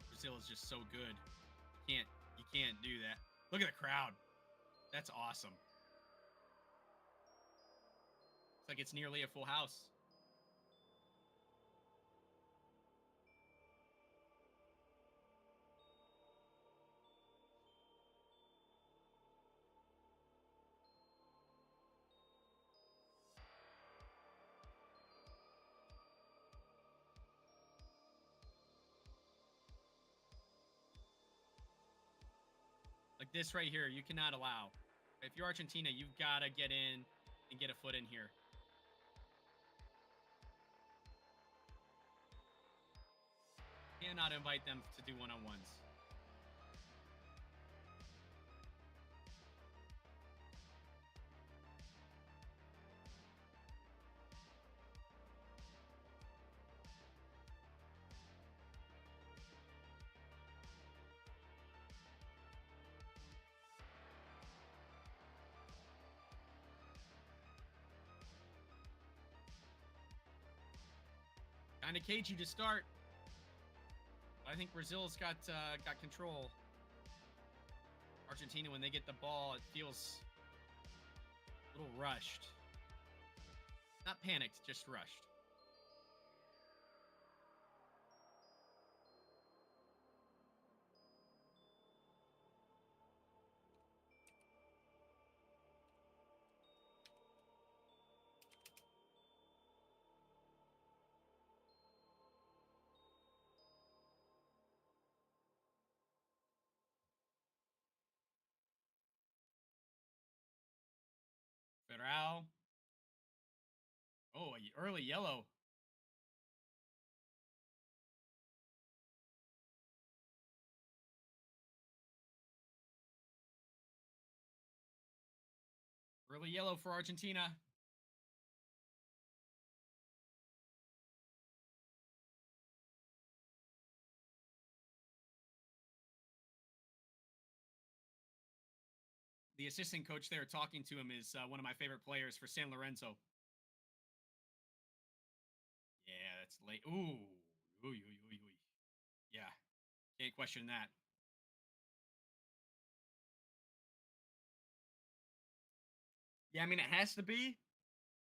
Brazil is just so good. You can't do that. Look at the crowd. That's awesome. It's like it's nearly a full house. Like this right here, you cannot allow. If you're Argentina, you've got to get in and get a foot in here. Cannot invite them to do one-on-ones. Kind of cagey to start. I think Brazil's got control. Argentina, when they get the ball, it feels a little rushed. Not panicked, just rushed. Federal. Oh, early yellow. Early yellow for Argentina. The assistant coach there talking to him is one of my favorite players for San Lorenzo. Yeah, that's late. Ooh. Ooh, ooh, ooh, ooh. Yeah, can't question that. Yeah, I mean, it has to be.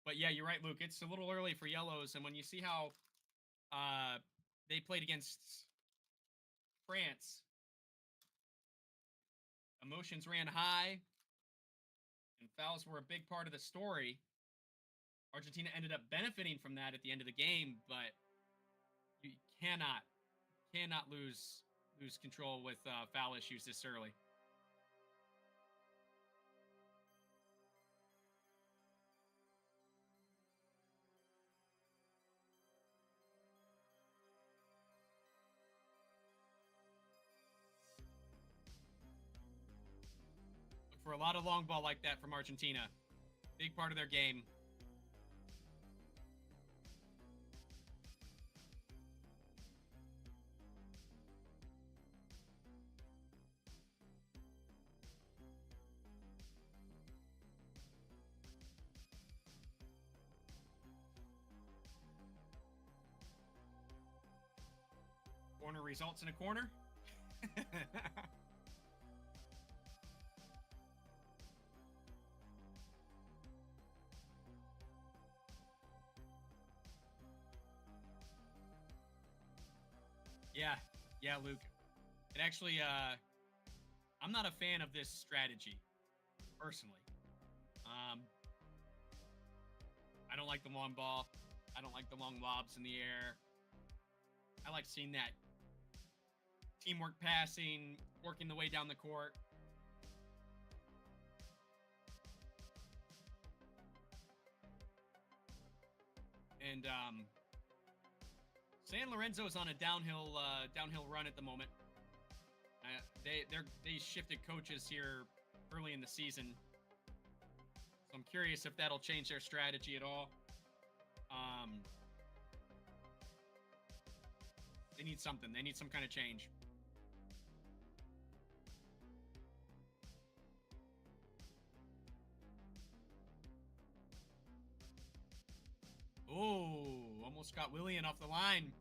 But yeah, you're right, Luke. It's a little early for yellows. And when you see how they played against France, emotions ran high, and fouls were a big part of the story. Argentina ended up benefiting from that at the end of the game, but you cannot lose control with foul issues this early. Look for a lot of long ball like that from Argentina. Big part of their game. Corner results in a corner. Yeah, Luke. It actually, I'm not a fan of this strategy, personally. I don't like the long ball. I don't like the long lobs in the air. I like seeing that teamwork passing, working the way down the court. And San Lorenzo is on a downhill run at the moment. They shifted coaches here early in the season, so I'm curious if that'll change their strategy at all. They need something. They need some kind of change. Oh, almost got Willian off the line.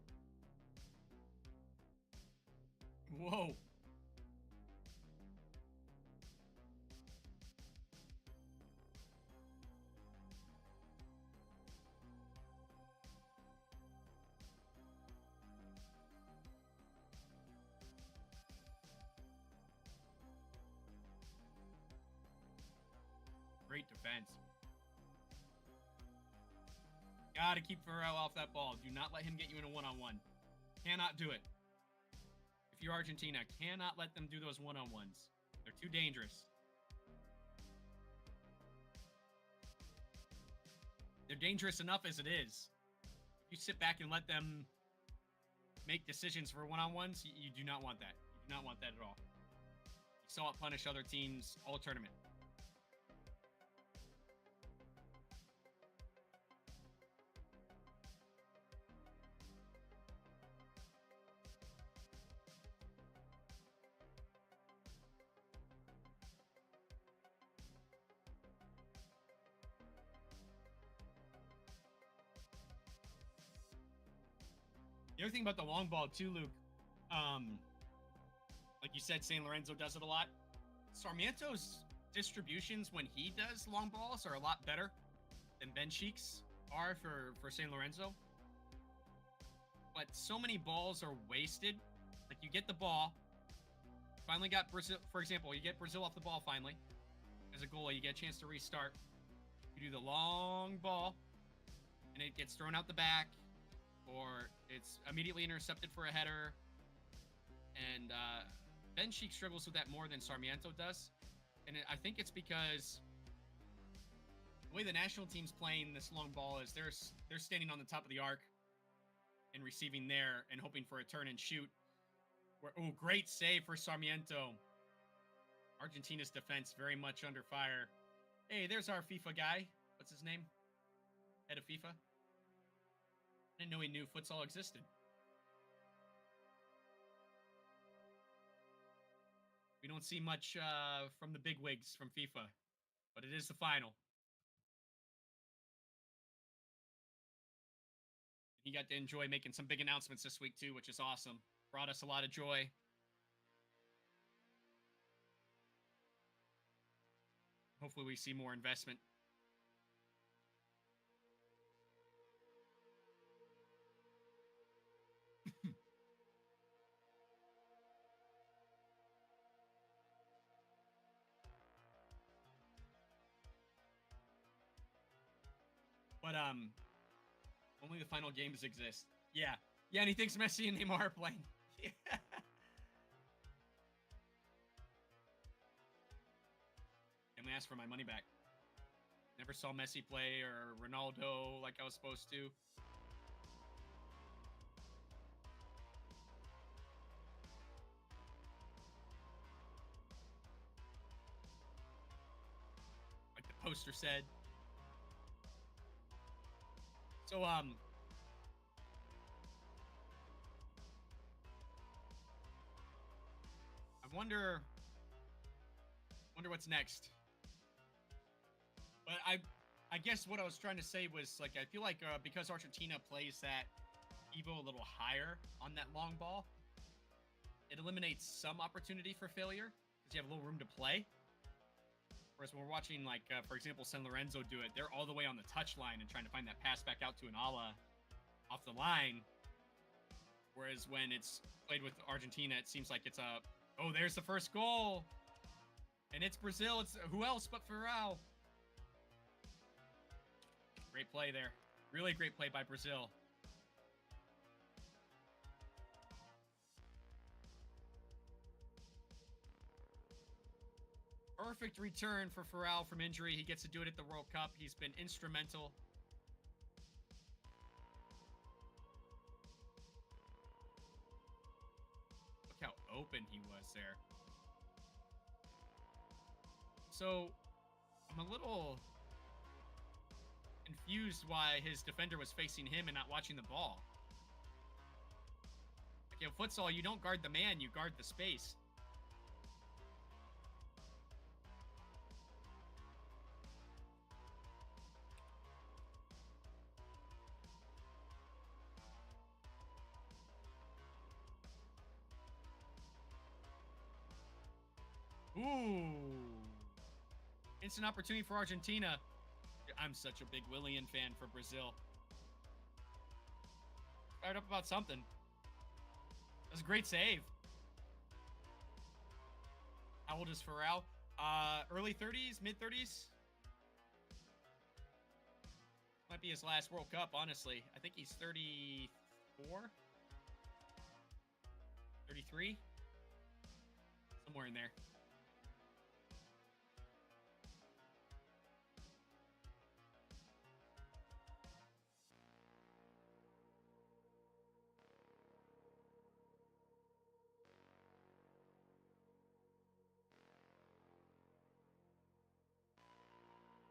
Whoa. Great defense. Gotta keep Farrell off that ball. Do not let him get you in a one-on-one. Cannot do it. If you're Argentina, cannot let them do those one-on-ones. They're too dangerous. They're dangerous enough as it is. If you sit back and let them make decisions for one-on-ones, you do not want that. You do not want that at all. You saw it punish other teams all tournament. The other thing about the long ball too, Luke, like you said, San Lorenzo does it a lot. Sarmiento's distributions when he does long balls are a lot better than Ben Cheek's are for San Lorenzo. But so many balls are wasted. Like, you get the ball, finally got Brazil, for example, you get Brazil off the ball finally. As a goalie, you get a chance to restart. You do the long ball, and it gets thrown out the back, or it's immediately intercepted for a header. And Ben Cheek struggles with that more than Sarmiento does. And I think it's because the way the national team's playing this long ball is they're standing on the top of the arc and receiving there and hoping for a turn and shoot. Oh, great save for Sarmiento. Argentina's defense very much under fire. Hey, there's our FIFA guy. What's his name? Head of FIFA. I didn't know he knew futsal existed. We don't see much from the bigwigs from FIFA, but it is the final. He got to enjoy making some big announcements this week too, which is awesome. Brought us a lot of joy. Hopefully we see more investment. But only the final games exist. Yeah. Yeah, and he thinks Messi and Neymar are playing. Yeah. And we asked for my money back. Never saw Messi play or Ronaldo like I was supposed to. Like the poster said. So, I wonder what's next. But I guess what I was trying to say was, like, I feel like because Argentina plays that Evo a little higher on that long ball, it eliminates some opportunity for failure because you have a little room to play. Whereas when we're watching, like, for example, San Lorenzo do it, they're all the way on the touchline and trying to find that pass back out to an Ala off the line. Whereas when it's played with Argentina, it seems like it's oh, there's the first goal. And it's Brazil. It's who else but Farrell? Great play there. Really great play by Brazil. Perfect return for Farrell from injury. He gets to do it at the World Cup. He's been instrumental. Look how open he was there. So, I'm a little confused why his defender was facing him and not watching the ball. Like in futsal, you don't guard the man, you guard the space. Ooh. Instant opportunity for Argentina. I'm such a big Willian fan for Brazil. Fired up about something. That's a great save. How old is Farrell? Early 30s, mid 30s. Might be his last World Cup, honestly. I think he's 34, 33, somewhere in there.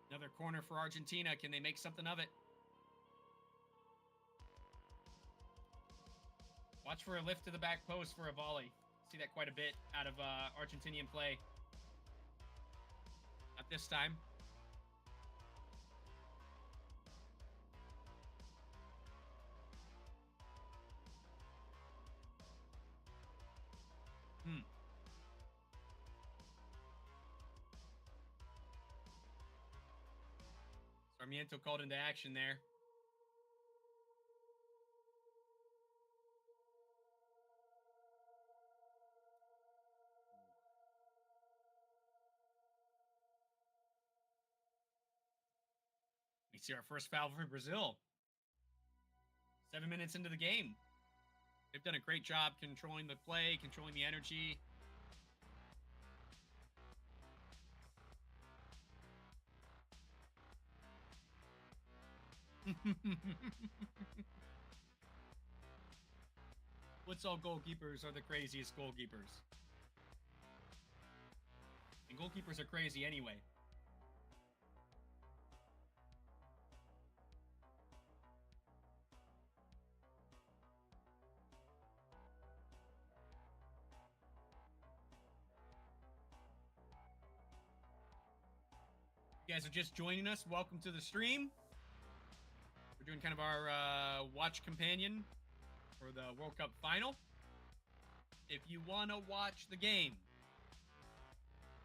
Another corner for Argentina. Can they make something of it? Watch for a lift to the back post for a volley. See that quite a bit out of Argentinian play. Not this time. Sarmiento called into action there. We see our first foul for Brazil. 7 minutes into the game. They've done a great job controlling the play, controlling the energy. Futsal goalkeepers are the craziest goalkeepers. And goalkeepers are crazy anyway. If you guys are just joining us, welcome to the stream. We're doing kind of our watch companion for the World Cup final. If you want to watch the game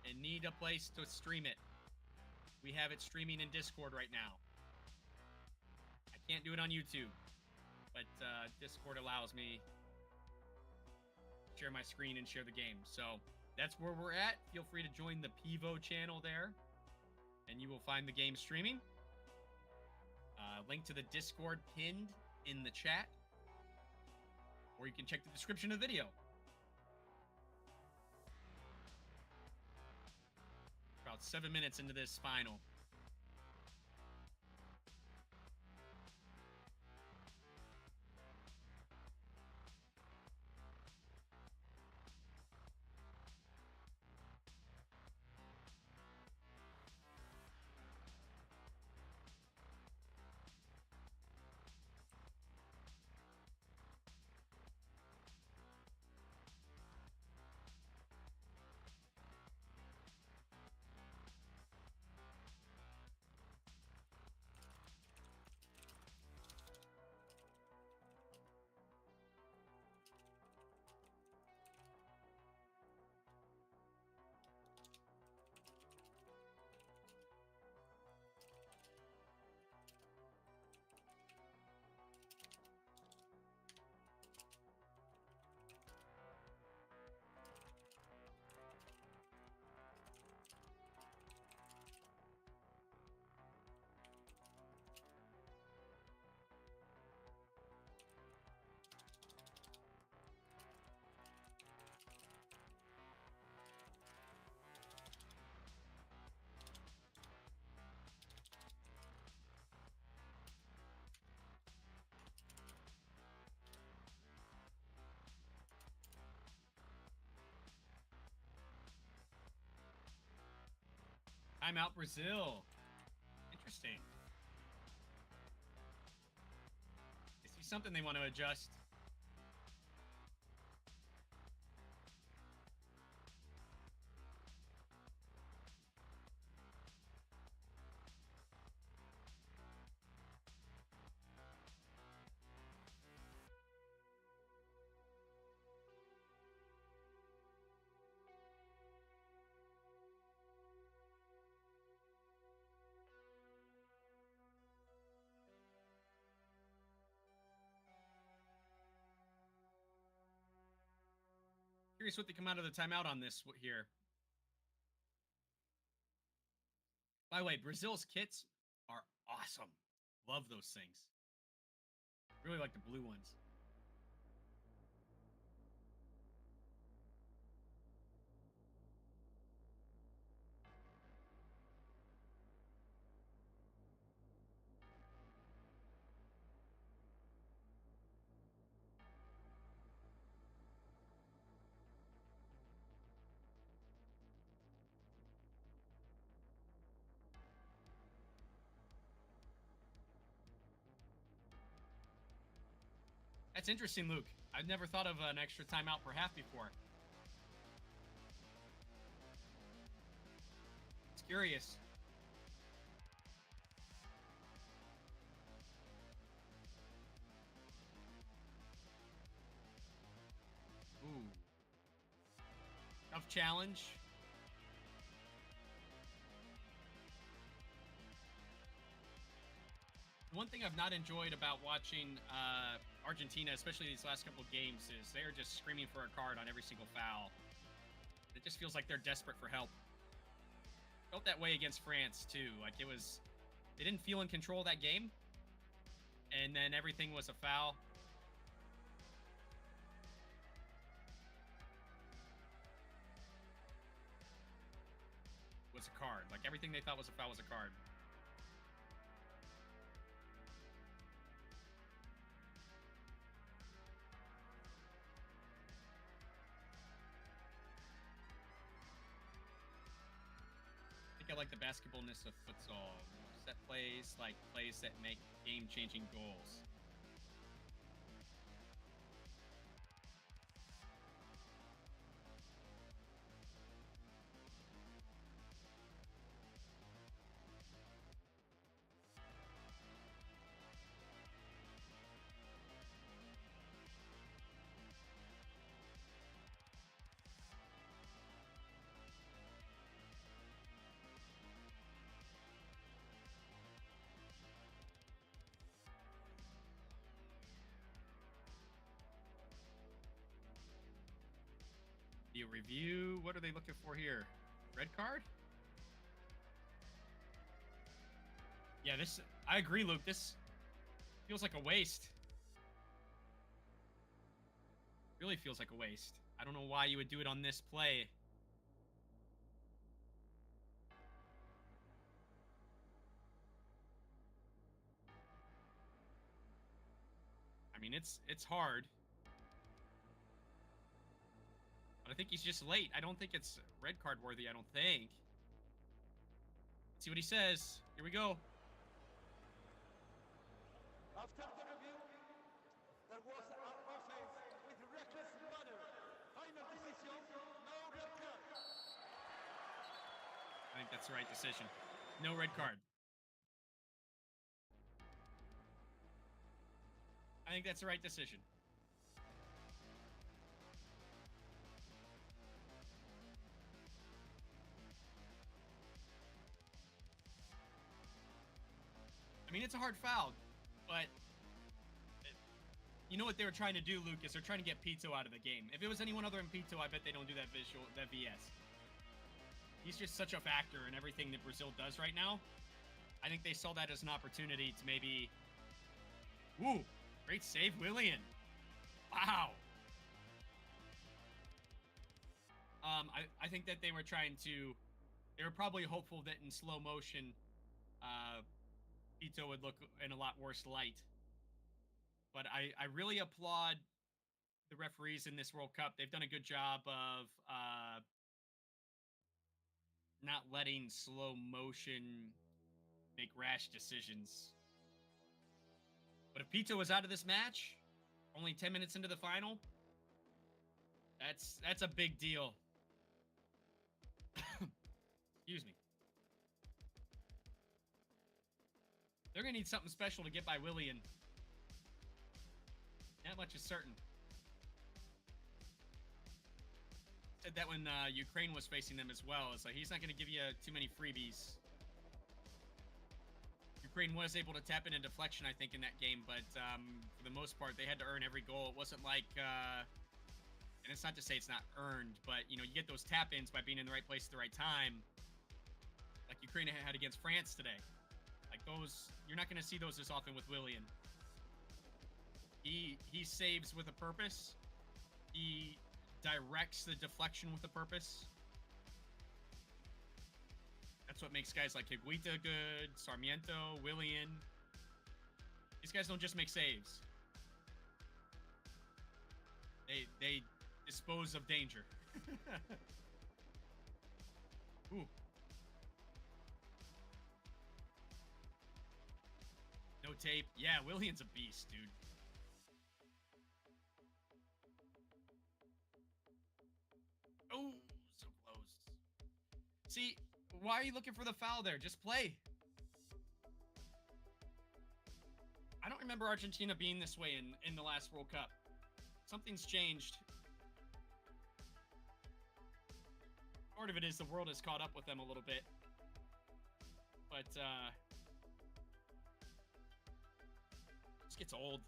and need a place to stream it, we have it streaming in Discord right now. I can't do it on YouTube, but Discord allows me to share my screen and share the game. So that's where we're at. Feel free to join the Pivo channel there, and you will find the game streaming. Link to the Discord pinned in the chat, or you can check the description of the video. About 7 minutes into this final. Timeout Brazil. Interesting. I see something they want to adjust. Curious what they come out of the timeout on this here. By the way, Brazil's kits are awesome. Love those things. Really like the blue ones. That's interesting, Luke. I've never thought of an extra timeout for half before. It's curious. Ooh. Tough challenge. One thing I've not enjoyed about watching Argentina, especially these last couple of games, is they're just screaming for a card on every single foul. It just feels like they're desperate for help. Felt that way against France, too. Like, they didn't feel in control of that game. And then everything was a foul. Was a card. Like, everything they thought was a foul was a card. I like the basketballness of futsal. Set plays, like plays that make game-changing goals. The review, what are they looking for here? Red card? Yeah, I agree, Luke. This feels like a waste. Really feels like a waste. I don't know why you would do it on this play. I mean, it's hard. But I think he's just late. I don't think it's red card worthy, I don't think. Let's see what he says. Here we go. After the review, there was an offense with reckless manner. Final decision, no red card. I think that's the right decision. No red card. I think that's the right decision. I mean, it's a hard foul, but you know what they were trying to do, Lucas? They're trying to get Pito out of the game. If it was anyone other than Pito, I bet they don't do that VS. He's just such a factor in everything that Brazil does right now. I think they saw that as an opportunity to maybe... Woo! Great save, Willian. Wow. I think that they were trying to... They were probably hopeful that in slow motion, Pito would look in a lot worse light. But I really applaud the referees in this World Cup. They've done a good job of not letting slow motion make rash decisions. But if Pito was out of this match, only 10 minutes into the final, that's a big deal. Excuse me. They're going to need something special to get by Willian. That much is certain. Said that when Ukraine was facing them as well. It's like he's not going to give you too many freebies. Ukraine was able to tap in a deflection, I think, in that game, but for the most part, they had to earn every goal. It wasn't like, and it's not to say it's not earned, but, you know, you get those tap-ins by being in the right place at the right time, like Ukraine had against France today. Like those, you're not going to see those as often with Willian. He saves with a purpose. He directs the deflection with a purpose. That's what makes guys like Higuita good, Sarmiento, Willian. These guys don't just make saves. They dispose of danger. Ooh. No tape. Yeah, Willian's a beast, dude. Oh, so close. See, why are you looking for the foul there? Just play. I don't remember Argentina being this way in the last World Cup. Something's changed. Part of it is the world has caught up with them a little bit. But, this gets old.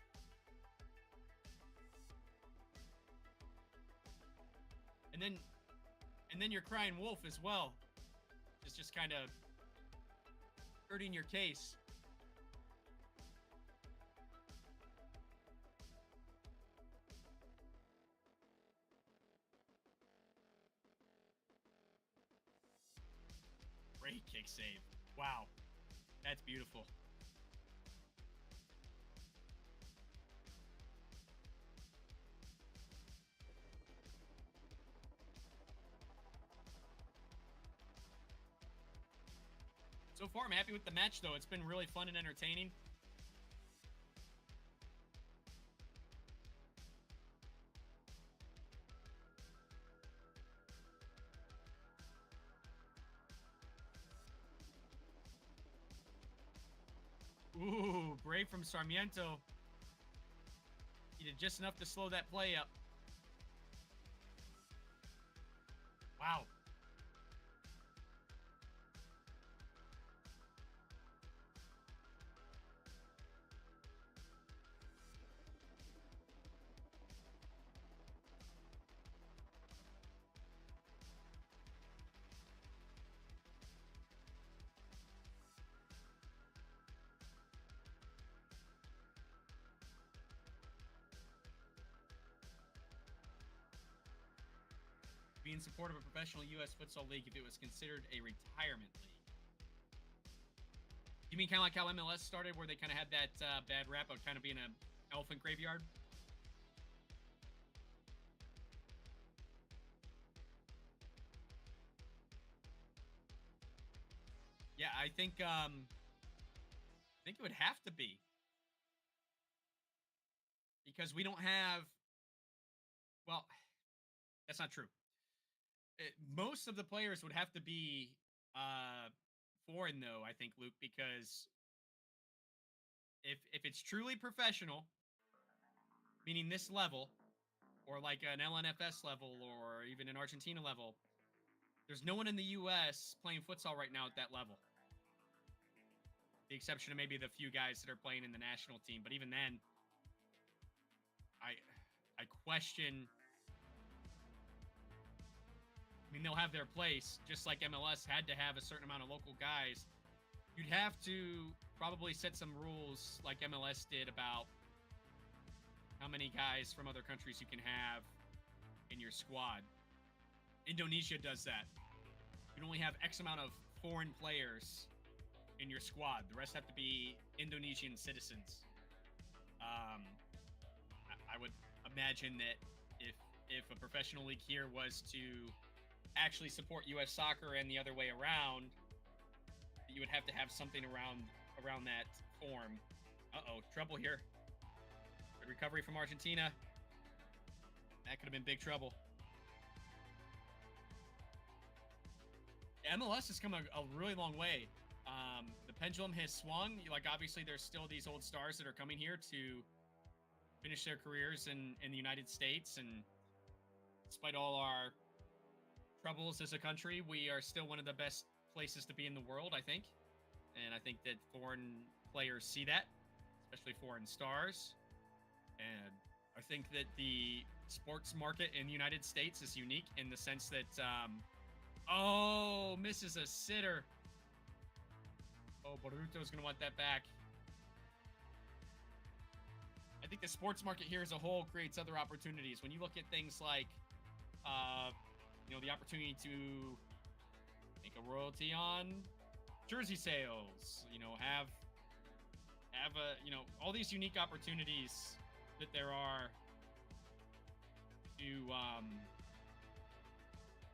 And then you're crying wolf as well. It's just kind of hurting your case. Great kick save. Wow. That's beautiful. So far, I'm happy with the match, though. It's been really fun and entertaining. Ooh, brave from Sarmiento. He did just enough to slow that play up. Wow. Be in support of a professional U.S. futsal league if it was considered a retirement league. You mean kind of like how MLS started, where they kind of had that bad rap of kind of being an elephant graveyard? Yeah, I think it would have to be, because we don't have. Well, that's not true. Most of the players would have to be foreign, though, I think, Luke, because if it's truly professional, meaning this level, or like an LNFS level, or even an Argentina level, there's no one in the U.S. playing futsal right now at that level. The exception of maybe the few guys that are playing in the national team. But even then, I question. I mean, they'll have their place, just like MLS had to have a certain amount of local guys. You'd have to probably set some rules like MLS did about how many guys from other countries you can have in your squad. Indonesia does that. You can only have X amount of foreign players in your squad. The rest have to be Indonesian citizens. I would imagine that if a professional league here was to actually support U.S. soccer and the other way around, you would have to have something around that form. Uh-oh, trouble here. Good recovery from Argentina. That could have been big trouble. MLS has come a really long way. The pendulum has swung. Like, obviously, there's still these old stars that are coming here to finish their careers in the United States. And despite all our troubles as a country, we are still one of the best places to be in the world, I think. And I think that foreign players see that, especially foreign stars. And I think that the sports market in the United States is unique in the sense that, oh, misses a sitter. Oh, Boruto's going to want that back. I think the sports market here as a whole creates other opportunities. When you look at things like, the opportunity to make a royalty on jersey sales, have all these unique opportunities that there are to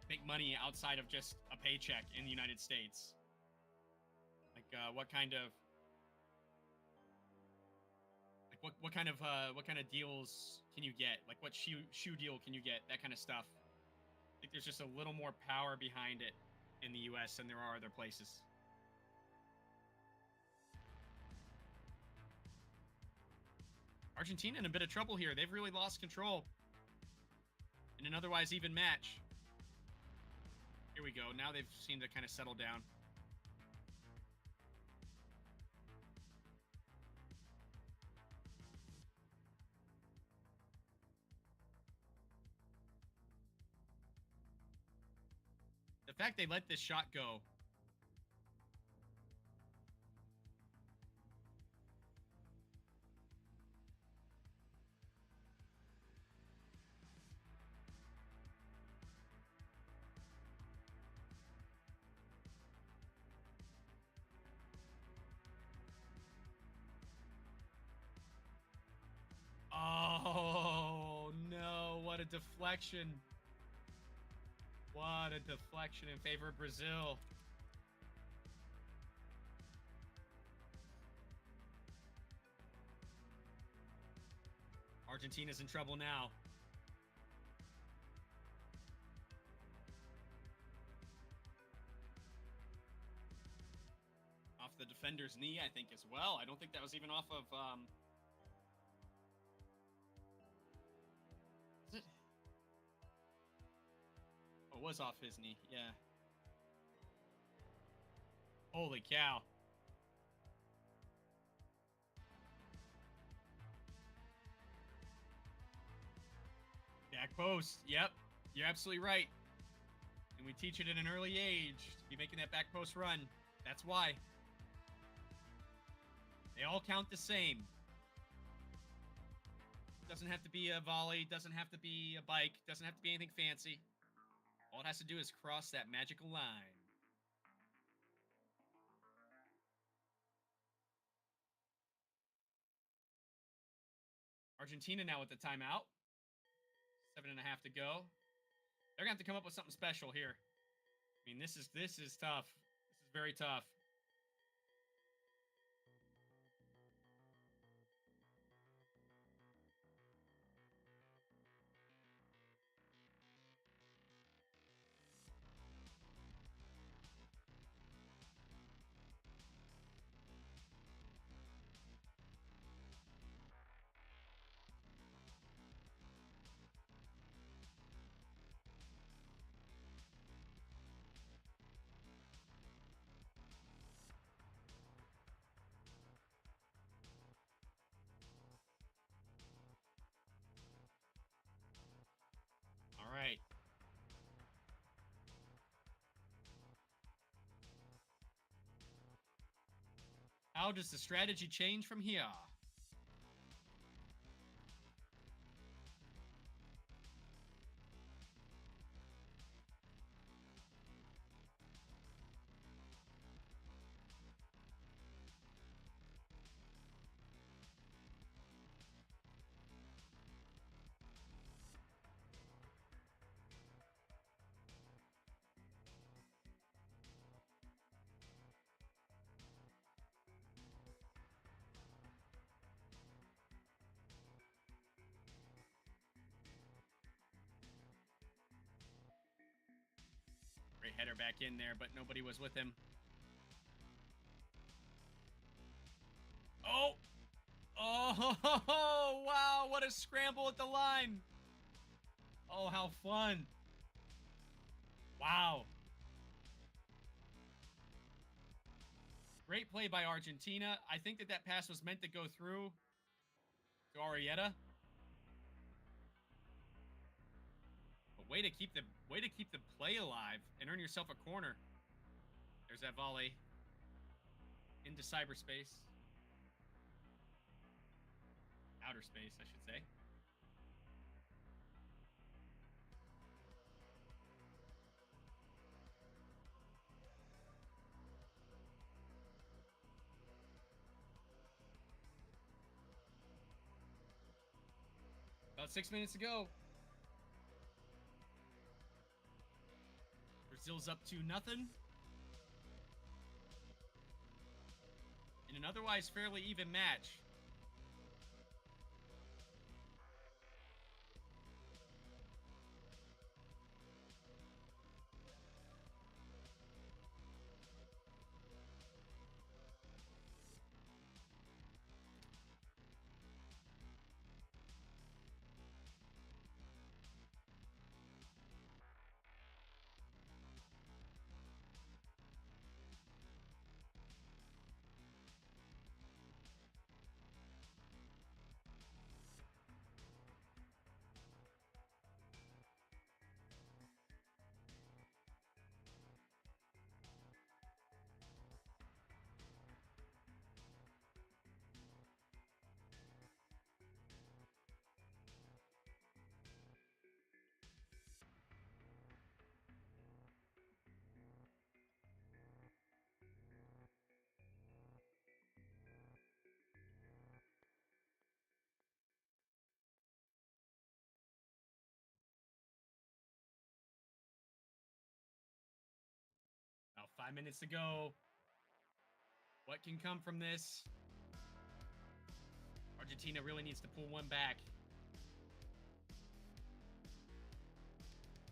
make money outside of just a paycheck in the United States. Like, what kind of deals can you get? Like, what shoe deal can you get? That kind of stuff. I think there's just a little more power behind it in the U.S. than there are other places. Argentina in a bit of trouble here. They've really lost control in an otherwise even match. Here we go. Now they've seemed to kind of settle down. The fact they let this shot go. Oh, no. What a deflection. What a deflection in favor of Brazil. Argentina's in trouble now. Off the defender's knee, I think, as well. I don't think that was even off of... Is it? Oh, it was off his knee, yeah. Holy cow. Back post. Yep. You're absolutely right. And we teach it at an early age to be making that back post run. That's why. They all count the same. Doesn't have to be a volley. Doesn't have to be a bike. Doesn't have to be anything fancy. All it has to do is cross that magical line. Argentina now with the timeout. 7.5 to go. They're going to have to come up with something special here. I mean, this is tough. This is very tough. All right. How does the strategy change from here? header back in there, but nobody was with him. Oh! Oh, wow, what a scramble at the line. Oh, how fun. Wow. Great play by Argentina. I think that pass was meant to go through to Arrieta. But way to keep the play alive and earn yourself a corner. There's that volley into cyberspace. Outer space, I should say. About 6 minutes to go. Brazil's up 2-0. In an otherwise fairly even match. Now 5 minutes to go. What can come from this? Argentina really needs to pull one back.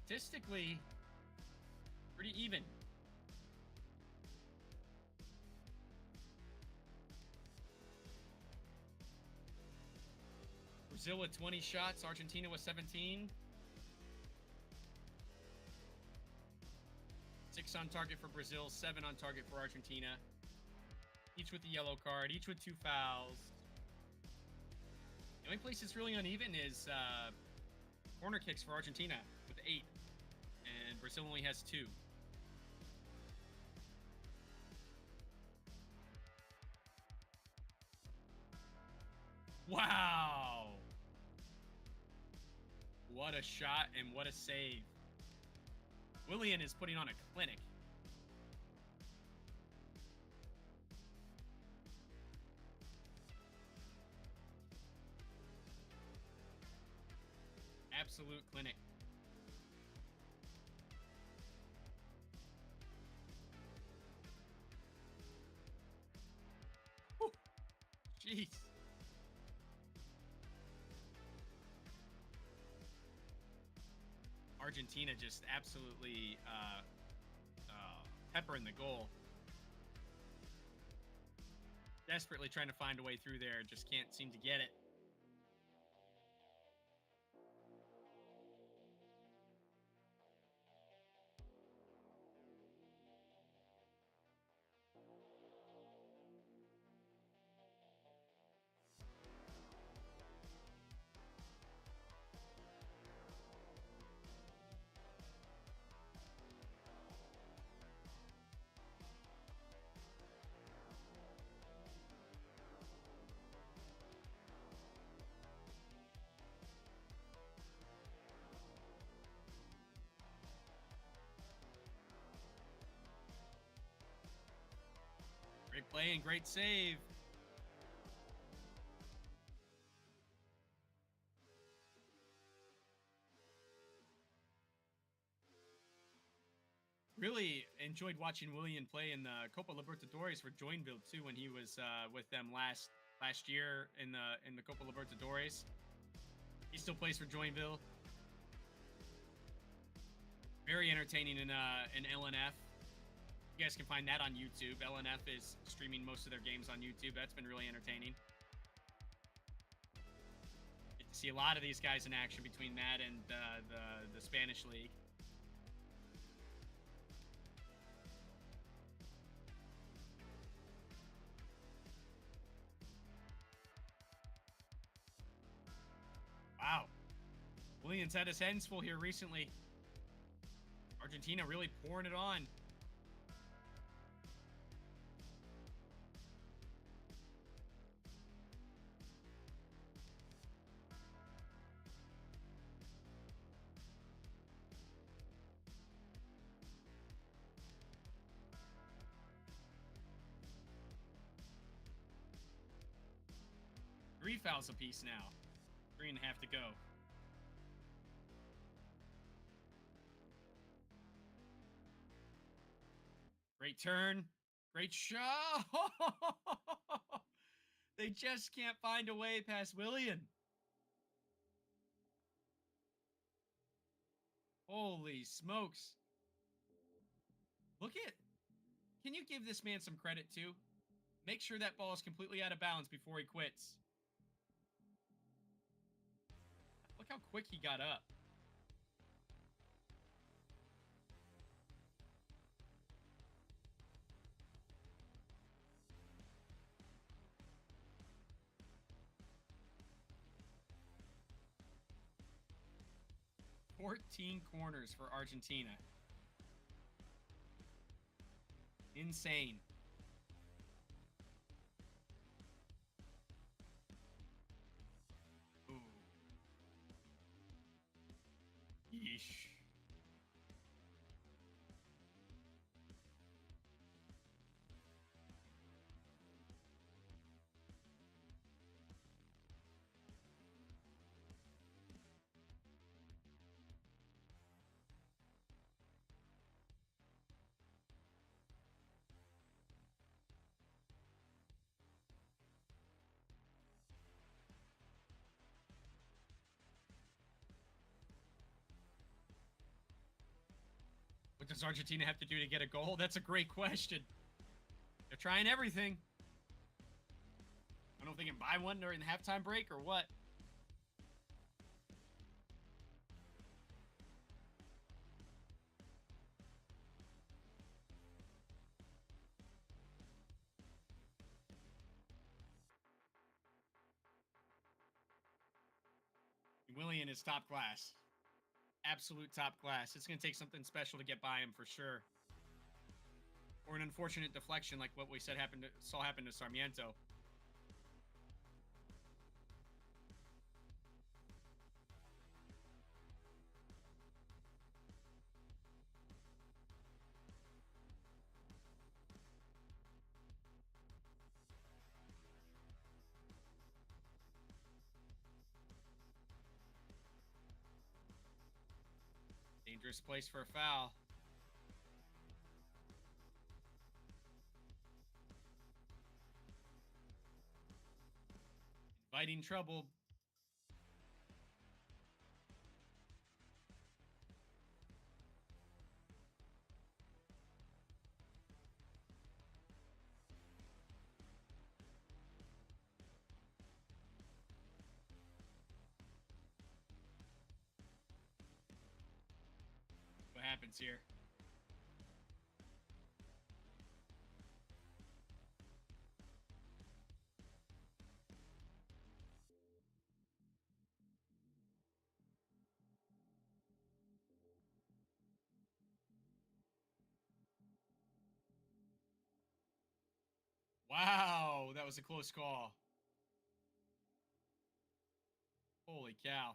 Statistically, pretty even. Brazil with 20 shots, Argentina with 17. 6 on target for Brazil, 7 on target for Argentina. Each with a yellow card, each with 2 fouls. The only place it's really uneven is corner kicks for Argentina with 8. And Brazil only has 2. Wow! What a shot and what a save. Willian is putting on a clinic. Absolute clinic. Whew. Jeez. Argentina just absolutely peppering the goal. Desperately trying to find a way through there, just can't seem to get it. Great play and great save. Really enjoyed watching Willian play in the Copa Libertadores for Joinville too when he was with them last year in the Copa Libertadores. He still plays for Joinville. Very entertaining in LNF. You guys can find that on YouTube. LNF is streaming most of their games on YouTube. That's been really entertaining. Get to see a lot of these guys in action between that and the Spanish league. Wow. Williams had his hands full here recently. Argentina really pouring it on. Three fouls apiece now. 3.5 to go. Great turn. Great shot. They just can't find a way past Willian. Holy smokes. Look at. Can you give this man some credit too? Make sure that ball is completely out of bounds before he quits. Look how quick he got up. "14 corners for Argentina. Insane. Ooh. Yeesh. What does Argentina have to do to get a goal? That's a great question. They're trying everything. I don't know if they can buy one during the halftime break or what. Willian is top class. Absolute top class. It's going to take something special to get by him for sure. Or an unfortunate deflection like what we saw happen to Sarmiento. Dangerous place for a foul. Inviting trouble. What happens here? Wow, that was a close call. Holy cow.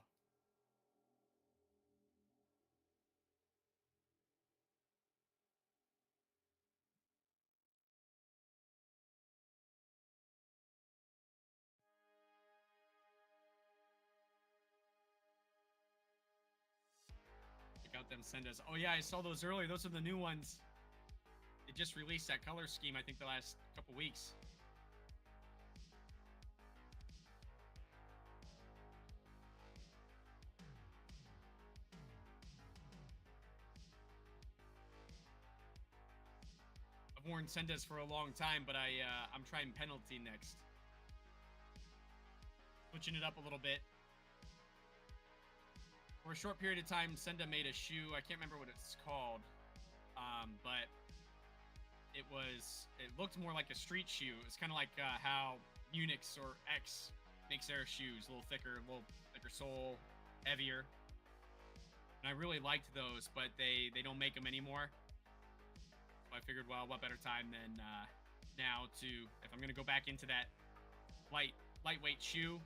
Check out them sendas. Oh yeah, I saw those earlier. Those are the new ones. They just released that color scheme, I think, the last couple weeks. worn Sendas for a long time, but I'm trying penalty next. Switching it up a little bit. For a short period of time, Senda made a shoe. I can't remember what it's called, but it looked more like a street shoe. It's kind of like how Unix or X makes their shoes, a little thicker sole, heavier. And I really liked those, but they don't make them anymore. So I figured, well, what better time than now to, if I'm going to go back into that lightweight shoe,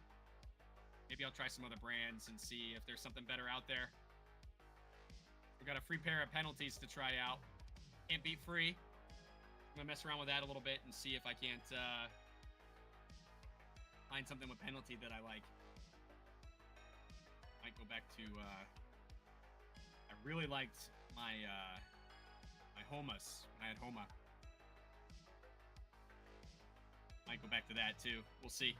maybe I'll try some other brands and see if there's something better out there. We've got a free pair of penalties to try out. Can't beat free. I'm going to mess around with that a little bit and see if I can't find something with penalty that I like. Might go back to... I really liked my Homas when I had Homa. Might go back to that too. We'll see.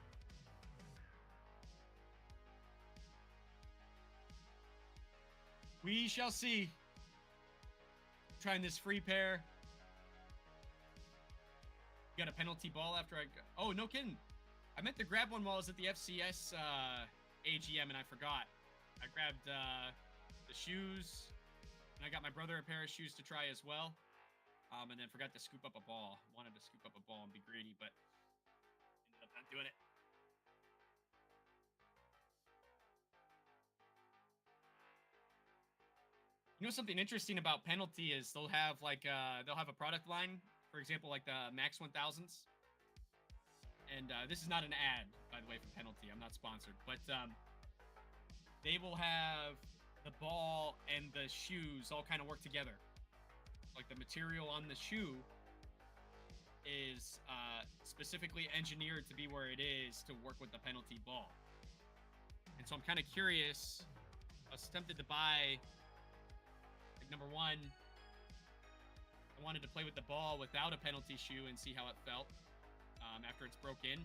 We shall see. Trying this free pair. Got a penalty ball after I... Oh, no kidding. I meant to grab one while I was at the FCS AGM and I forgot. I grabbed the shoes, and I got my brother a pair of shoes to try as well. And then forgot to scoop up a ball. Wanted to scoop up a ball and be greedy, but ended up not doing it. You know, something interesting about penalty is they'll have a product line, for example, like the Max 1000s. And this is not an ad, by the way, for penalty. I'm not sponsored, but they will have the ball and the shoes all kind of work together. Like the material on the shoe is specifically engineered to be where it is to work with the penalty ball. And so I'm kind of curious. I was tempted to buy, like, number one, I wanted to play with the ball without a penalty shoe and see how it felt after it's broke in.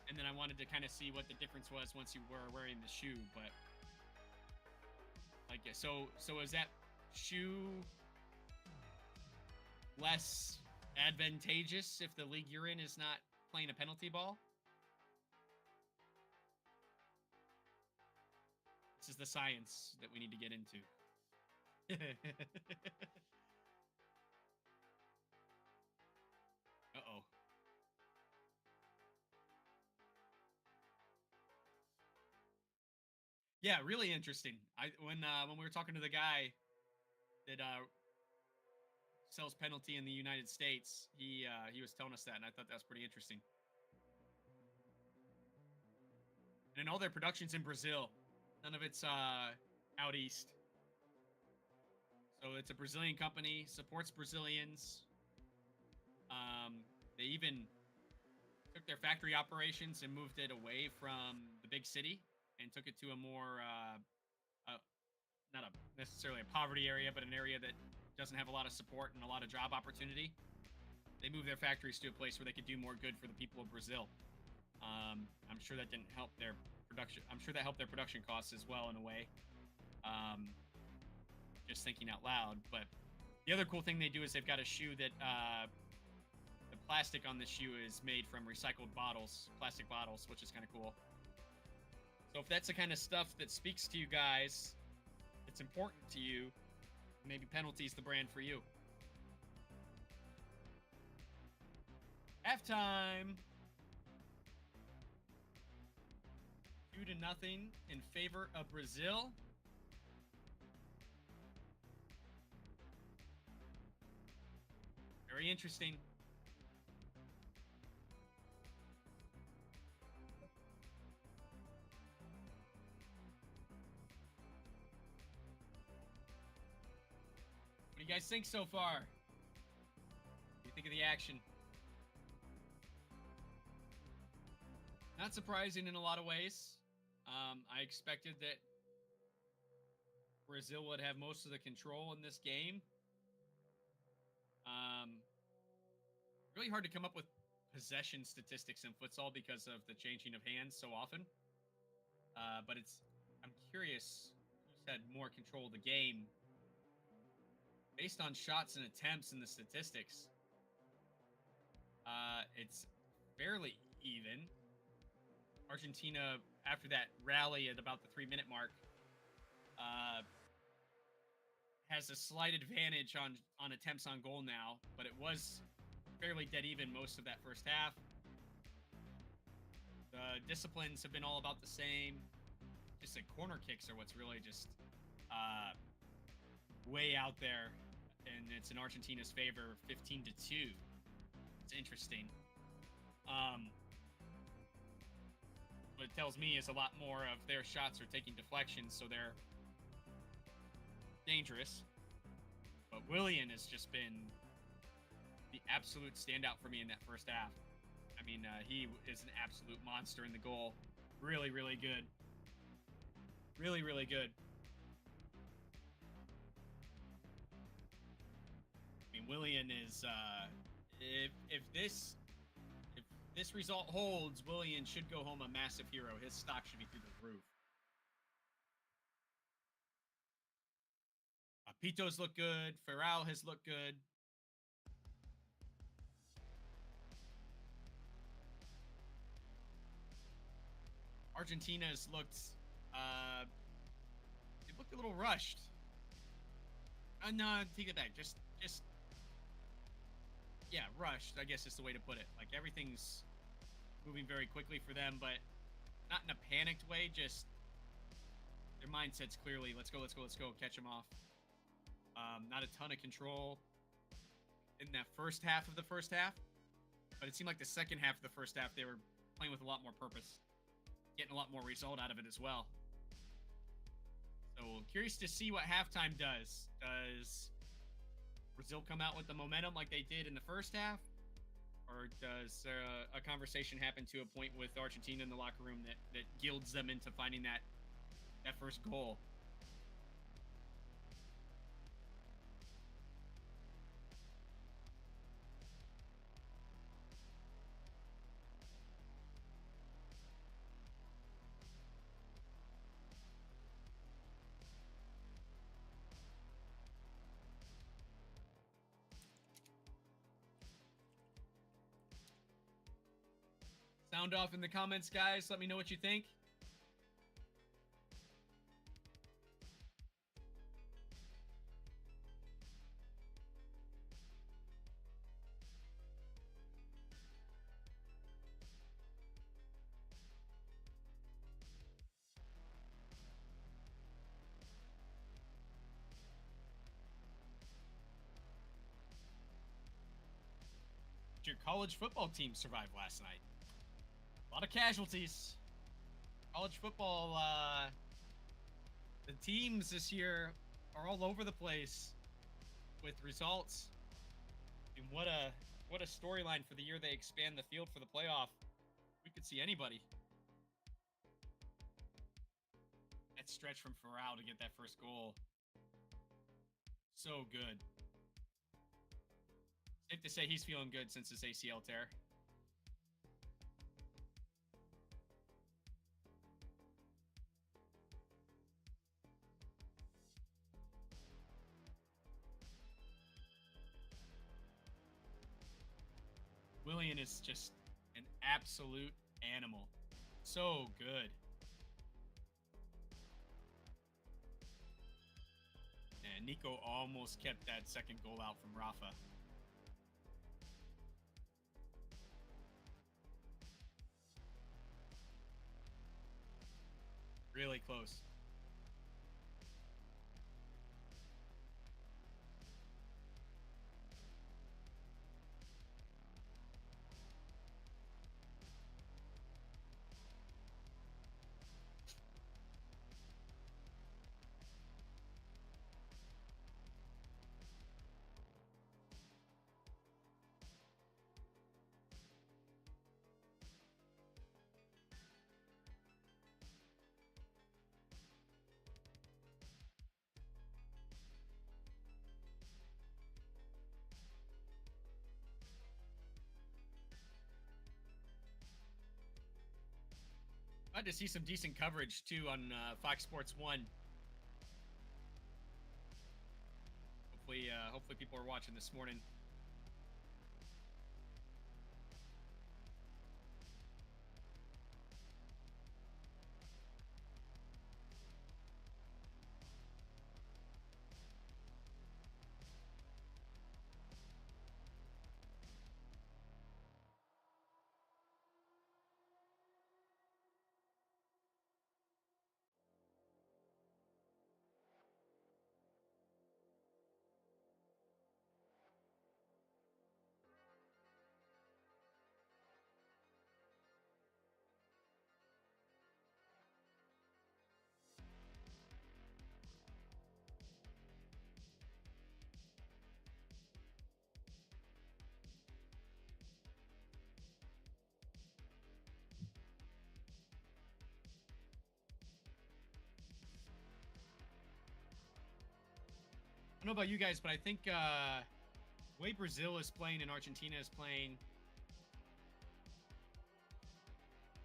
And then I wanted to kind of see what the difference was once you were wearing the shoe. But like, so is that shoe less advantageous if the league you're in is not playing a penalty ball? This is the science that we need to get into. Uh-oh. Yeah, really interesting. When we were talking to the guy that sells penalty in the United States, he was telling us that, and I thought that was pretty interesting. And all their production's in Brazil. None of it's out east. So it's a Brazilian company, supports Brazilians. They even took their factory operations and moved it away from the big city and took it to a more, not necessarily a poverty area, but an area that doesn't have a lot of support and a lot of job opportunity. They moved their factories to a place where they could do more good for the people of Brazil. I'm sure that didn't help their production. I'm sure that helped their production costs as well in a way. Just thinking out loud. But the other cool thing they do is they've got a shoe that the plastic on the shoe is made from recycled bottles, plastic bottles, which is kind of cool. So if that's the kind of stuff that speaks to you guys, it's important to you, maybe penalty's the brand for you. Halftime. 2-0 in favor of Brazil. Very interesting. What do you guys think so far? What do you think of the action? Not surprising in a lot of ways. I expected that Brazil would have most of the control in this game. Really hard to come up with possession statistics in futsal because of the changing of hands so often. But I'm curious who's had more control of the game based on shots and attempts in the statistics. it's fairly even. Argentina, after that rally at about the 3-minute mark, uh, has a slight advantage on attempts on goal now, but it was fairly dead even most of that first half. The disciplines have been all about the same. Just the corner kicks are what's really just way out there, and it's in Argentina's favor, 15-2. It's interesting. What it tells me is a lot more of their shots are taking deflections, so they're dangerous. But Willian has just been the absolute standout for me in that first half. I mean, he is an absolute monster in the goal. Really, really good. Really, really good. I mean, Willian is if this result holds, Willian should go home a massive hero. His stock should be through the roof. Pito's look good. Ferral has looked good. Argentina's looked it looked a little rushed. No, take it back. Just yeah, rushed, I guess is the way to put it. Like, everything's moving very quickly for them, but not in a panicked way. Just their mindset's clearly, let's go, catch them off. Not a ton of control in that first half of the first half, but it seemed like the second half of the first half they were playing with a lot more purpose, getting a lot more result out of it as well. So curious to see what halftime does. Does Brazil come out with the momentum like they did in the first half? Or does a conversation happen to a point with Argentina in the locker room that gilds them into finding that first goal? Sound off in the comments, guys. Let me know what you think. Did your college football team survive last night? A lot of casualties. College football, the teams this year are all over the place with results. And what a storyline for the year they expand the field for the playoff. We could see anybody. That stretch from Ferral to get that first goal. So good. Safe to say he's feeling good since his ACL tear. Willian is just an absolute animal. So good. And Nico almost kept that second goal out from Rafa. Really close. Glad to see some decent coverage too on Fox Sports 1. Hopefully people are watching this morning. don't know about you guys, but I think the way Brazil is playing and Argentina is playing,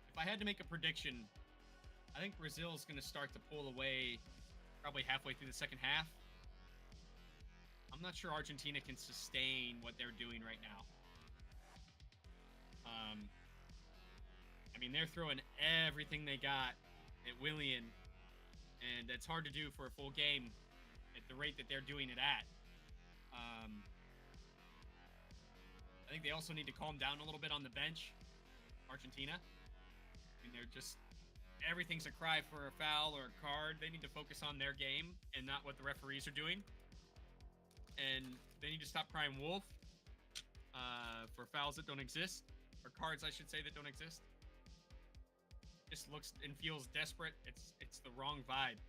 if I had to make a prediction, I think Brazil is going to start to pull away probably halfway through the second half. I'm not sure Argentina can sustain what they're doing right now. I mean, they're throwing everything they got at Willian, and it's hard to do for a full game at the rate that they're doing it at. I think they also need to calm down a little bit on the bench, Argentina. I mean, they're just, everything's a cry for a foul or a card. They need to focus on their game and not what the referees are doing. And they need to stop crying wolf for fouls that don't exist, or cards, I should say, that don't exist. Just looks and feels desperate. It's the wrong vibe,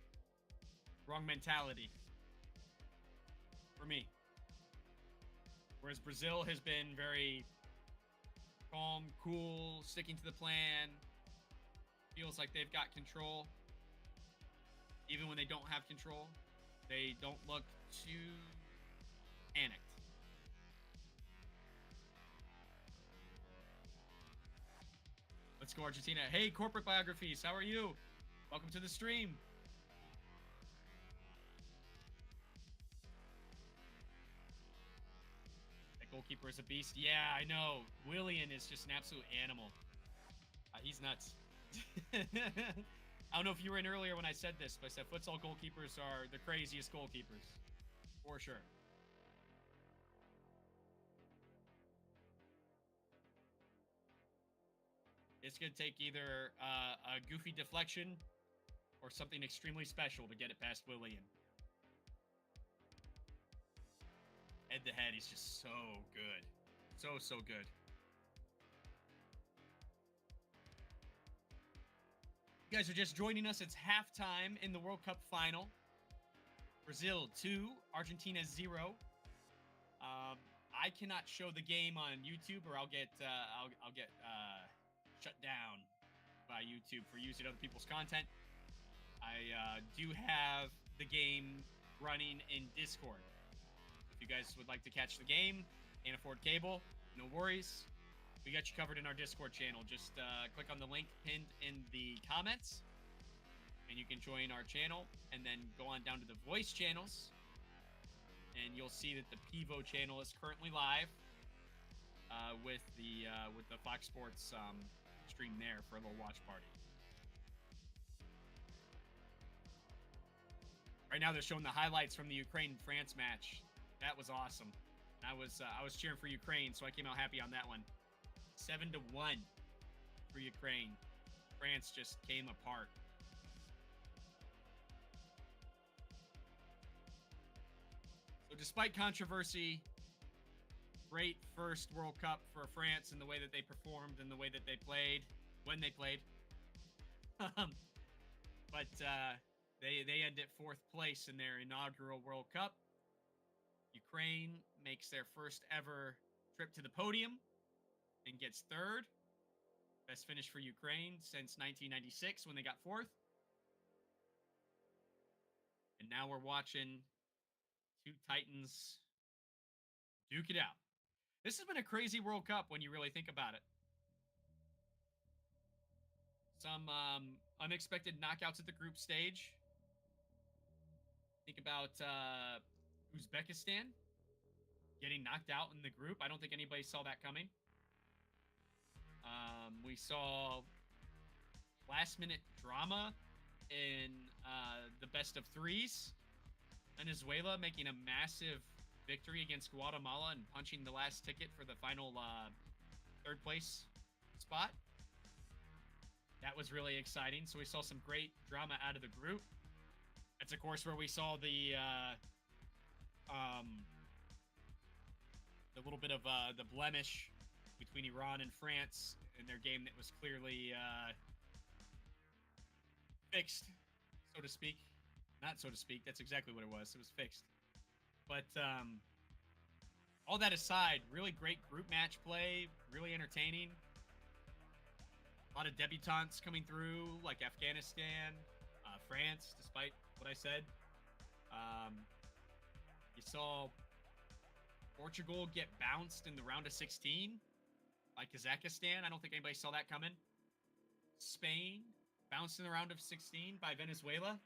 wrong mentality for me. Whereas Brazil has been very calm, cool, sticking to the plan. Feels like they've got control. Even when they don't have control, they don't look too panicked. Let's go, Argentina. Hey, Corporate Biographies, how are you? Welcome to the stream. That goalkeeper is a beast. Yeah, I know. Willian is just an absolute animal. He's nuts. I don't know if you were in earlier when I said this, but I said futsal goalkeepers are the craziest goalkeepers. For sure. It's going to take either a goofy deflection or something extremely special to get it past Willian. Head to head, he's just so good. So good. You guys are just joining us. It's halftime in the World Cup final. Brazil 2, Argentina 0. I cannot show the game on YouTube, or I'll get shut down by YouTube for using other people's content. I do have the game running in Discord. If you guys would like to catch the game, can't afford cable, no worries. We got you covered in our Discord channel. Just click on the link pinned in the comments, and you can join our channel, and then go on down to the voice channels, and you'll see that the Pivo channel is currently live with the Fox Sports stream there for a little watch party. Right now, they're showing the highlights from the Ukraine-France match. That was awesome. I was cheering for Ukraine, so I came out happy on that one. 7-1 for Ukraine. France just came apart. So despite controversy, great first World Cup for France in the way that they performed and the way that they played, when they played. But they end at 4th place in their inaugural World Cup. Ukraine makes their first ever trip to the podium and gets 3rd. Best finish for Ukraine since 1996 when they got 4th. And now we're watching two Titans duke it out. This has been a crazy World Cup when you really think about it. Some unexpected knockouts at the group stage. Think about Uzbekistan getting knocked out in the group. I don't think anybody saw that coming. We saw last-minute drama in the best of threes. Venezuela making a massive victory against Guatemala and punching the last ticket for the final 3rd place spot. That was really exciting. So we saw some great drama out of the group. That's, of course, where we saw the little bit of the blemish between Iran and France in their game that was clearly fixed, so to speak. Not so to speak. That's exactly what it was. It was fixed. But all that aside, really great group match play, really entertaining. A lot of debutantes coming through, like Afghanistan, France, despite what I said. You saw Portugal get bounced in the round of 16 by Kazakhstan. I don't think anybody saw that coming. Spain bounced in the round of 16 by Venezuela.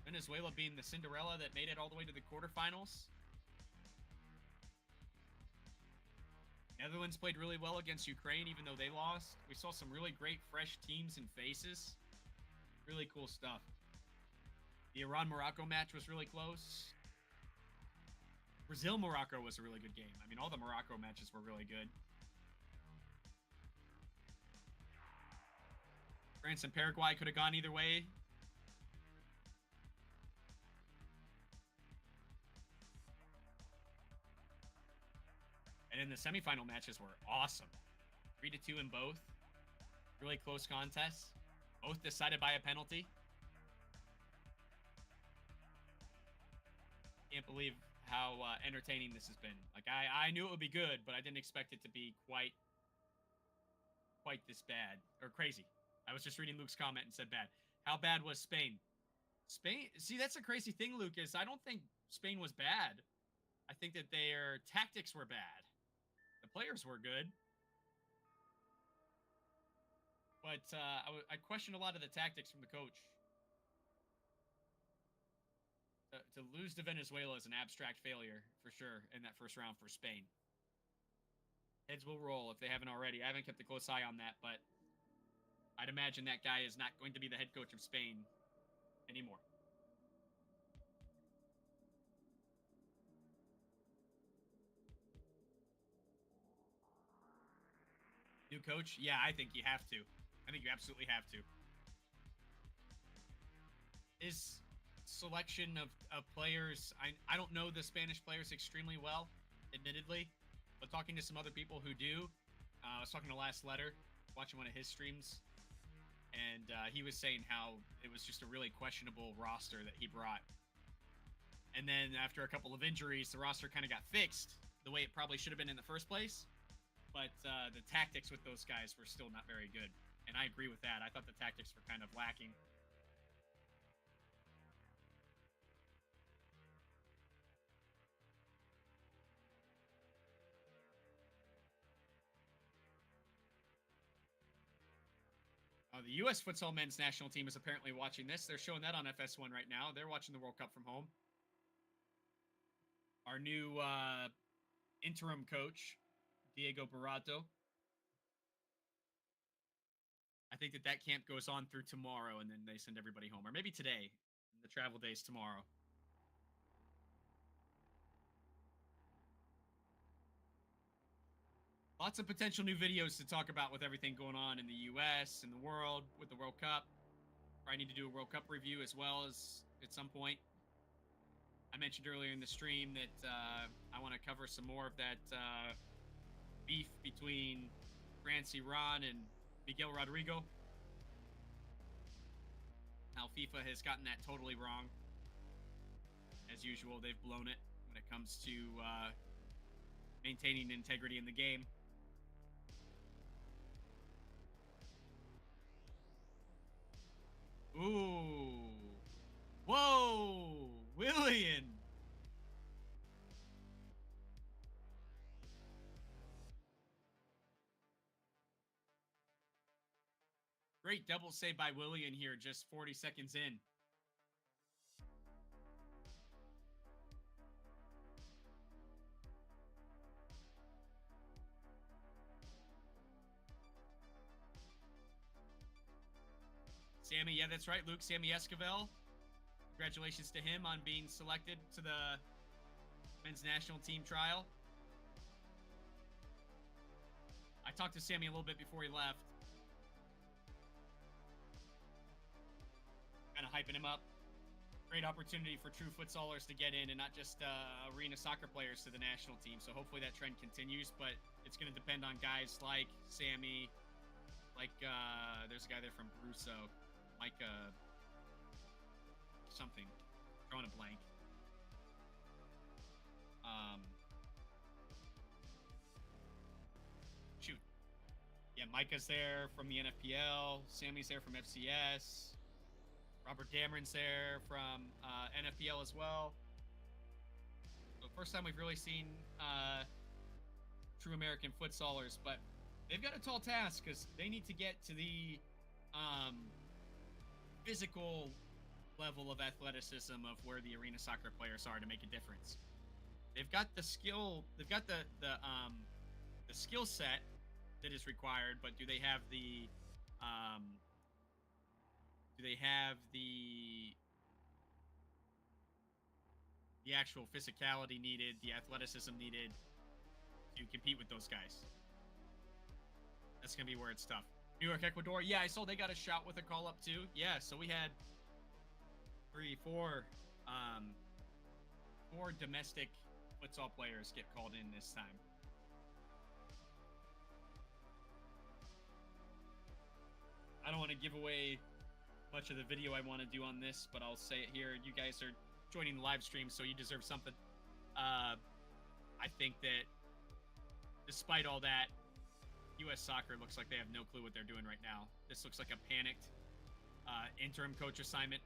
Venezuela being the Cinderella that made it all the way to the quarterfinals. Netherlands played really well against Ukraine, even though they lost. We saw some really great fresh teams and faces. Really cool stuff. The Iran-Morocco match was really close. Brazil-Morocco was a really good game. I mean, all the Morocco matches were really good. France and Paraguay could have gone either way. And then the semifinal matches were awesome. 3-2 in both. Really close contests. Both decided by a penalty. Can't believe how entertaining this has been. Like, I knew it would be good, but I didn't expect it to be quite this bad. Or crazy. I was just reading Luke's comment and said bad. How bad was Spain? Spain, see, that's a crazy thing, Lucas. I don't think Spain was bad. I think that their tactics were bad. The players were good. But I questioned a lot of the tactics from the coach. To lose to Venezuela is an abstract failure, for sure, in that first round for Spain. Heads will roll if they haven't already. I haven't kept a close eye on that, but I'd imagine that guy is not going to be the head coach of Spain anymore. New coach? Yeah, I think you have to. I think you absolutely have to. His selection of players, I don't know the Spanish players extremely well, admittedly, but talking to some other people who do, I was talking to Last Letter, watching one of his streams, and he was saying how it was just a really questionable roster that he brought. And then after a couple of injuries, the roster kind of got fixed the way it probably should have been in the first place. But the tactics with those guys were still not very good. And I agree with that. I thought the tactics were kind of lacking. The U.S. Futsal men's national team is apparently watching this. They're showing that on FS1 right now. They're watching the World Cup from home. Our new interim coach, Diego Barato. I think that camp goes on through tomorrow, and then they send everybody home. Or maybe today. The travel day's tomorrow. Lots of potential new videos to talk about with everything going on in the U.S. and the world with the World Cup. Probably need to do a World Cup review as well as at some point. I mentioned earlier in the stream that I want to cover some more of that beef between France, Iran, and Miguel Rodrigo. How FIFA has gotten that totally wrong. As usual, they've blown it when it comes to maintaining integrity in the game. Ooh. Whoa! Willian! Great double save by Willian here, just 40 seconds in. Sammy, yeah, that's right, Luke. Sammy Esquivel. Congratulations to him on being selected to the men's national team trial. I talked to Sammy a little bit before he left. Kind of hyping him up. Great opportunity for true futsalers to get in and not just arena soccer players to the national team. So hopefully that trend continues, but it's going to depend on guys like Sammy, like there's a guy there from Brusso, Micah something, drawing a blank. Shoot. Yeah, Micah's there from the NFPL. Sammy's there from FCS. Robert Dameron's there from NFPL as well. First time we've really seen true American futsalers, but they've got a tall task because they need to get to the physical level of athleticism of where the arena soccer players are to make a difference. They've got the skill, they've got the skill set that is required, but do they have the the actual physicality needed, the athleticism needed to compete with those guys? That's gonna be where it's tough. New York, Ecuador. Yeah, I saw they got a shot with a call up too. Yeah, so we had four domestic futsal players get called in this time. I don't want to give away much of the video I want to do on this, but I'll say it here. You guys are joining the live stream, so you deserve something. I think that despite all that, U.S. Soccer looks like they have no clue what they're doing right now. This looks like a panicked interim coach assignment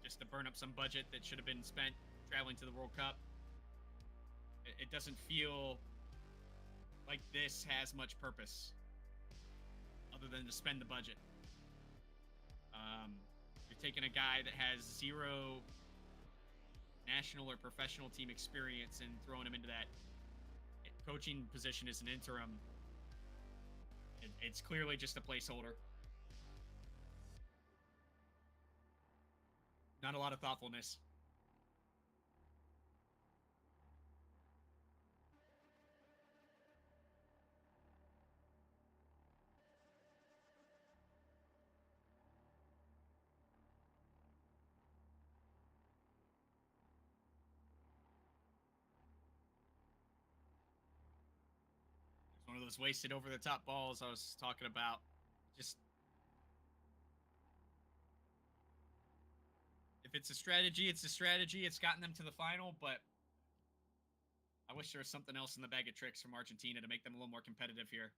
just to burn up some budget that should have been spent traveling to the World Cup. It doesn't feel like this has much purpose other than to spend the budget. You're taking a guy that has zero national or professional team experience and throwing him into that coaching position as an interim. It's clearly just a placeholder. Not a lot of thoughtfulness. One of those wasted over the top balls I was talking about. Just if it's a strategy, it's a strategy. It's gotten them to the final, but I wish there was something else in the bag of tricks from Argentina to make them a little more competitive here.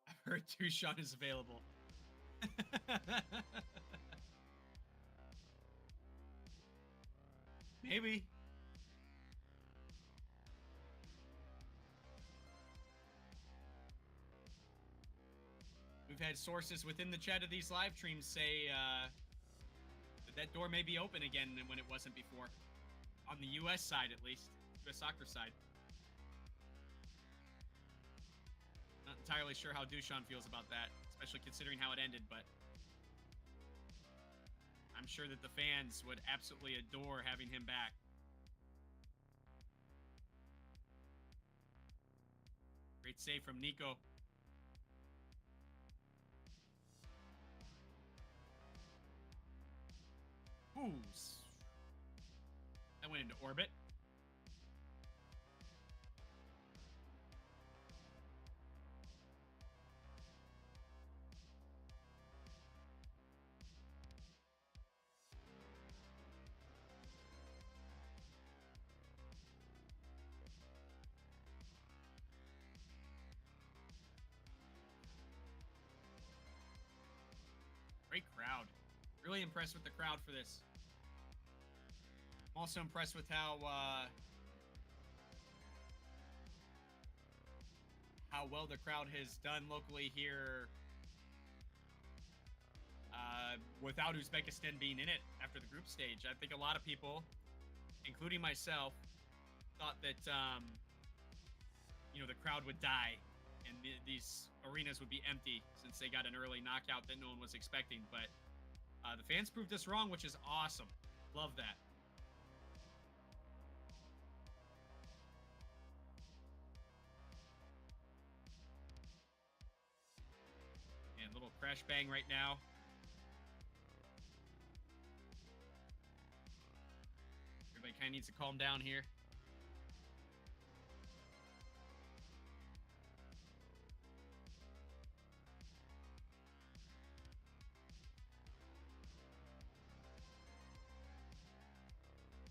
I've heard Dushan is available. Maybe. We've had sources within the chat of these live streams say that door may be open again when it wasn't before. On the U.S. side, at least. U.S. soccer side. Not entirely sure how Dushan feels about that, especially considering how it ended, but I'm sure that the fans would absolutely adore having him back. Great save from Nico. Ooh. That went into orbit. Great crowd. Really impressed with the crowd for this. I'm also impressed with how well the crowd has done locally here without Uzbekistan being in it after the group stage. I think a lot of people, including myself, thought that the crowd would die and these arenas would be empty since they got an early knockout that no one was expecting. But the fans proved us wrong, which is awesome. Love that. And little crash bang right now. Everybody kind of needs to calm down here.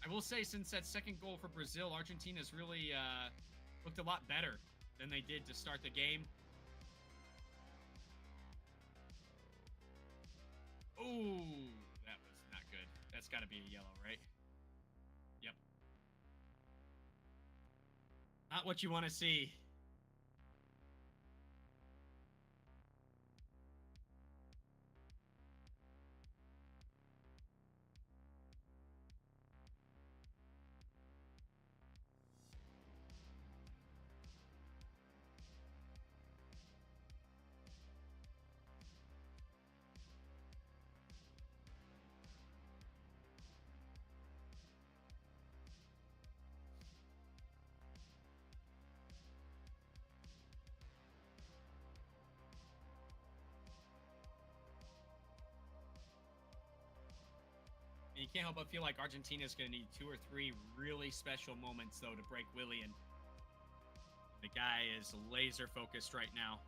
I will say, since that second goal for Brazil, Argentina's really looked a lot better than they did to start the game. Ooh, that was not good. That's got to be a yellow, right? Yep. Not what you want to see. You can't help but feel like Argentina's going to need 2 or 3 really special moments, though, to break Willian. The guy is laser focused right now.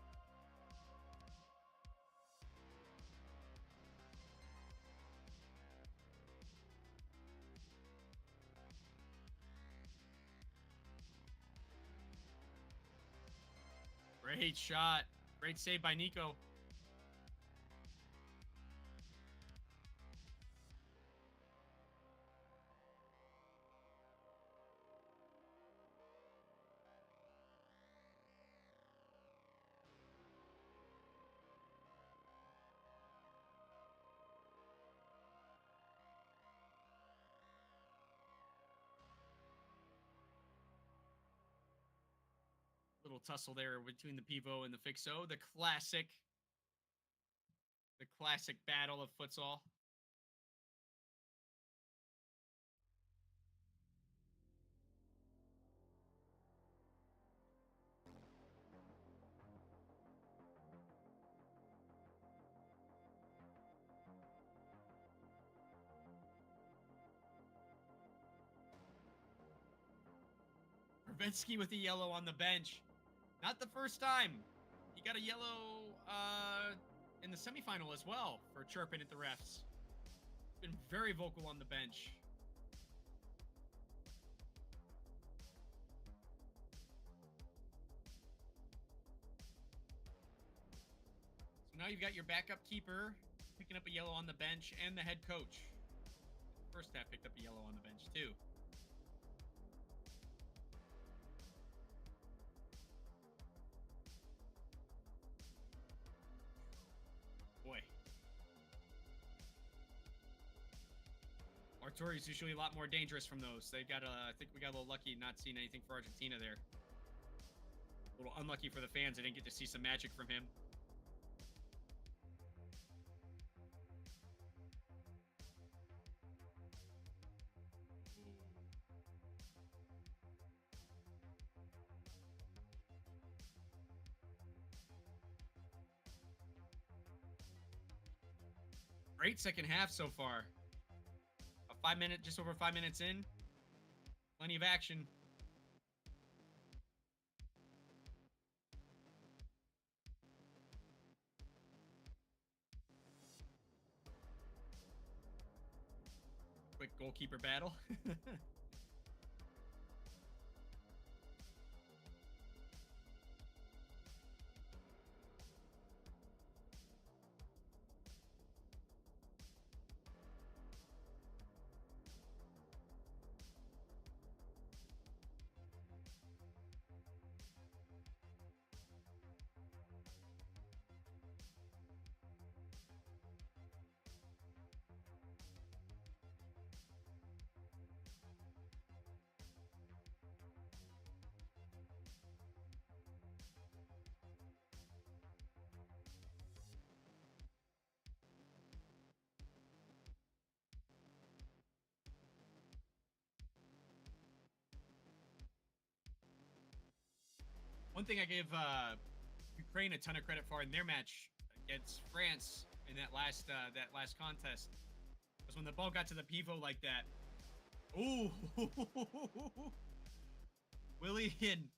Great shot. Great save by Nico. Little tussle there between the pivot and the fixo. The classic battle of futsal. Revetsky with the yellow on the bench. Not the first time. He got a yellow in the semifinal as well for chirping at the refs. Been very vocal on the bench. So now you've got your backup keeper picking up a yellow on the bench and the head coach. First half picked up a yellow on the bench too. Boy. Arturi's usually a lot more dangerous from those. They got I think we got a little lucky not seeing anything for Argentina there. A little unlucky for the fans. I didn't get to see some magic from him. Great second half so far. Just over 5 minutes in. Plenty of action. Quick goalkeeper battle. One thing I gave Ukraine a ton of credit for in their match against France in that last contest was when the ball got to the pivot like that. Ooh, Willian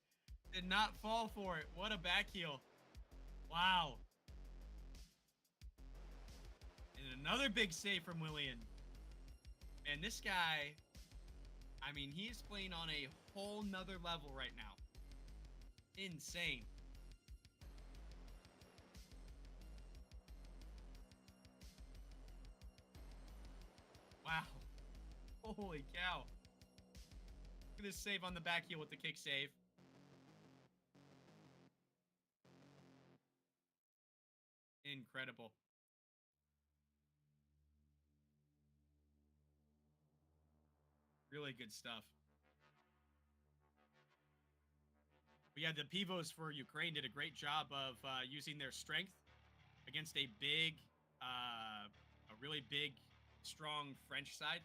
did not fall for it. What a back heel! Wow. And another big save from Willian. And this guy, I mean, he is playing on a whole nother level right now. Insane. Holy cow. Look at this save on the back heel with the kick save. Incredible. Really good stuff. But yeah, the pivots for Ukraine did a great job of using their strength against a really big, strong French side,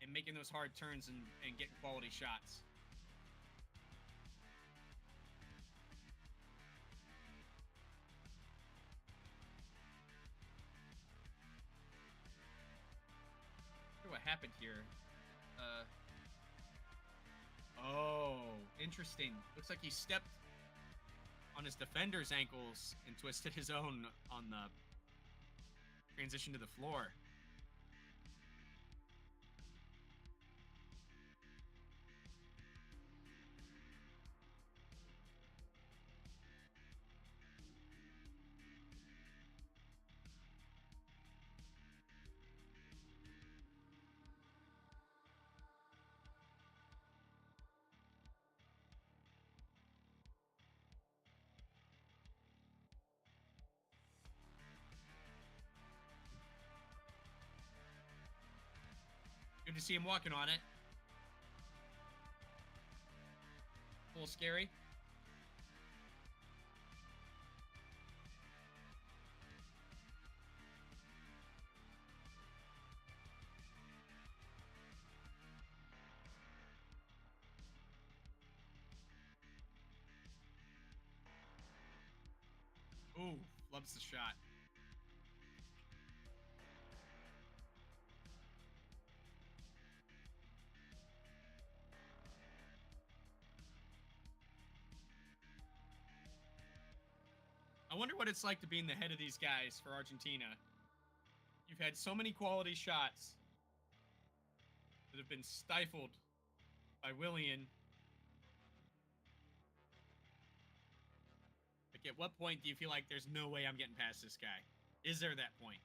and making those hard turns and getting quality shots. I wonder what happened here. Oh, interesting. Looks like he stepped on his defender's ankles and twisted his own on the transition to the floor. Good to see him walking on it. A little scary. Ooh, loves the shot. I wonder what it's like to be in the head of these guys for Argentina. You've had so many quality shots that have been stifled by Willian. Like, at what point do you feel like there's no way I'm getting past this guy? Is there that point?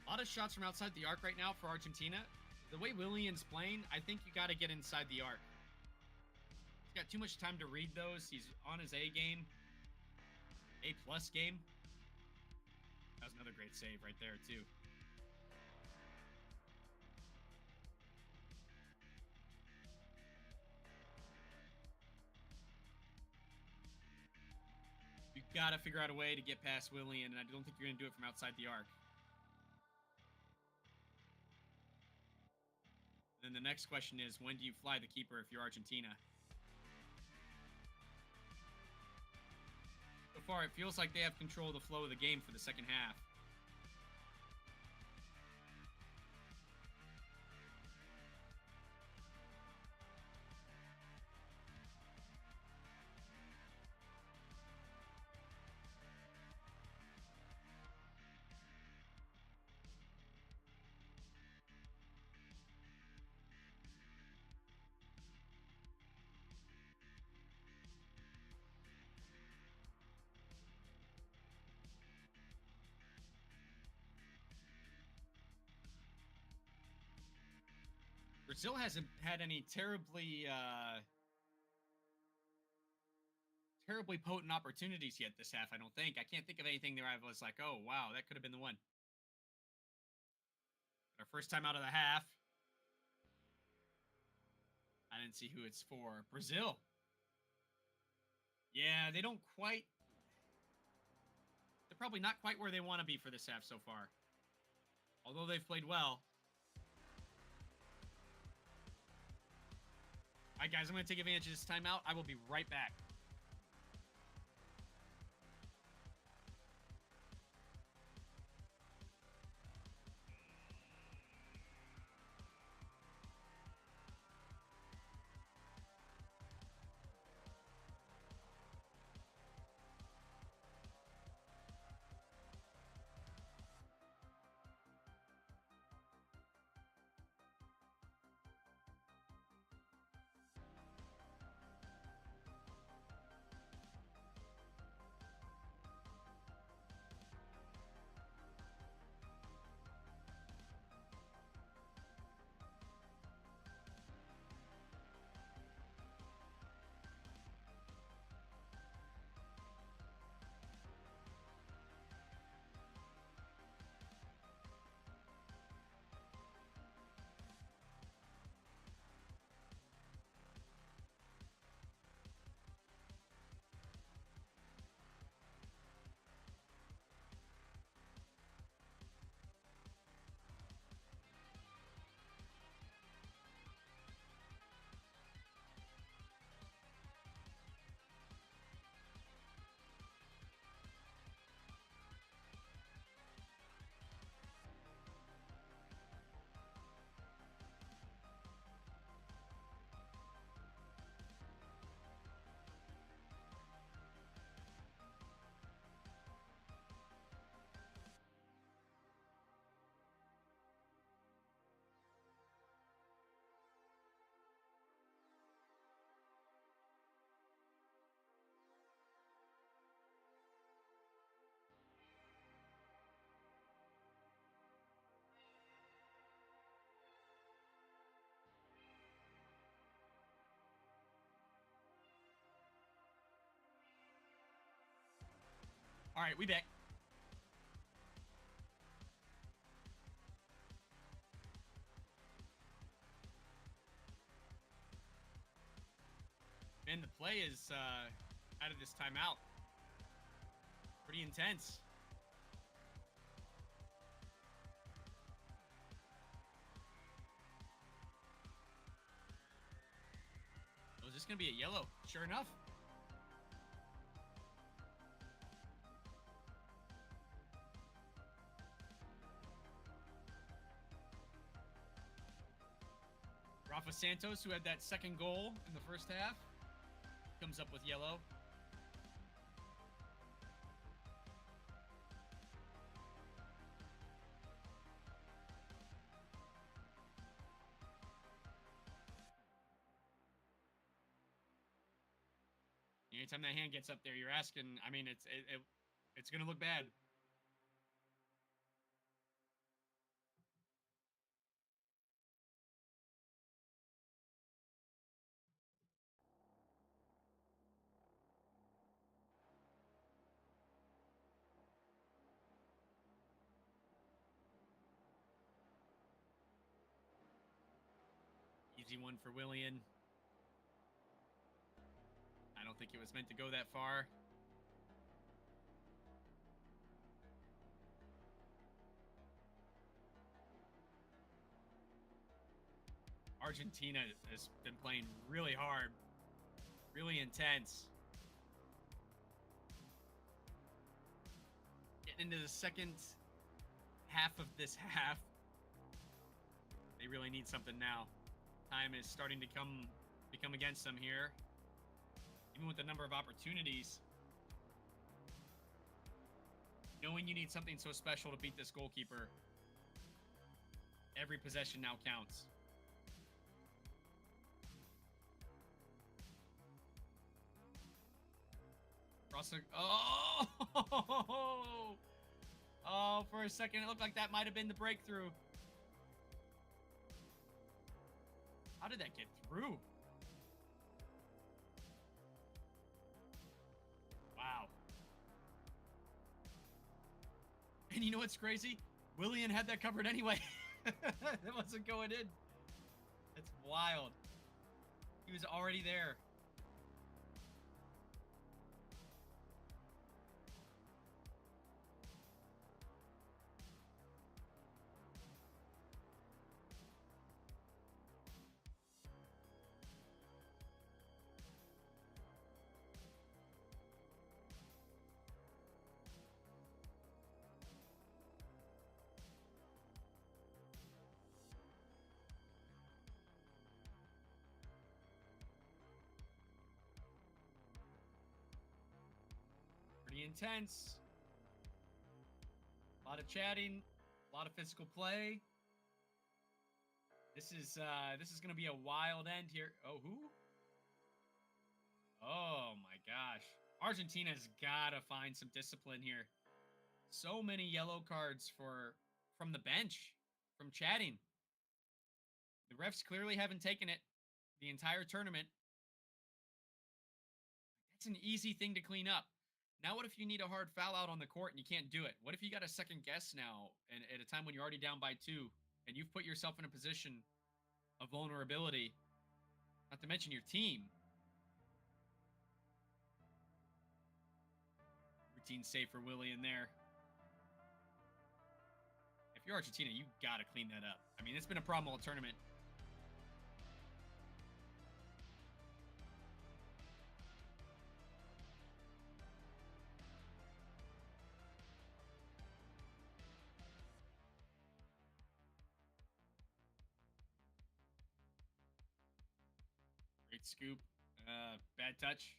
A lot of shots from outside the arc right now for Argentina. The way Willian's playing, I think you got to get inside the arc. He's got too much time to read those. He's on his A game. A+ game. That was another great save right there, too. You got to figure out a way to get past Willian, and I don't think you're going to do it from outside the arc. Then the next question is, when do you fly the keeper if you're Argentina? So far, it feels like they have control of the flow of the game for the second half. Brazil hasn't had any terribly potent opportunities yet this half, I don't think. I can't think of anything there I was like, oh, wow, that could have been the one. Our first time out of the half. I didn't see who it's for. Brazil. Yeah, they don't quite... They're probably not quite where they want to be for this half so far. Although they've played well. I right, guys, I'm going to take advantage of this timeout. I will be right back. All right, we back. Man, the play is out of this timeout. Pretty intense. Oh, is this going to be a yellow? Sure enough. Rafa Santos, who had that second goal in the first half, comes up with yellow. Anytime that hand gets up there, you're asking. I mean, it's going to look bad. Easy one for Willian. I don't think it was meant to go that far. Argentina has been playing really hard, really intense. Getting into the second half of this half. They really need something now. Time is starting to become against them here. Even with the number of opportunities. Knowing you need something so special to beat this goalkeeper. Every possession now counts. Oh! Oh, for a second, it looked like that might have been the breakthrough. How did that get through? Wow. And you know what's crazy? Willian had that covered anyway. It wasn't going in. That's wild. He was already there. intense. A lot of chatting, a lot of physical play. This is going to be a wild end here. Oh, who? Oh my gosh. Argentina's got to find some discipline here. So many yellow cards from the bench, from chatting. The refs clearly haven't taken it the entire tournament. That's an easy thing to clean up. Now, what if you need a hard foul out on the court and you can't do it? What if you got a second guess now and at a time when you're already down by 2 and you've put yourself in a position of vulnerability, not to mention your team? Routine save for Willie in there. If you're Argentina, you got to clean that up. I mean, it's been a problem all tournament. Great scoop. Bad touch.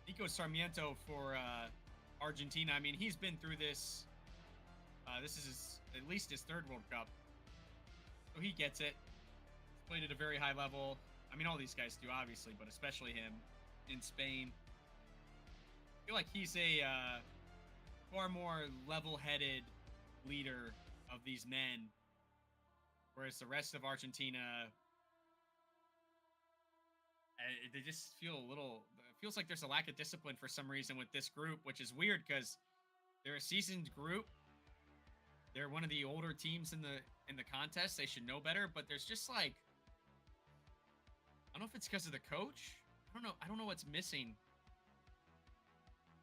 Nico Sarmiento for Argentina. I mean, he's been through this. This is at least his 3rd World Cup. So he gets it. He's played at a very high level. I mean, all these guys do, obviously, but especially him in Spain. I feel like he's a far more level-headed leader of these men. Whereas the rest of Argentina, they just feel a little... It feels like there's a lack of discipline for some reason with this group, which is weird because they're a seasoned group. They're one of the older teams in the contest. They should know better, but there's just like, I don't know if it's because of the coach. I don't know what's missing.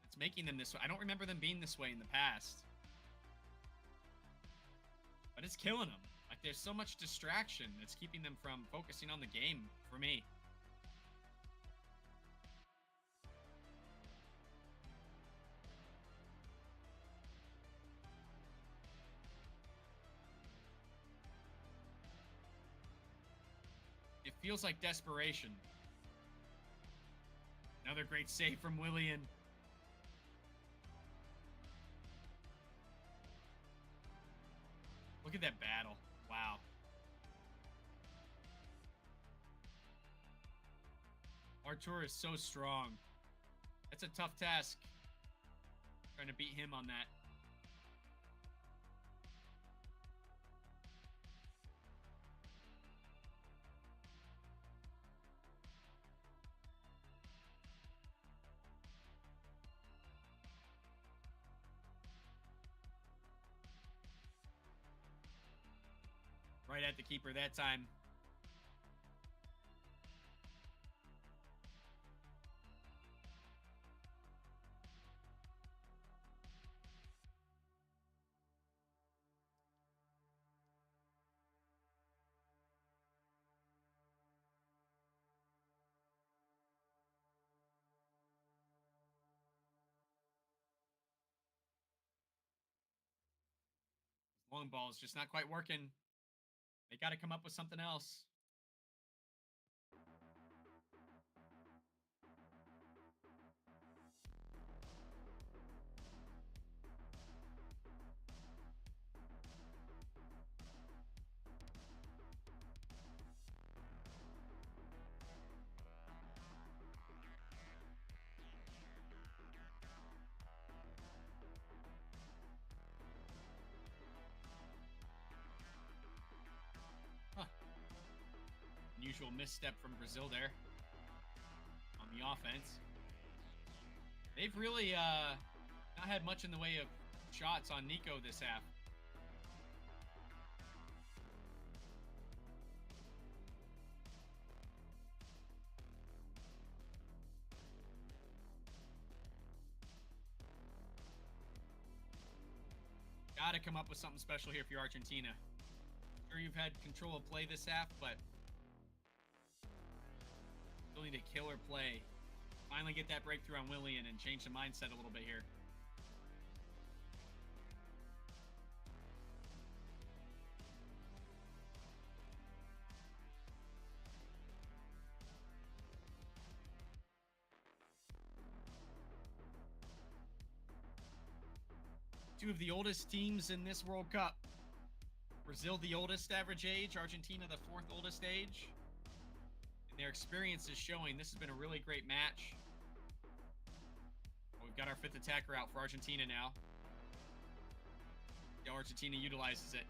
It's making them this way. I don't remember them being this way in the past. But it's killing them. Like, there's so much distraction that's keeping them from focusing on the game for me. It feels like desperation. Another great save from Willian. Look at that battle. Wow. Artur is so strong. That's a tough task. Trying to beat him on that. Right at the keeper that time. Long ball is just not quite working. They got to come up with something else. Unusual misstep from Brazil there on the offense. They've really not had much in the way of shots on Nico this half. Gotta come up with something special here for Argentina. Sure, you've had control of play this half, but Still need a killer play. Finally get that breakthrough on Willian and change the mindset a little bit here. Two of the oldest teams in this World Cup. Brazil, the oldest average age. Argentina, the fourth oldest age. And their experience is showing this has been a really great match. Well, we've got our fifth attacker out for Argentina now. Yeah, Argentina utilizes it.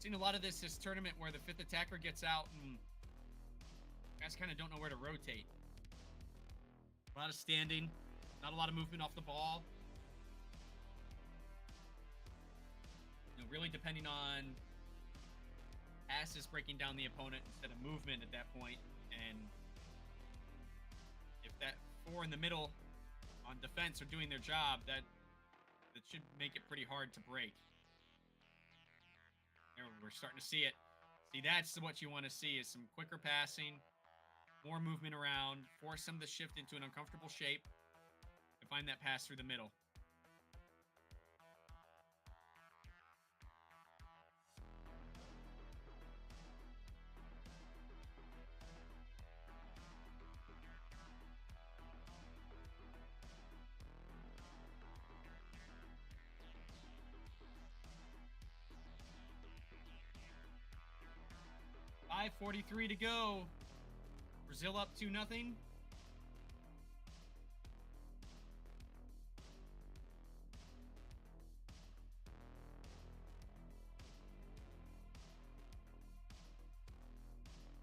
Seen a lot of this tournament where the fifth attacker gets out and guys kind of don't know where to rotate. A lot of standing, not a lot of movement off the ball. You know, really depending on passes breaking down the opponent instead of movement at that point. And if that four in the middle on defense are doing their job, that should make it pretty hard to break. We're starting to see it. See, that's what you want to see is some quicker passing, more movement around, force them to shift into an uncomfortable shape, and find that pass through the middle. .43 to go. Brazil up 2-0.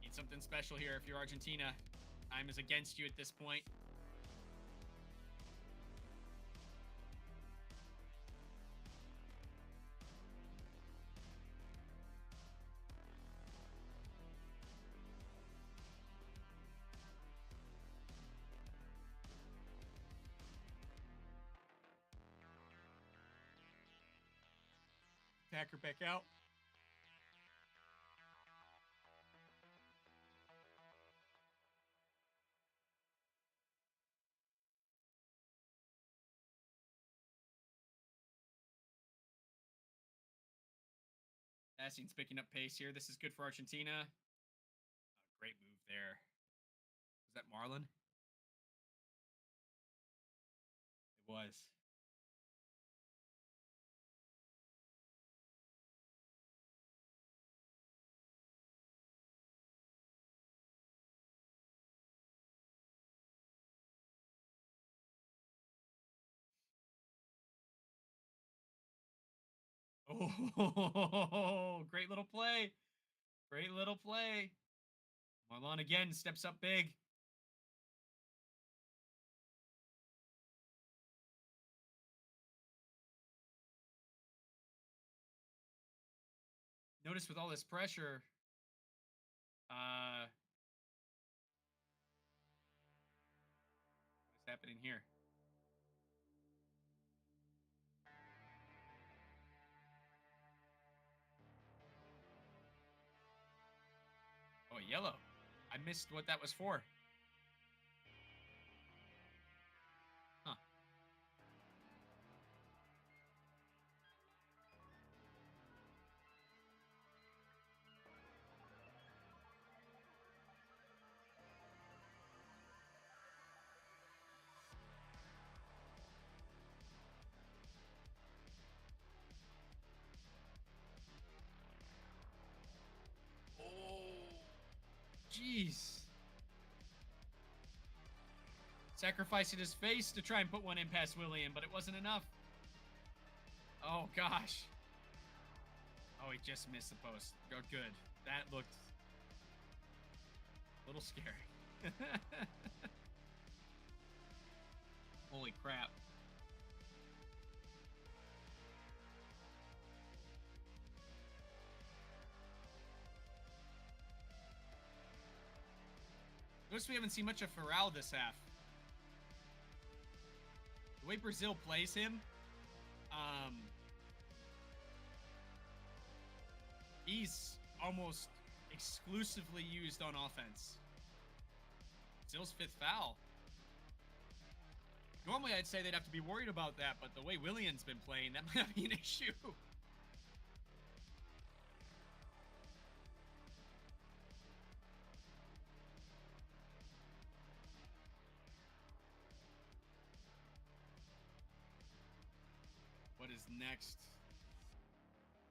Need something special here if you're Argentina. Time is against you at this point. Attacker back out. Passing's picking up pace here. This is good for Argentina. Great move there. Was that Marlon? It was. Oh, great little play. Great little play. Marlon again steps up big. Notice with all this pressure, what's happening here? Oh, yellow. I missed what that was for. Huh. Jeez. Sacrificing his face to try and put one in past Willian, but it wasn't enough. Oh, gosh. Oh, he just missed the post. Oh, good. That looked a little scary. Holy crap. Notice we haven't seen much of Ferral this half. The way Brazil plays him, he's almost exclusively used on offense. Brazil's 5th foul. Normally, I'd say they'd have to be worried about that, but the way Willian's been playing, that might not be an issue. What is next?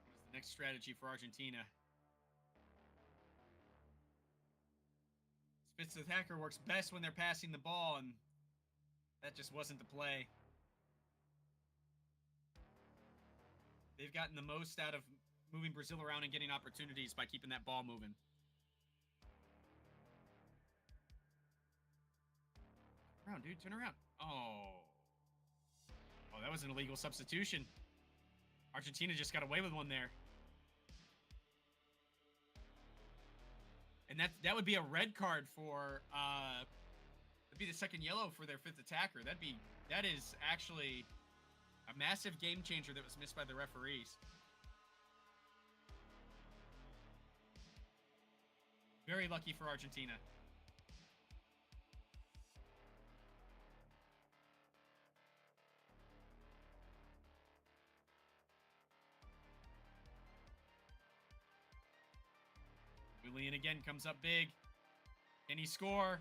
What is the next strategy for Argentina? Spitz attacker works best when they're passing the ball, and that just wasn't the play. They've gotten the most out of moving Brazil around and getting opportunities by keeping that ball moving. Turn around, dude. Turn around. Oh. Oh, that was an illegal substitution. Argentina just got away with one there. And that would be a red card for that'd be the second yellow for their 5th attacker. That is actually a massive game changer that was missed by the referees. Very lucky for Argentina. Julian again comes up big. Can he score?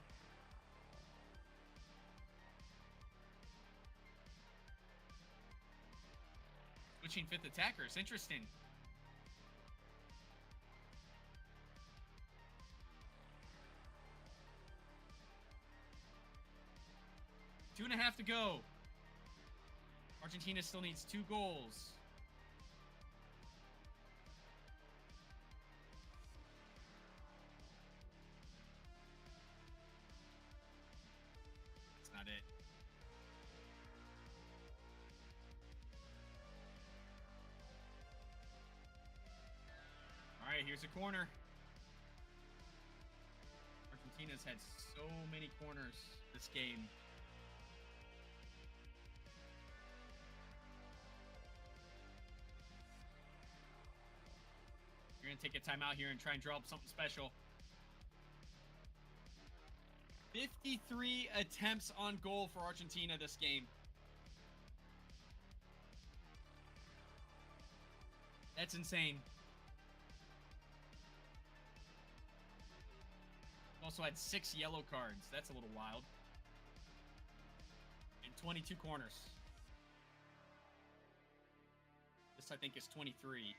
Switching 5th attackers. Interesting. Two and a half to go. Argentina still needs 2 goals. That's not it. All right, here's a corner. Argentina's had so many corners this game. You're going to take a timeout here and try and draw up something special. 53 attempts on goal for Argentina this game. That's insane. Also had 6 yellow cards. That's a little wild. And 22 corners. This, I think, is 23.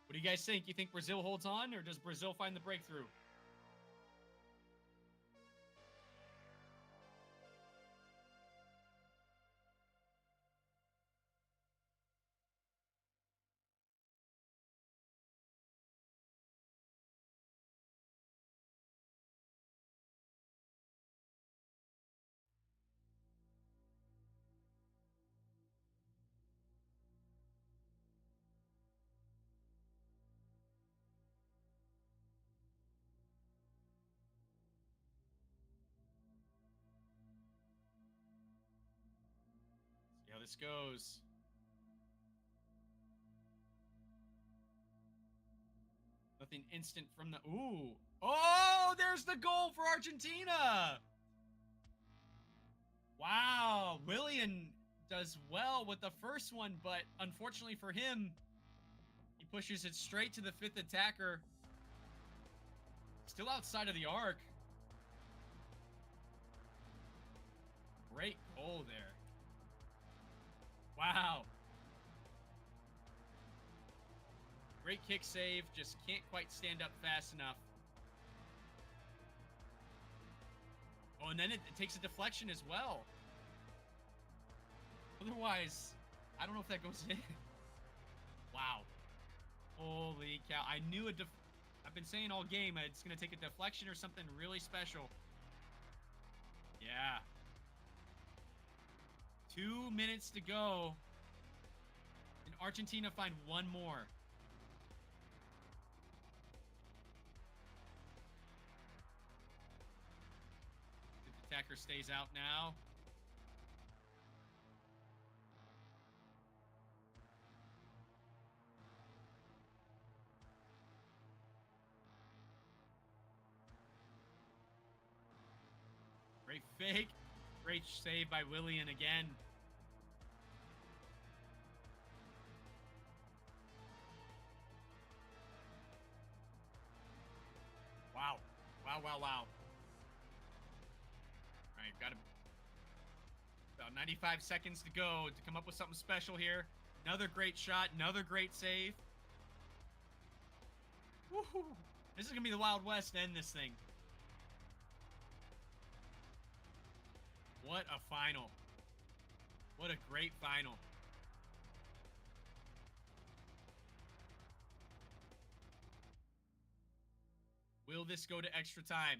What do you guys think? You think Brazil holds on, or does Brazil find the breakthrough? See how this goes. Nothing instant from the... Ooh. Oh, there's the goal for Argentina. Wow. Willian does well with the first one, but unfortunately for him, he pushes it straight to the 5th attacker. Still outside of the arc. Great goal there. Wow. Great kick save. Just can't quite stand up fast enough. Oh, and then it takes a deflection as well. Otherwise, I don't know if that goes in. Wow. Holy cow. I knew I've been saying all game it's going to take a deflection or something really special. Yeah. 2 minutes to go. Can Argentina find one more? The attacker stays out now. Great fake. Great save by Willian again. Wow. Wow. All right, got about 95 seconds to go to come up with something special here. Another great shot. Another great save. Woohoo. This is going to be the Wild West to end this thing. What a final. What a great final. Will this go to extra time?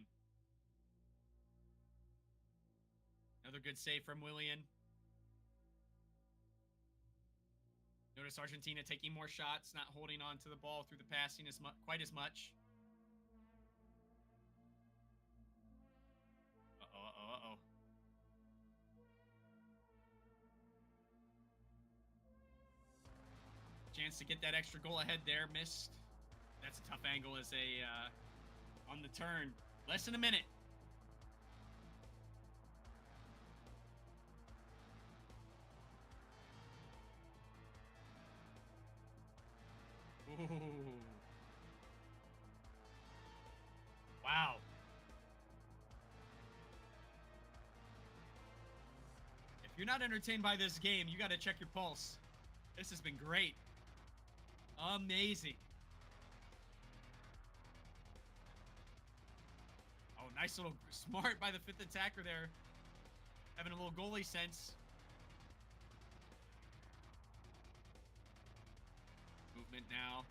Another good save from Willian. Notice Argentina taking more shots, not holding on to the ball through the passing quite as much. Uh-oh. Chance to get that extra goal ahead there. Missed. That's a tough angle as on the turn. Less than a minute. Ooh. Wow. If you're not entertained by this game, you got to check your pulse. This has been great. Amazing. Oh, nice little smart by the fifth attacker there. Having a little goalie sense. Movement now.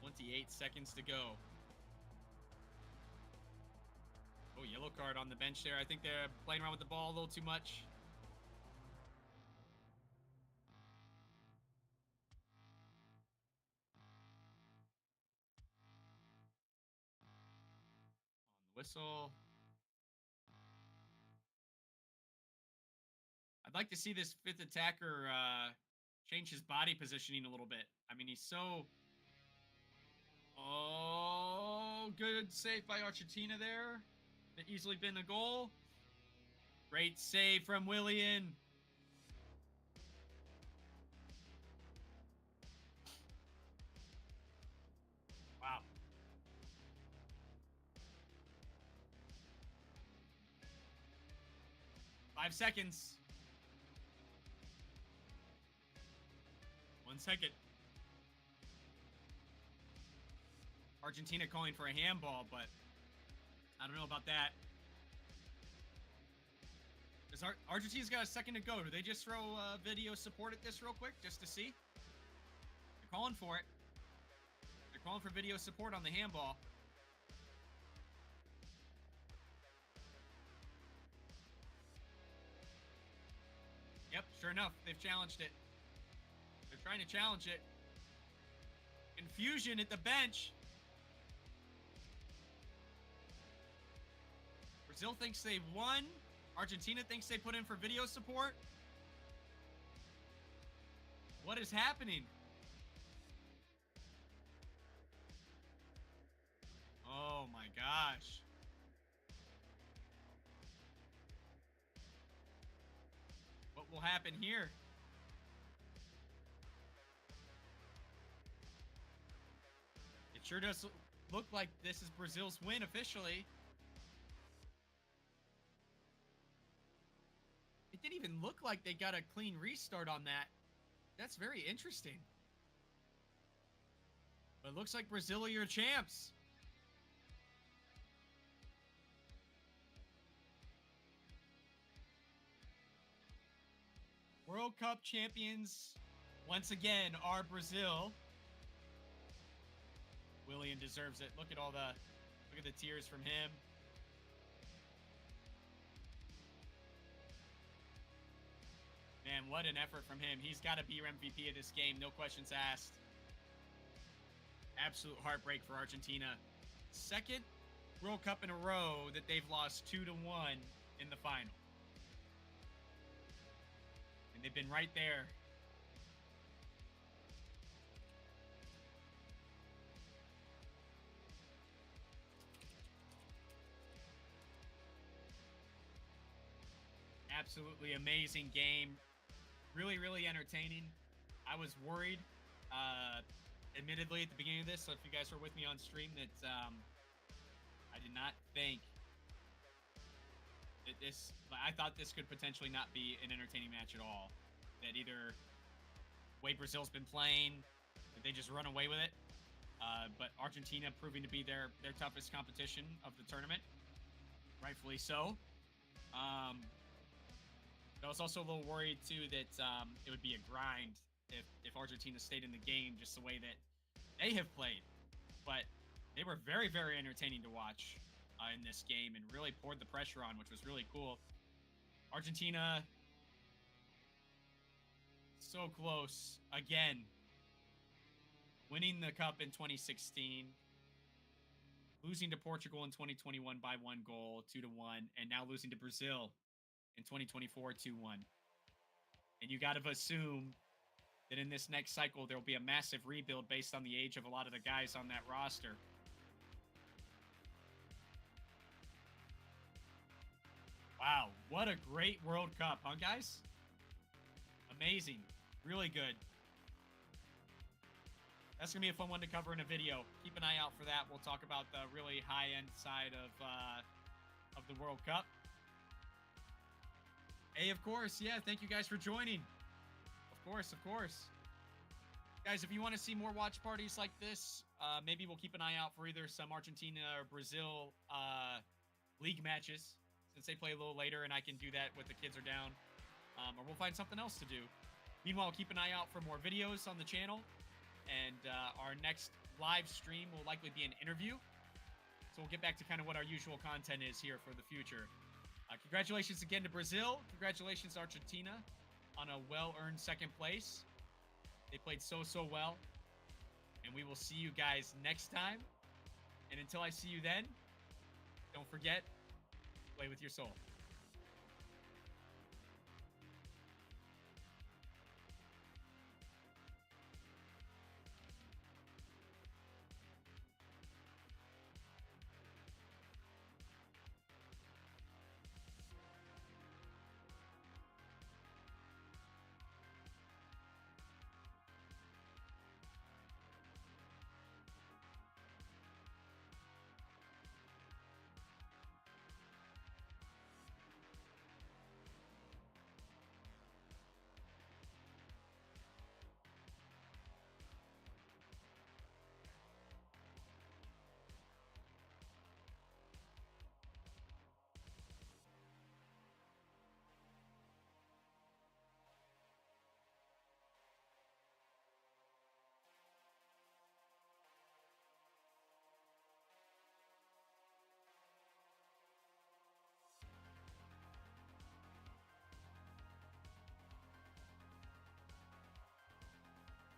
.28 seconds to go. Oh, yellow card on the bench there. I think they're playing around with the ball a little too much. On the whistle. I'd like to see this fifth attacker change his body positioning a little bit. I mean, he's so... Oh, good save by Argentina there. That easily been a goal. Great save from Willian. Wow. Five seconds. 1 second. Argentina calling for a handball, but I don't know about that. Argentina's got a second to go. Do they just throw video support at this real quick just to see? They're calling for it. They're calling for video support on the handball. Yep, sure enough, they've challenged it. They're trying to challenge it. Confusion at the bench. Brazil thinks they've won. Argentina thinks they put in for video support. What is happening? Oh my gosh. What will happen here? It sure does look like this is Brazil's win officially. It didn't even look like they got a clean restart on that. That's very interesting. But it looks like Brazil are your champs. World Cup champions once again are Brazil. Willian deserves it. Look at the tears from him. Man, what an effort from him. He's got to be your MVP of this game. No questions asked. Absolute heartbreak for Argentina. Second World Cup in a row that they've lost 2-1 in the final. And they've been right there. Absolutely amazing game. Really, really entertaining. I was worried, admittedly, at the beginning of this, so if you guys were with me on stream, that I did not think that I thought this could potentially not be an entertaining match at all. That either way Brazil's been playing, that they just run away with it. But Argentina proving to be their toughest competition of the tournament. Rightfully so. But I was also a little worried, too, that it would be a grind if Argentina stayed in the game just the way that they have played. But they were very, very entertaining to watch in this game and really poured the pressure on, which was really cool. Argentina, so close. Again, winning the Cup in 2016, losing to Portugal in 2021 by 1 goal, 2-1, and now losing to Brazil in 2024, 2-1. And you got to assume that in this next cycle, there will be a massive rebuild based on the age of a lot of the guys on that roster. Wow, what a great World Cup, huh, guys? Amazing. Really good. That's going to be a fun one to cover in a video. Keep an eye out for that. We'll talk about the really high-end side of the World Cup. Hey, of course, yeah, thank you guys for joining. Of course. Guys, if you want to see more watch parties like this, maybe we'll keep an eye out for either some Argentina or Brazil league matches, since they play a little later and I can do that when the kids are down. Or we'll find something else to do. Meanwhile, keep an eye out for more videos on the channel. And our next live stream will likely be an interview. So we'll get back to kind of what our usual content is here for the future. Congratulations again to Brazil. Congratulations to Argentina on a well-earned second place. They played so well. And we will see you guys next time. And until I see you then, don't forget, play with your soul.